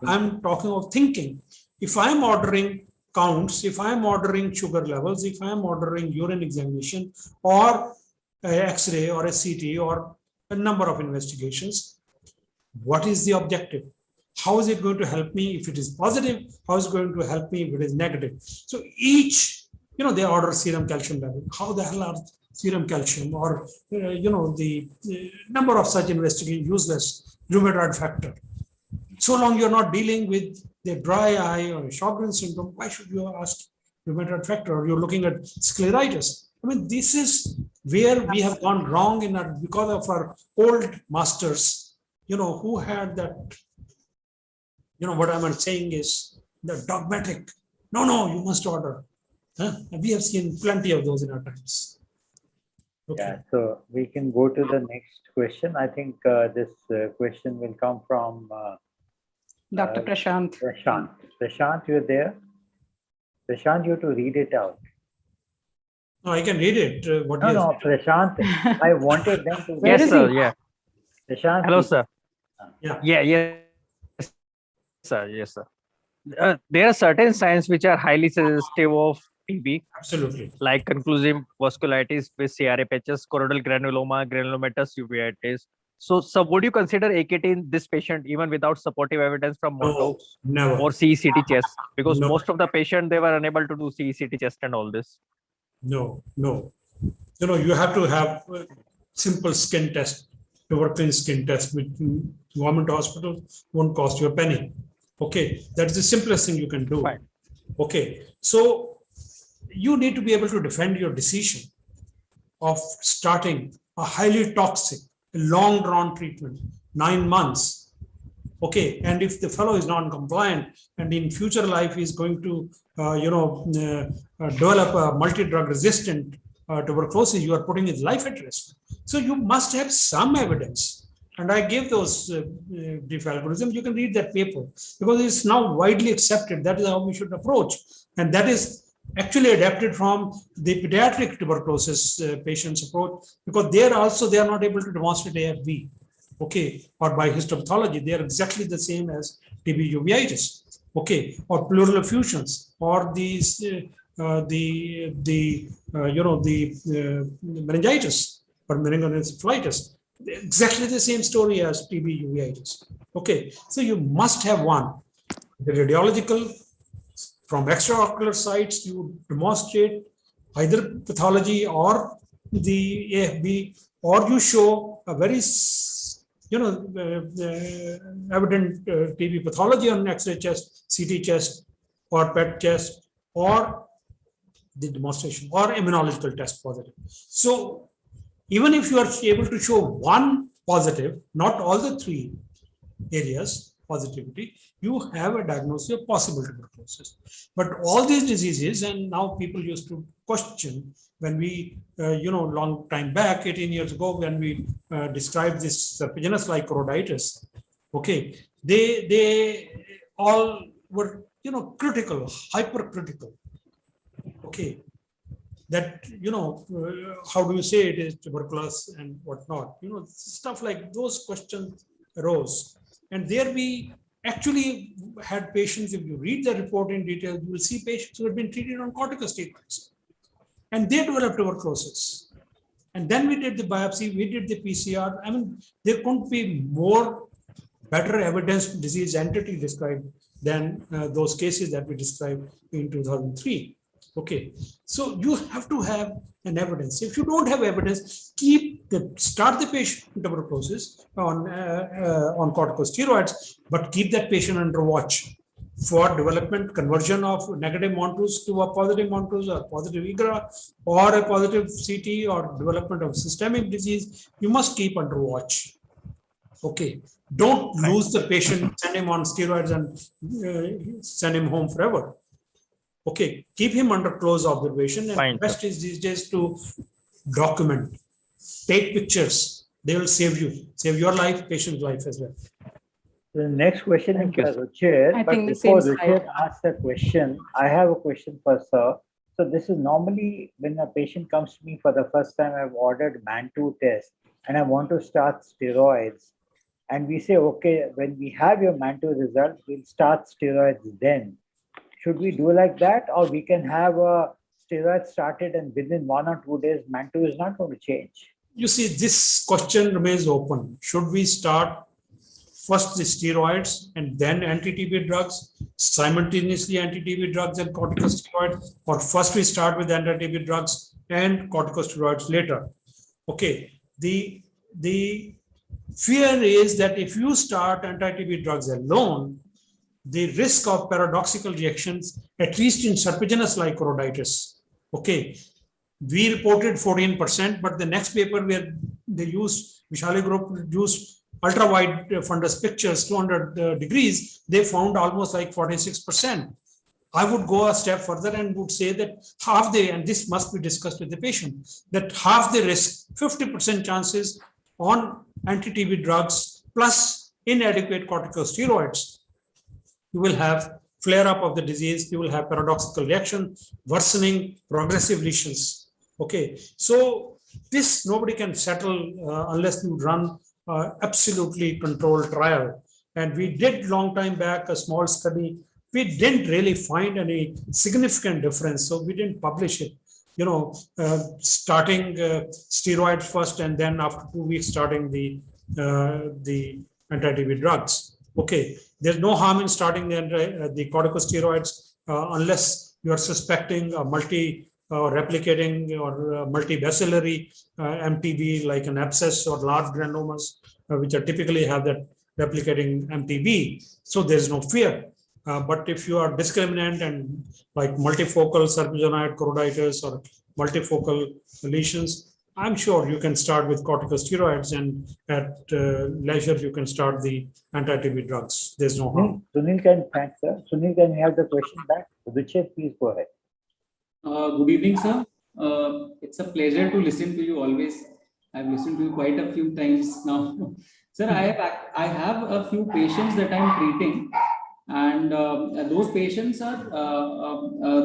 A: I'm talking of thinking. If I'm ordering counts, if I'm ordering sugar levels, if I'm ordering urine examination or X-ray or a CT or a number of investigations, what is the objective? How is it going to help me if it is positive? How is it going to help me if it is negative? So each, they order serum calcium level. How the hell are serum calcium or, the number of such investigations useless, rheumatoid factor. So long you're not dealing with the dry eye or Sjogren's syndrome, why should you ask rheumatoid factor or you're looking at scleritis? I mean, this is where we have gone wrong because of our old masters, who had that. What I'm saying is the dogmatic. No, you must order. We have seen plenty of those in our times. Okay.
B: Yeah, so we can go to the next question. I think this question will come from
C: Dr. Prashant.
B: Prashant, you're there? Prashant, you have to read it out.
A: No, I can read it.
B: No, Prashant, I wanted them to.
E: Yes, sir. Yeah.
B: Prashant.
E: Hello, sir.
A: Yeah.
E: Yes, sir. Yes, sir. There are certain signs which are highly suggestive of TB.
A: Absolutely.
E: Like conclusive vasculitis with CRA patches, choroidal granuloma, granulomatous uveitis. So, would you consider AKT in this patient even without supportive evidence from Monto or CECT chest? Because most of the patient, they were unable to do CECT chest and all this.
A: No. You have to have a simple skin test, tuberculin skin test, which government hospital won't cost you a penny. Okay, that's the simplest thing you can do.
E: Fine.
A: Okay, so you need to be able to defend your decision of starting a highly toxic, long drawn treatment, 9 months. Okay, and if the fellow is non-compliant and in future life is going to, develop a multi-drug resistant tuberculosis, you are putting his life at risk. So you must have some evidence. And I gave those brief algorithms. You can read that paper because it's now widely accepted. That is how we should approach. And that is actually adapted from the pediatric tuberculosis patients approach, because there also they are not able to demonstrate AFB, okay, or by histopathology. They are exactly the same as TB uveitis, okay, or pleural effusions, or these meningitis or meningoencephalitis. Exactly the same story as TB uveitis. Okay, so you must have one. The radiological, from extraocular sites, you demonstrate either pathology or the AFB, or you show a very, evident TB pathology on X-ray chest, CT chest, or PET chest, or the demonstration, or immunological test positive. So even if you are able to show one positive, not all the three areas positivity, you have a diagnosis of possible tuberculosis. But all these diseases, and now people used to question when we, long time back, 18 years ago, when we described this serpiginous-like choroiditis, okay, they all were, critical, hypercritical, okay. That, how do you say it is tuberculosis and whatnot? Stuff like those questions arose. And there we actually had patients, if you read the report in detail, you will see patients who had been treated on corticosteroids. And they developed tuberculosis. And then we did the biopsy, we did the PCR. I mean, there couldn't be more better evidence disease entity described than those cases that we described in 2003. Okay, so you have to have an evidence. If you don't have evidence, start the patient with tuberculosis on corticosteroids, but keep that patient under watch for development, conversion of negative Montrose to a positive Montrose or positive IGRA or a positive CT, or development of systemic disease. You must keep under watch. Okay, don't lose the patient, send him on steroids and send him home forever. Okay, keep him under close observation, and the best is these days to document, take pictures. They will save your life, patient's life as well.
B: The next question is for Ruchir. But before Ruchir asks the question, I have a question for sir. So this is normally when a patient comes to me for the first time, I've ordered MAN2 test and I want to start steroids. And we say, okay, when we have your MAN2 result, we'll start steroids then. Should we do like that, or we can have a steroid started and within 1 or 2 days, MAN2 is not going to change?
A: You see, this question remains open. Should we start first the steroids and then anti-TB drugs, simultaneously anti-TB drugs and corticosteroids, or first we start with anti-TB drugs and corticosteroids later? Okay, the fear is that if you start anti-TB drugs alone, the risk of paradoxical reactions, at least in serpiginous-like choroiditis. Okay, we reported 14%, but the next paper where they used, Vishali group used ultra-wide fundus pictures, 200 degrees, they found almost like 46%. I would go a step further and would say that half and this must be discussed with the patient, that half the risk, 50% chances on anti-TB drugs plus inadequate corticosteroids, you will have flare-up of the disease, you will have paradoxical reaction, worsening, progressive lesions. Okay, so this nobody can settle unless you run absolutely controlled trial. And we did long time back a small study. We didn't really find any significant difference, so we didn't publish it. Starting steroids first, and then after 2 weeks starting the anti-TB drugs. Okay, there's no harm in starting the corticosteroids unless you are suspecting a replicating or multi-bacillary MTB, like an abscess or large granulomas, which are typically have that replicating MTB. So there's no fear. But if you are discriminant and like multifocal serpiginous choroiditis or multifocal lesions, I'm sure you can start with corticosteroids, and at leisure you can start the anti-TB drugs. There's no harm.
B: Sunil, thanks, sir. Sunil, can we have the question back? Richard, please go ahead.
F: Good evening, sir. It's a pleasure to listen to you always. I've listened to you quite a few times now. Sir, I have a few patients that I'm treating, and those patients are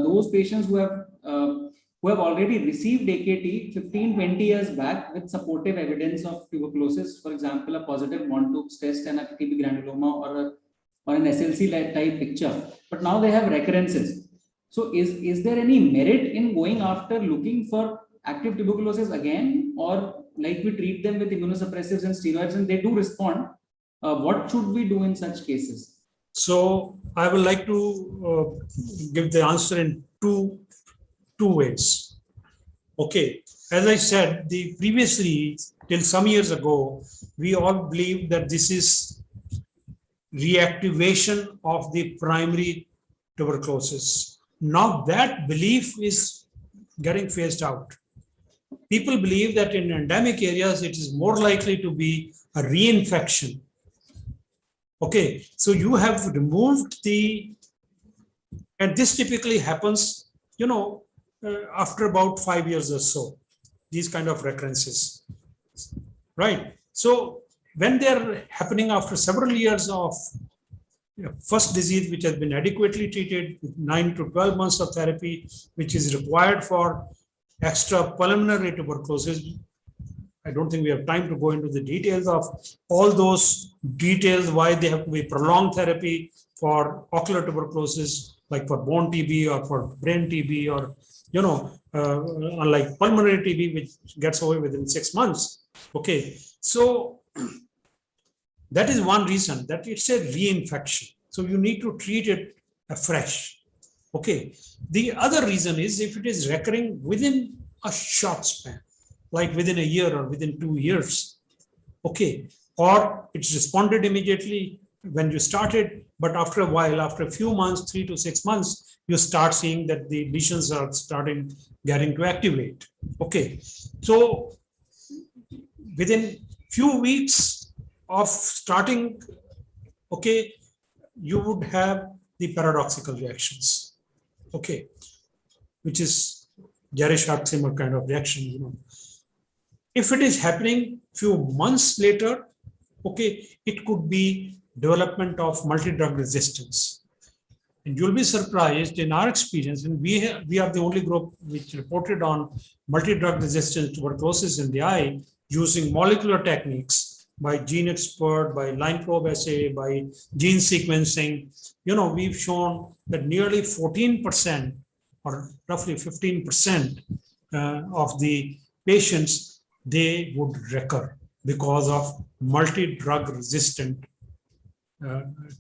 F: those patients who have already received AKT 15-20 years back with supportive evidence of tuberculosis. For example, a positive Montauk's test and a TB granuloma or an SLC type picture. But now they have recurrences. So is there any merit in going after looking for active tuberculosis again, or like we treat them with immunosuppressives and steroids and they do respond? What should we do in such cases?
A: So I would like to give the answer in two ways. Okay, as I said, previously till some years ago, we all believed that this is reactivation of the primary tuberculosis. Now that belief is getting phased out. People believe that in endemic areas, it is more likely to be a reinfection. Okay, so you have removed and this typically happens, after about 5 years or so, these kind of recurrences, right? So when they're happening after several years of first disease, which has been adequately treated with 9 to 12 months of therapy, which is required for extra pulmonary tuberculosis. I don't think we have time to go into the details of all those details, why they have to be prolonged therapy for ocular tuberculosis, like for bone TB or for brain TB, or, unlike pulmonary TB, which gets away within 6 months. Okay, so that is one reason, that it's a reinfection. So you need to treat it afresh. Okay, the other reason is if it is recurring within a short span, like within a year or within 2 years, okay, or it's responded immediately when you started, but after a while, after a few months, 3 to 6 months, you start seeing that the lesions are getting to activate. Okay, so within few weeks of starting, okay, you would have the paradoxical reactions, okay, which is Jarisch-Hartzimmer kind of reaction, If it is happening few months later, okay, it could be development of multi-drug resistance. And you'll be surprised in our experience, and we are the only group which reported on multi-drug resistant tuberculosis in the eye using molecular techniques by gene expert, by line probe assay, by gene sequencing. We've shown that nearly 14% or roughly 15% of the patients, they would recur because of multi-drug resistant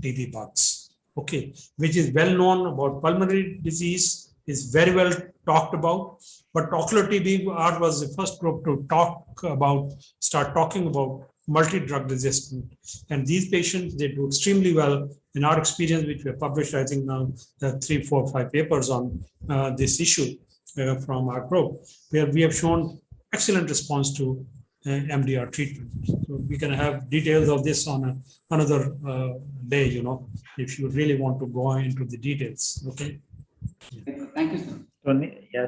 A: TB bugs, okay, which is well known about pulmonary disease, is very well talked about, but ocular TB was the first group to start talking about multi-drug resistant. And these patients, they do extremely well in our experience, which we have published, I think now 3, 4, 5 papers on this issue from our group, where we have shown excellent response to MDR treatment. So we can have details of this on another day, if you really want to go into the details. Okay.
F: Yeah. Thank you, sir.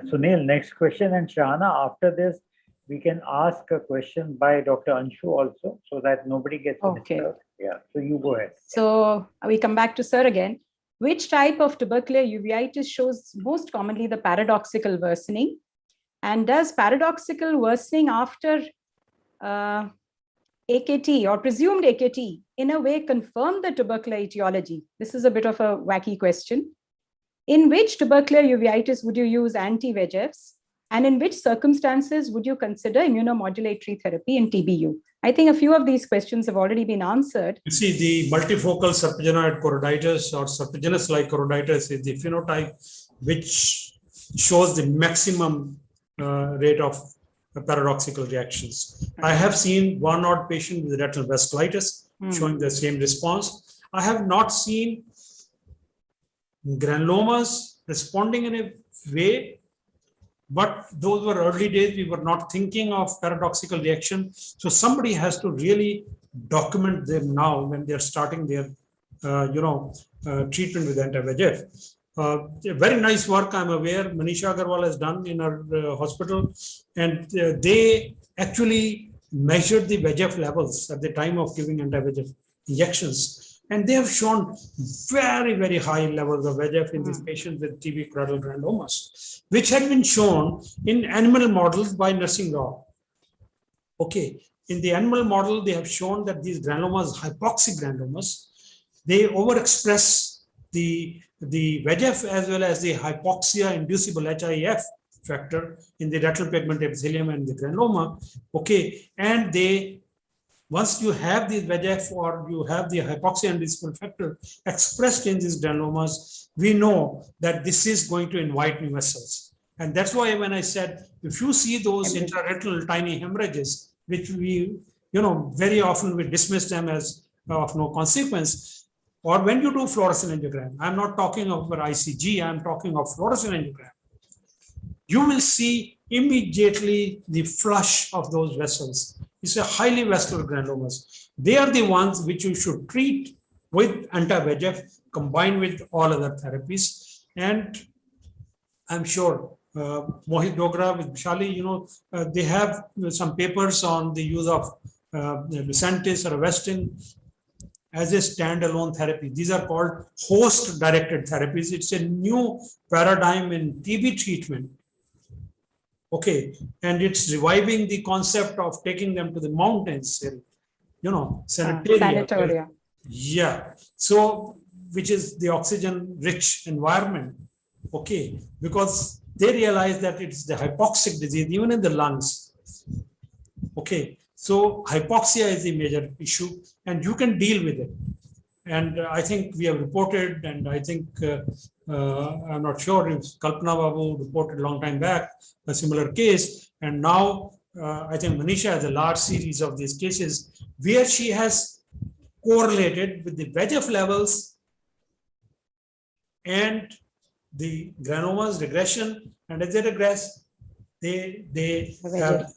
B: Sunil, next question, and Shahana, after this, we can ask a question by Dr. Anshu also, so that nobody gets disturbed. Yeah, so you go ahead.
C: So we come back to sir again. Which type of tubercular uveitis shows most commonly the paradoxical worsening? And does paradoxical worsening after AKT or presumed AKT in a way confirm the tubercular etiology? This is a bit of a wacky question. In which tubercular uveitis would you use anti-VEGFs? And in which circumstances would you consider immunomodulatory therapy in TBU? I think a few of these questions have already been answered.
A: You see, the multifocal serpaginoid choroiditis or serpiginous-like choroiditis is the phenotype which shows the maximum rate of paradoxical reactions. I have seen one odd patient with retinal vasculitis showing the same response. I have not seen granulomas responding in a way, but those were early days. We were not thinking of paradoxical reaction. So somebody has to really document them now when they're starting their, treatment with anti-VEGF. Very nice work, I'm aware, Manisha Agarwal has done in her hospital. And they actually measured the VEGF levels at the time of giving anti-VEGF injections. And they have shown very, very high levels of VEGF in these patients with TB choroidal granulomas, which had been shown in animal models by Nursing Rao. Okay, in the animal model, they have shown that these granulomas, hypoxic granulomas, they overexpress the VEGF as well as the hypoxia-inducible HIF factor in the retinal pigment epithelium and the granuloma. Okay, and they, once you have the VEGF or you have the hypoxia-inducible factor expressed in these granulomas, we know that this is going to invite new vessels. And that's why when I said, if you see those intraretinal tiny hemorrhages, which we, very often we dismiss them as of no consequence, or when you do fluorescent angiogram, I'm not talking of ICG, I'm talking of fluorescent angiogram, you will see immediately the flush of those vessels. It's a highly vascular granulomas. They are the ones which you should treat with anti-VEGF combined with all other therapies. And I'm sure Mohit Dogra with Vishali, they have some papers on the use of Lucentis or Avastin as a standalone therapy. These are called host-directed therapies. It's a new paradigm in TB treatment. Okay, and it's reviving the concept of taking them to the mountains, sanatoria. Yeah, so which is the oxygen-rich environment. Okay, because they realize that it's the hypoxic disease, even in the lungs. Okay, so hypoxia is the major issue, and you can deal with it. And I think we have reported, and I think I'm not sure if Kalpana Babu reported a long time back a similar case. And now I think Manisha has a large series of these cases where she has correlated with the VEGF levels and the granulomas regression, and as they regress, they have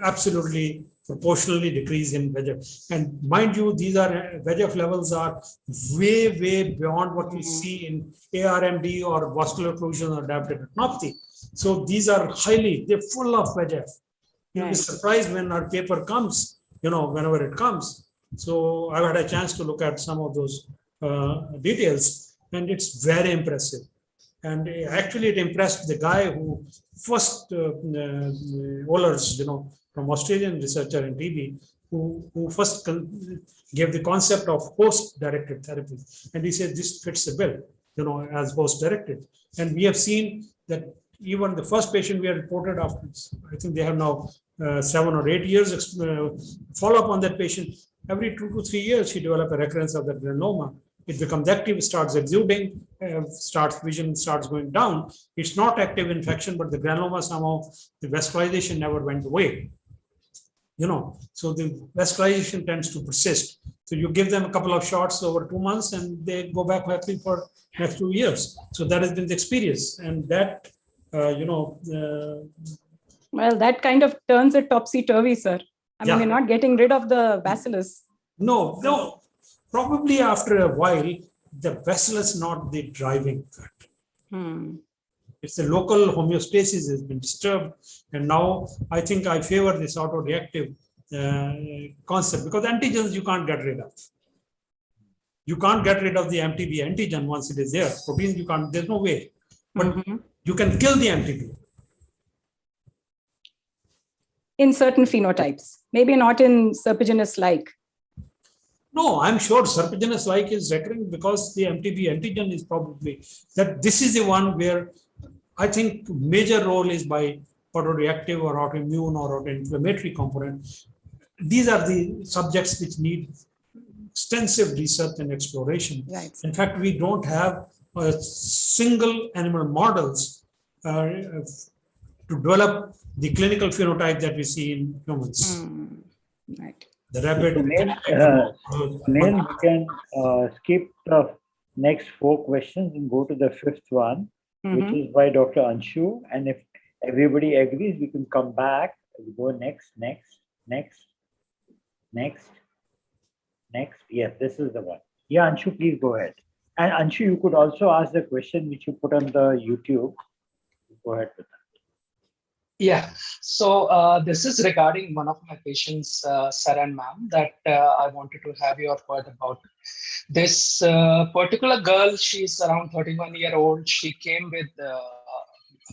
A: absolutely proportionally decrease in VEGF. And mind you, these are VEGF levels are way, way beyond what we see in ARMD or vascular occlusion or diabetic retinopathy. So these are they're full of VEGF. You'll be surprised when our paper comes, whenever it comes. So I've had a chance to look at some of those details, and it's very impressive. And actually, it impressed the guy who first, Ohlers, from Australian researcher in TB, who first gave the concept of host-directed therapy. And he said, this fits the bill, as host-directed. And we have seen that even the first patient we have reported after, I think they have now 7 or 8 years follow-up on that patient. Every 2 to 3 years, he developed a recurrence of that granuloma. It becomes active, starts exuding, vision starts going down. It's not active infection, but the granuloma somehow, the vascularization never went away. So the vascularization tends to persist. So you give them a couple of shots over 2 months and they go back happy for next 2 years. So that has been the experience. And that, well,
C: that kind of turns it topsy-turvy, sir. I mean, we're not getting rid of the bacillus.
A: No. Probably after a while, the vessel is not the driving factor. It's the local homeostasis has been disturbed. And now I think I favor this autoreactive concept, because antigens you can't get rid of. You can't get rid of the MTB antigen once it is there. Proteins you can't, there's no way. But you can kill the MTB.
C: In certain phenotypes, maybe not in serpiginous-like.
A: No, I'm sure serpiginous-like is recurring because the MTB antigen is probably that. This is the one where I think major role is by autoreactive or autoimmune or autoinflammatory component. These are the subjects which need extensive research and exploration.
C: Right.
A: In fact, we don't have a single animal models to develop the clinical phenotype that we see in humans.
C: Right.
A: The rabbit.
B: Then we can skip the next 4 questions and go to the 5th one, which is by Dr. Anshu. And if everybody agrees, we can come back. We go next. Yes, this is the one. Yeah, Anshu, please go ahead. And Anshu, you could also ask the question which you put on the YouTube. Go ahead with that.
G: Yeah, so this is regarding one of my patients, Saran ma'am, that I wanted to have your word about. This particular girl, she's around 31-year-old. She came with a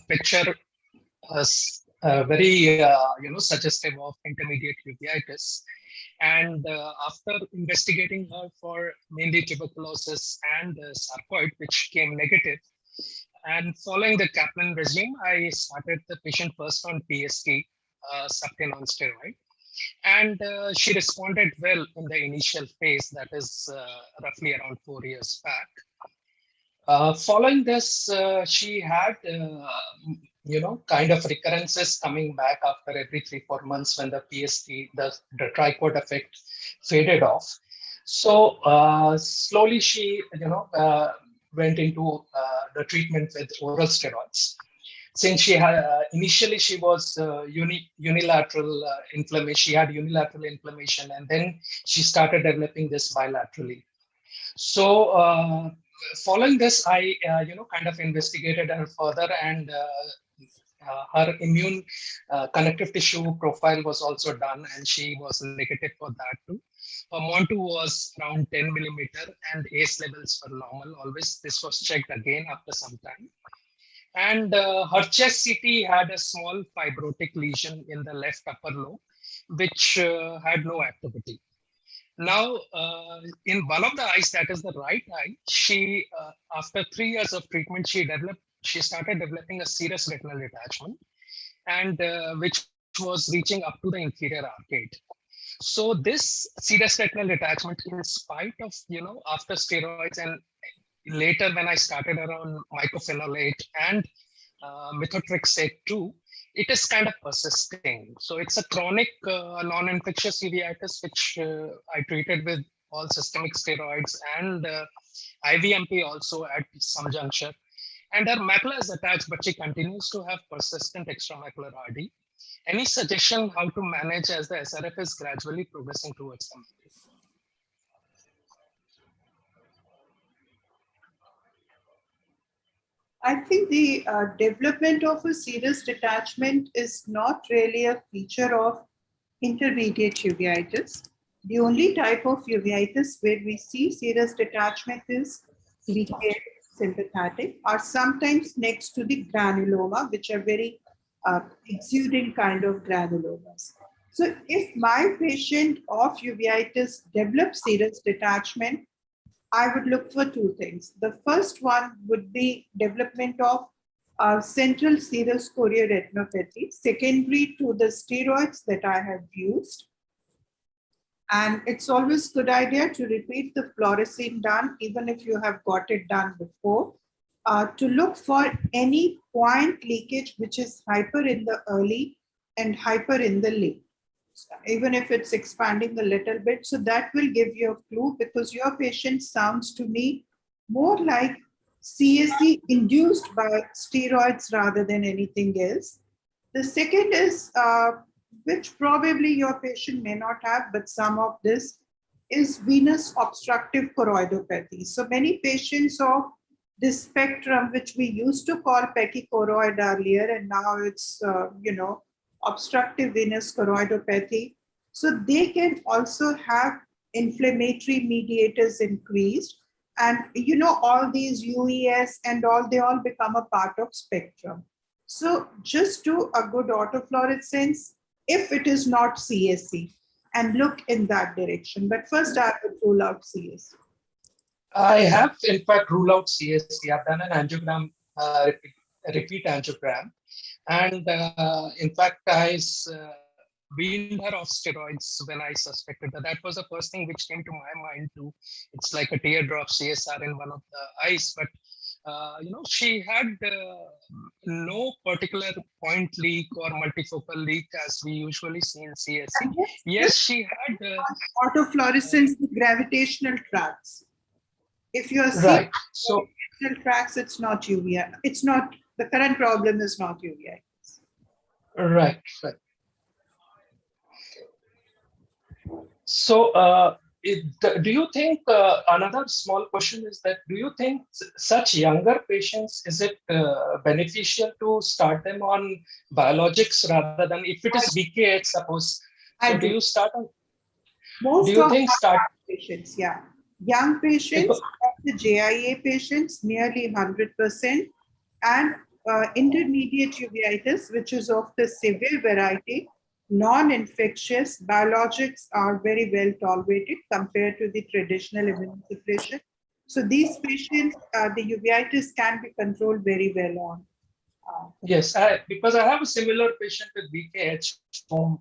G: picture very suggestive of intermediate uveitis. And after investigating her for mainly tuberculosis and sarcoid, which came negative, and following the Kaplan regime, I started the patient first on PST, subcutaneous non-steroid. And she responded well in the initial phase, that is roughly around 4 years back. Following this, she had, kind of recurrences coming back after every 3-4 months when the PST, the tricot effect faded off. So slowly she, went into the treatment with oral steroids. Since she had initially she was unilateral inflammation, she had unilateral inflammation, and then she started developing this bilaterally. So following this, I kind of investigated her further, and her immune connective tissue profile was also done, and she was negative for that too. Her MON2 was around 10 millimeter, and ACE levels were normal always. This was checked again after some time. And her chest CT had a small fibrotic lesion in the left upper lobe, which had no activity. Now, in one of the eyes, that is the right eye, she, after 3 years of treatment, she started developing a serous retinal detachment, and which was reaching up to the inferior arcade. So this serous retinal detachment, in spite of, after steroids and later when I started around mycophenolate and methotrexate too, it is kind of persisting. So it's a chronic non-infectious uveitis, which I treated with all systemic steroids and IVMP also at some juncture. And her macula is attached, but she continues to have persistent extramacular RD. Any suggestion how to manage as the SRF is gradually progressing towards the macula?
D: I think the development of a serous detachment is not really a feature of intermediate uveitis. The only type of uveitis where we see serous detachment is mediate sympathetic, or sometimes next to the granuloma, which are very exuding kind of granulomas. So if my patient of uveitis develops serous detachment, I would look for two things. The first one would be development of central serous chorioretinopathy, secondary to the steroids that I have used. And it's always a good idea to repeat the fluorescein done, even if you have got it done before, to look for any point leakage which is hyper in the early and hyper in the late, even if it's expanding a little bit. So that will give you a clue, because your patient sounds to me more like CSE induced by steroids rather than anything else. The second is, which probably your patient may not have, but some of this is venous obstructive choroidopathy. So many patients of this spectrum, which we used to call pachychoroid earlier, and now it's, obstructive venous choroidopathy. So they can also have inflammatory mediators increased. And, all these UES and all, they all become a part of spectrum. So just do a good autofluorescence if it is not CSE and look in that direction. But first I would rule out CSE.
G: I have in fact ruled out CSE. I've done an angiogram, repeat angiogram. And in fact, I weaned her off steroids when I suspected that. That was the first thing which came to my mind too. It's like a teardrop CSR in one of the eyes, but she had no particular point leak or multifocal leak as we usually see in CSE. Yes, she had
D: autofluorescence with gravitational tracts. If you are
G: right, so
D: gravitational tracts, it's not UVI. It's not, the current problem is not UVI.
G: Right. So do you think another small question is that do you think such younger patients, is it beneficial to start them on biologics rather than if it is VKH, suppose? So do you start on?
D: Most
G: do you
D: of
G: think
D: our
G: start
D: patients, yeah, young patients, the JIA patients, nearly 100%, and intermediate uveitis, which is of the severe variety, non-infectious, biologics are very well tolerated compared to the traditional immunosuppression. So these patients, the uveitis can be controlled very well on.
G: Yes, because I have a similar patient with VKH whom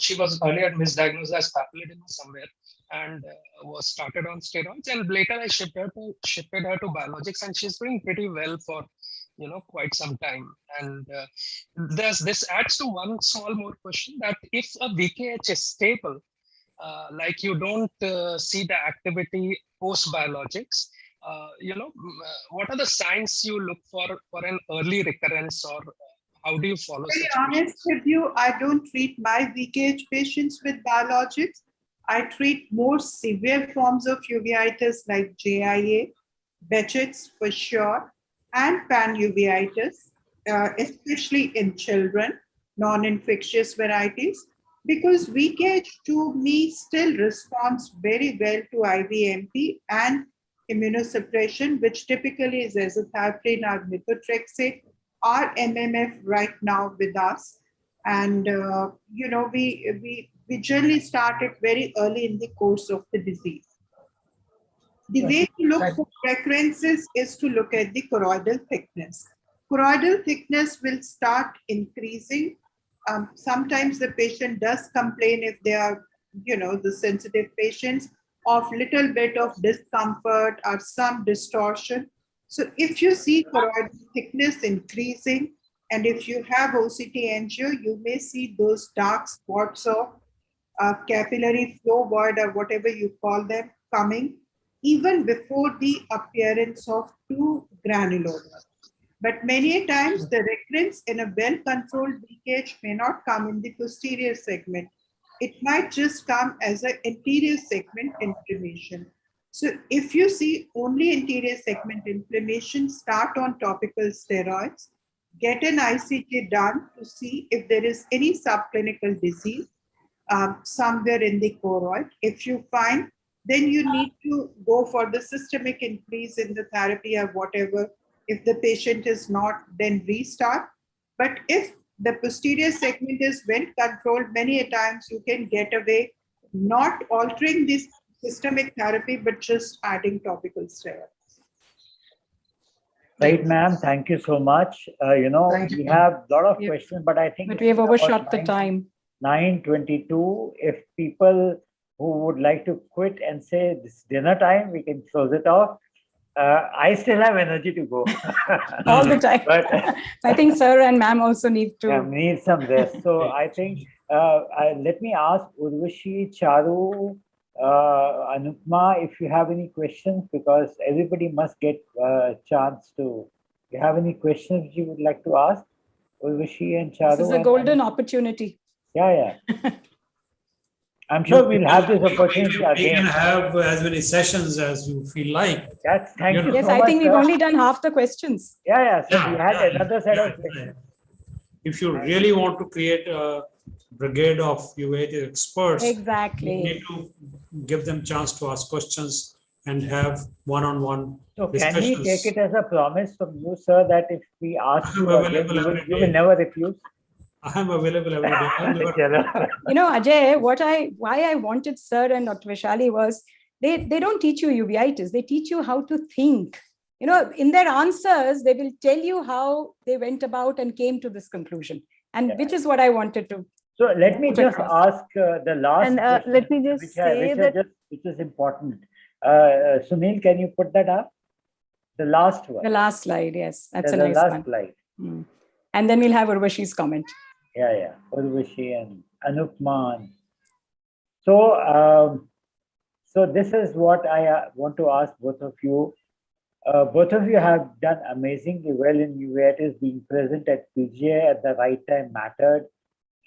G: she was earlier misdiagnosed as papilledema somewhere and was started on steroids, and later I shifted her to biologics, and she's doing pretty well for quite some time. And this adds to one small more question, that if a VKH is stable, like you don't see the activity post biologics, what are the signs you look for an early recurrence, or how do you follow
D: To be
G: such
D: honest
G: patients?
D: with you, I don't treat my VKH patients with biologics. I treat more severe forms of uveitis like JIA, Behçet's for sure, and pan-uveitis, especially in children, non-infectious varieties, because VKH to me still responds very well to IVMP and immunosuppression, which typically is azathioprine or methotrexate, or MMF right now with us. And, we generally start it very early in the course of the disease. The way to look for recurrences is to look at the choroidal thickness. Choroidal thickness will start increasing. Sometimes the patient does complain, if they are, the sensitive patients, of little bit of discomfort or some distortion. So if you see choroidal thickness increasing, and if you have OCT angio, you may see those dark spots of capillary flow void or whatever you call them coming, even before the appearance of two granulomas. But many times the recurrence in a well-controlled VKH may not come in the posterior segment. It might just come as an anterior segment inflammation. So if you see only anterior segment inflammation, start on topical steroids, get an ICT done to see if there is any subclinical disease somewhere in the choroid. If you find, then you need to go for the systemic increase in the therapy or whatever. If the patient is not, then restart. But if the posterior segment is well controlled, many a times you can get away not altering this systemic therapy, but just adding topical steroids.
B: Right, ma'am. Thank you so much. We have a lot of questions, but I think
C: we have overshot the time.
B: 9:22. If people who would like to quit and say this dinner time, we can close it off. I still have energy to go.
C: All the time. But I think sir and ma'am also need to
B: need some rest. So I think let me ask Urvashi, Charu, Anupma, if you have any questions, because everybody must get a chance to. You have any questions you would like to ask, Urvashi and Charu?
C: This is a golden opportunity.
B: Yeah. I'm sure we'll have this opportunity again.
A: We can have as many sessions as you feel like.
B: Thank you
C: yes,
B: so
C: I
B: much,
C: think we've only done half the questions.
B: Yeah. So we had another set of questions.
A: If you really want to create a brigade of uveitis experts,
C: exactly,
A: you need to give them chance to ask questions and have one-on-one discussions.
B: Can we take it as a promise from you, sir, that if we ask you again, you will never refuse?
A: I am available every day.
C: Ajay, why I wanted sir and Dr. Vaishali was they don't teach you uveitis, they teach you how to think. In their answers, they will tell you how they went about and came to this conclusion, and which is what I wanted to.
B: So let me just ask the last question,
H: let me just say
B: which is important. Sunil, can you put that up? The last one.
C: The last slide, yes. That's a nice one.
B: Slide.
C: And then we'll have Urvashi's comment.
B: Yeah. Urvashi and Anupma. So this is what I want to ask both of you. Both of you have done amazingly well in uveitis. Being present at PGA at the right time mattered.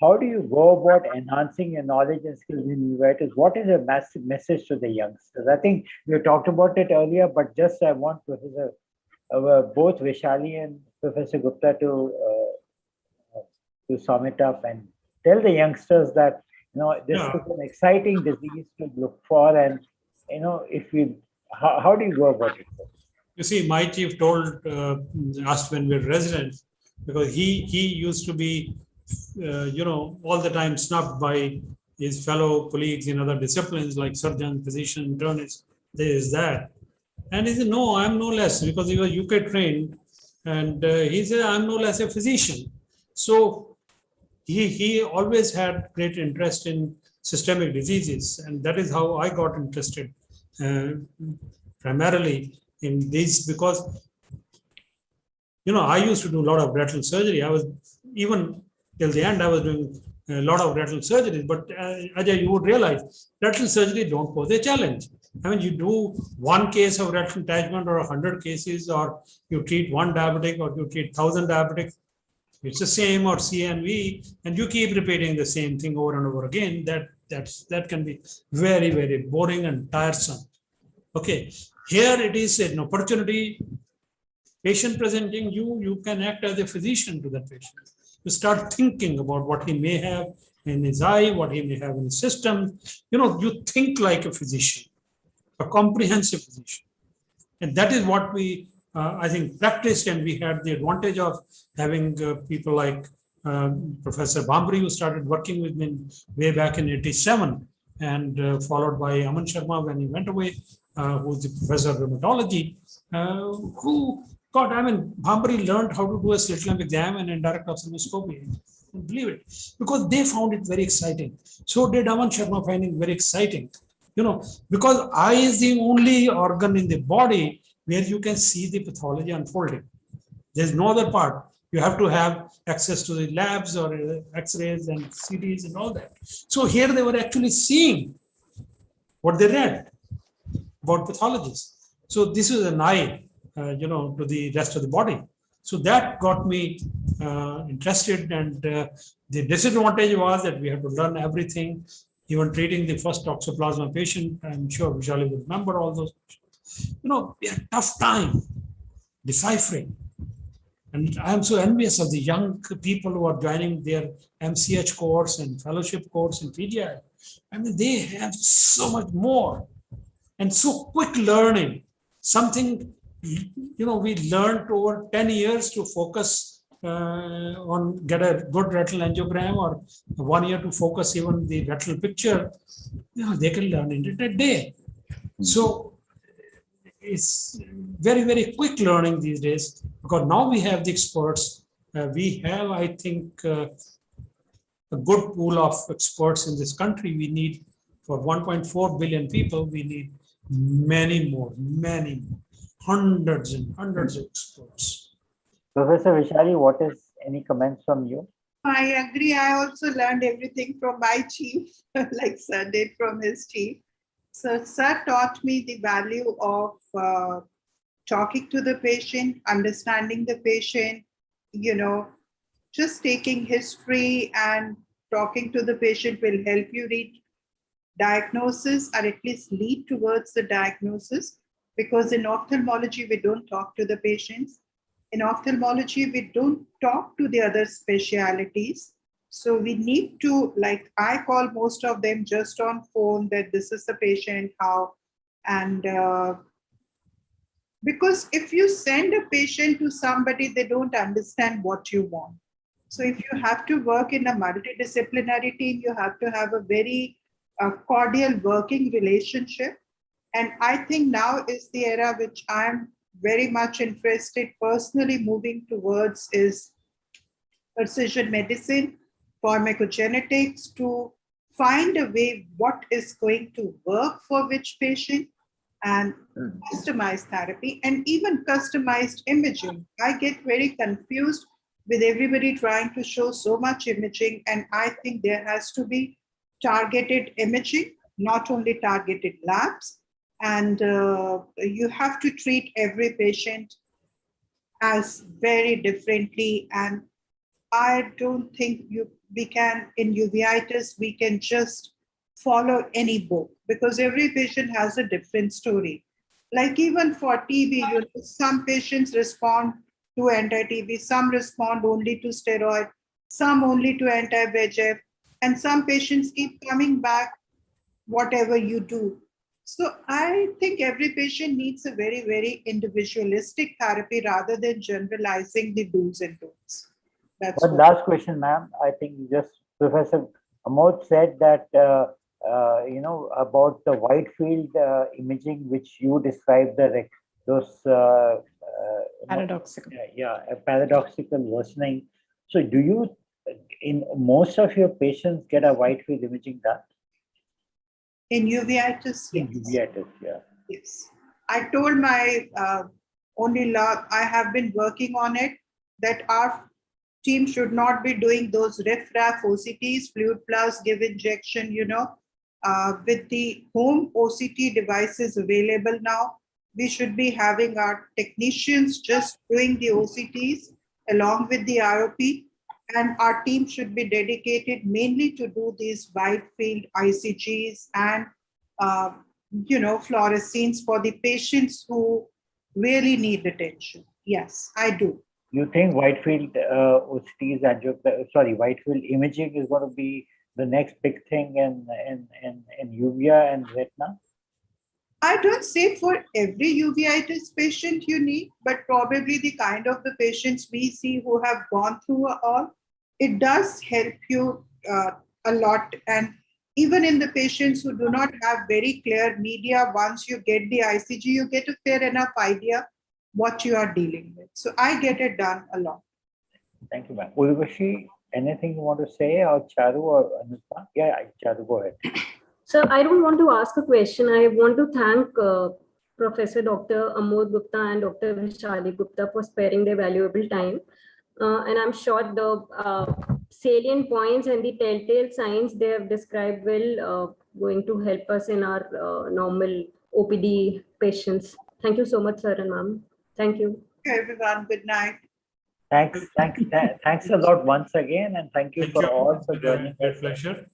B: how do you go about enhancing your knowledge and skills in UVEITIS? What is your massive message to the youngsters? I think we talked about it earlier, but just I want Professor, both Vishali and Professor Gupta to sum it up and tell the youngsters that, you know, this is an exciting disease to look for, and, you know, if we, how do you go about it?
A: You see, my chief told us when we were residents, because he used to be, you know, all the time snubbed by his fellow colleagues in other disciplines like surgeon, physician, internist, this, that. And he said, no, I'm no less, because he was UK trained. And he said, I'm no less a physician. So he always had great interest in systemic diseases. And that is how I got interested primarily in these, because, you know, I used to do a lot of retinal surgery. I was, even till the end, I was doing a lot of retinal surgeries. But Ajay, you would realize retinal surgery don't pose a challenge. I mean, you do one case of retinal detachment or 100 cases, or you treat one diabetic, or you treat 1,000 diabetics. It's the same, or CNV, and you keep repeating the same thing over and over again. That can be very, very boring and tiresome. Okay, here it is an opportunity. Patient presenting, you can act as a physician to that patient. You start thinking about what he may have in his eye, what he may have in his system. You know, you think like a physician, a comprehensive physician. And that is what we, I think, practiced, and we had the advantage of having people like Professor Bambri, who started working with me way back in 87, and followed by Aman Sharma when he went away, who's the professor of rheumatology, who got, I mean, Bambri learned how to do a slit lamp exam and indirect ophthalmoscopy. Believe it, because they found it very exciting. So did Aman Sharma, finding very exciting. You know, because eye is the only organ in the body where you can see the pathology unfolding. There's no other part. You have to have access to the labs or X-rays and CTs and all that. So here they were actually seeing what they read about pathologists. So this is an eye, you know, to the rest of the body. So that got me interested, and the disadvantage was that we had to learn everything. Even treating the first toxoplasma patient, I'm sure Vishali would remember all those. You know, we had a tough time deciphering. And I'm so envious of the young people who are joining their MCH course and fellowship course in PGI. I mean, they have so much more and so quick learning. Something, you know, we learned over 10 years to focus on get a good retinal angiogram, or 1 year to focus even the retinal picture. You know, they can learn in it a day. So it's very, very quick learning these days, because now we have the experts. We have, I think, a good pool of experts in this country. We need, for 1.4 billion people, we need many more, hundreds and hundreds of experts.
B: Professor Vishali, what is any comments from you?
D: I agree. I also learned everything from my chief, like Sir did from his chief. So Sir taught me the value of talking to the patient, understanding the patient, you know, just taking history and talking to the patient will help you reach diagnosis, or at least lead towards the diagnosis. Because in ophthalmology, we don't talk to the patients. In ophthalmology, we don't talk to the other specialities. So we need to, like, I call most of them just on phone that this is the patient, how, and because if you send a patient to somebody, they don't understand what you want. So if you have to work in a multidisciplinary team, you have to have a very cordial working relationship. And I think now is the era which I'm very much interested personally moving towards is precision medicine, pharmacogenetics, to find a way what is going to work for which patient, and customized therapy, and even customized imaging. I get very confused with everybody trying to show so much imaging, and I think there has to be targeted imaging, not only targeted labs. And you have to treat every patient as very differently, and I don't think we can, in uveitis, we can just follow any book because every patient has a different story. Like even for TB, some patients respond to anti-TB, some respond only to steroid, some only to anti-VEGF, and some patients keep coming back whatever you do. So I think every patient needs a very, very individualistic therapy rather than generalizing the do's and don'ts. That's
B: one last question, ma'am. I think just Professor Amod said that, about the white field imaging, which you described those
C: Paradoxical.
B: paradoxical worsening. So do you, in most of your patients, get a white field imaging done?
D: in uveitis,
B: In
D: yes.
B: uveitis, yeah.
D: Yes. I told my only lab, I have been working on it, that our team should not be doing those riff-raff OCTs, fluid plus, give injection, with the home OCT devices available now, we should be having our technicians just doing the OCTs along with the IOP, and our team should be dedicated mainly to do these wide field ICGs and fluoresceins for the patients who really need attention. Yes, I do.
B: You think white field OCTs and white field imaging is going to be the next big thing in uvea and retina?
D: I don't say for every uveitis patient you need, but probably the kind of the patients we see who have gone through all, it does help you a lot. And even in the patients who do not have very clear media, once you get the ICG, you get a fair enough idea what you are dealing with. So I get it done a lot.
B: Thank you, ma'am. Urvashi, anything you want to say, or Charu or Anupma? Yeah, Charu, go ahead.
H: So I don't want to ask a question. I want to thank Professor Dr. Amod Gupta and Dr. Vishali Gupta for sparing their valuable time. And I'm sure the salient points and the telltale signs they have described will going to help us in our normal OPD patients. Thank you so much, sir and ma'am. Thank you.
D: Okay, everyone. Good night.
B: Thanks a lot once again, and thank you for all for joining.
A: My pleasure.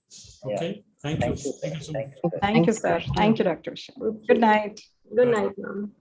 A: Okay. Thank you.
B: Thank you so much.
C: Thank you, sir. Thank you, Dr. Vishal. Good night.
H: Good night, ma'am.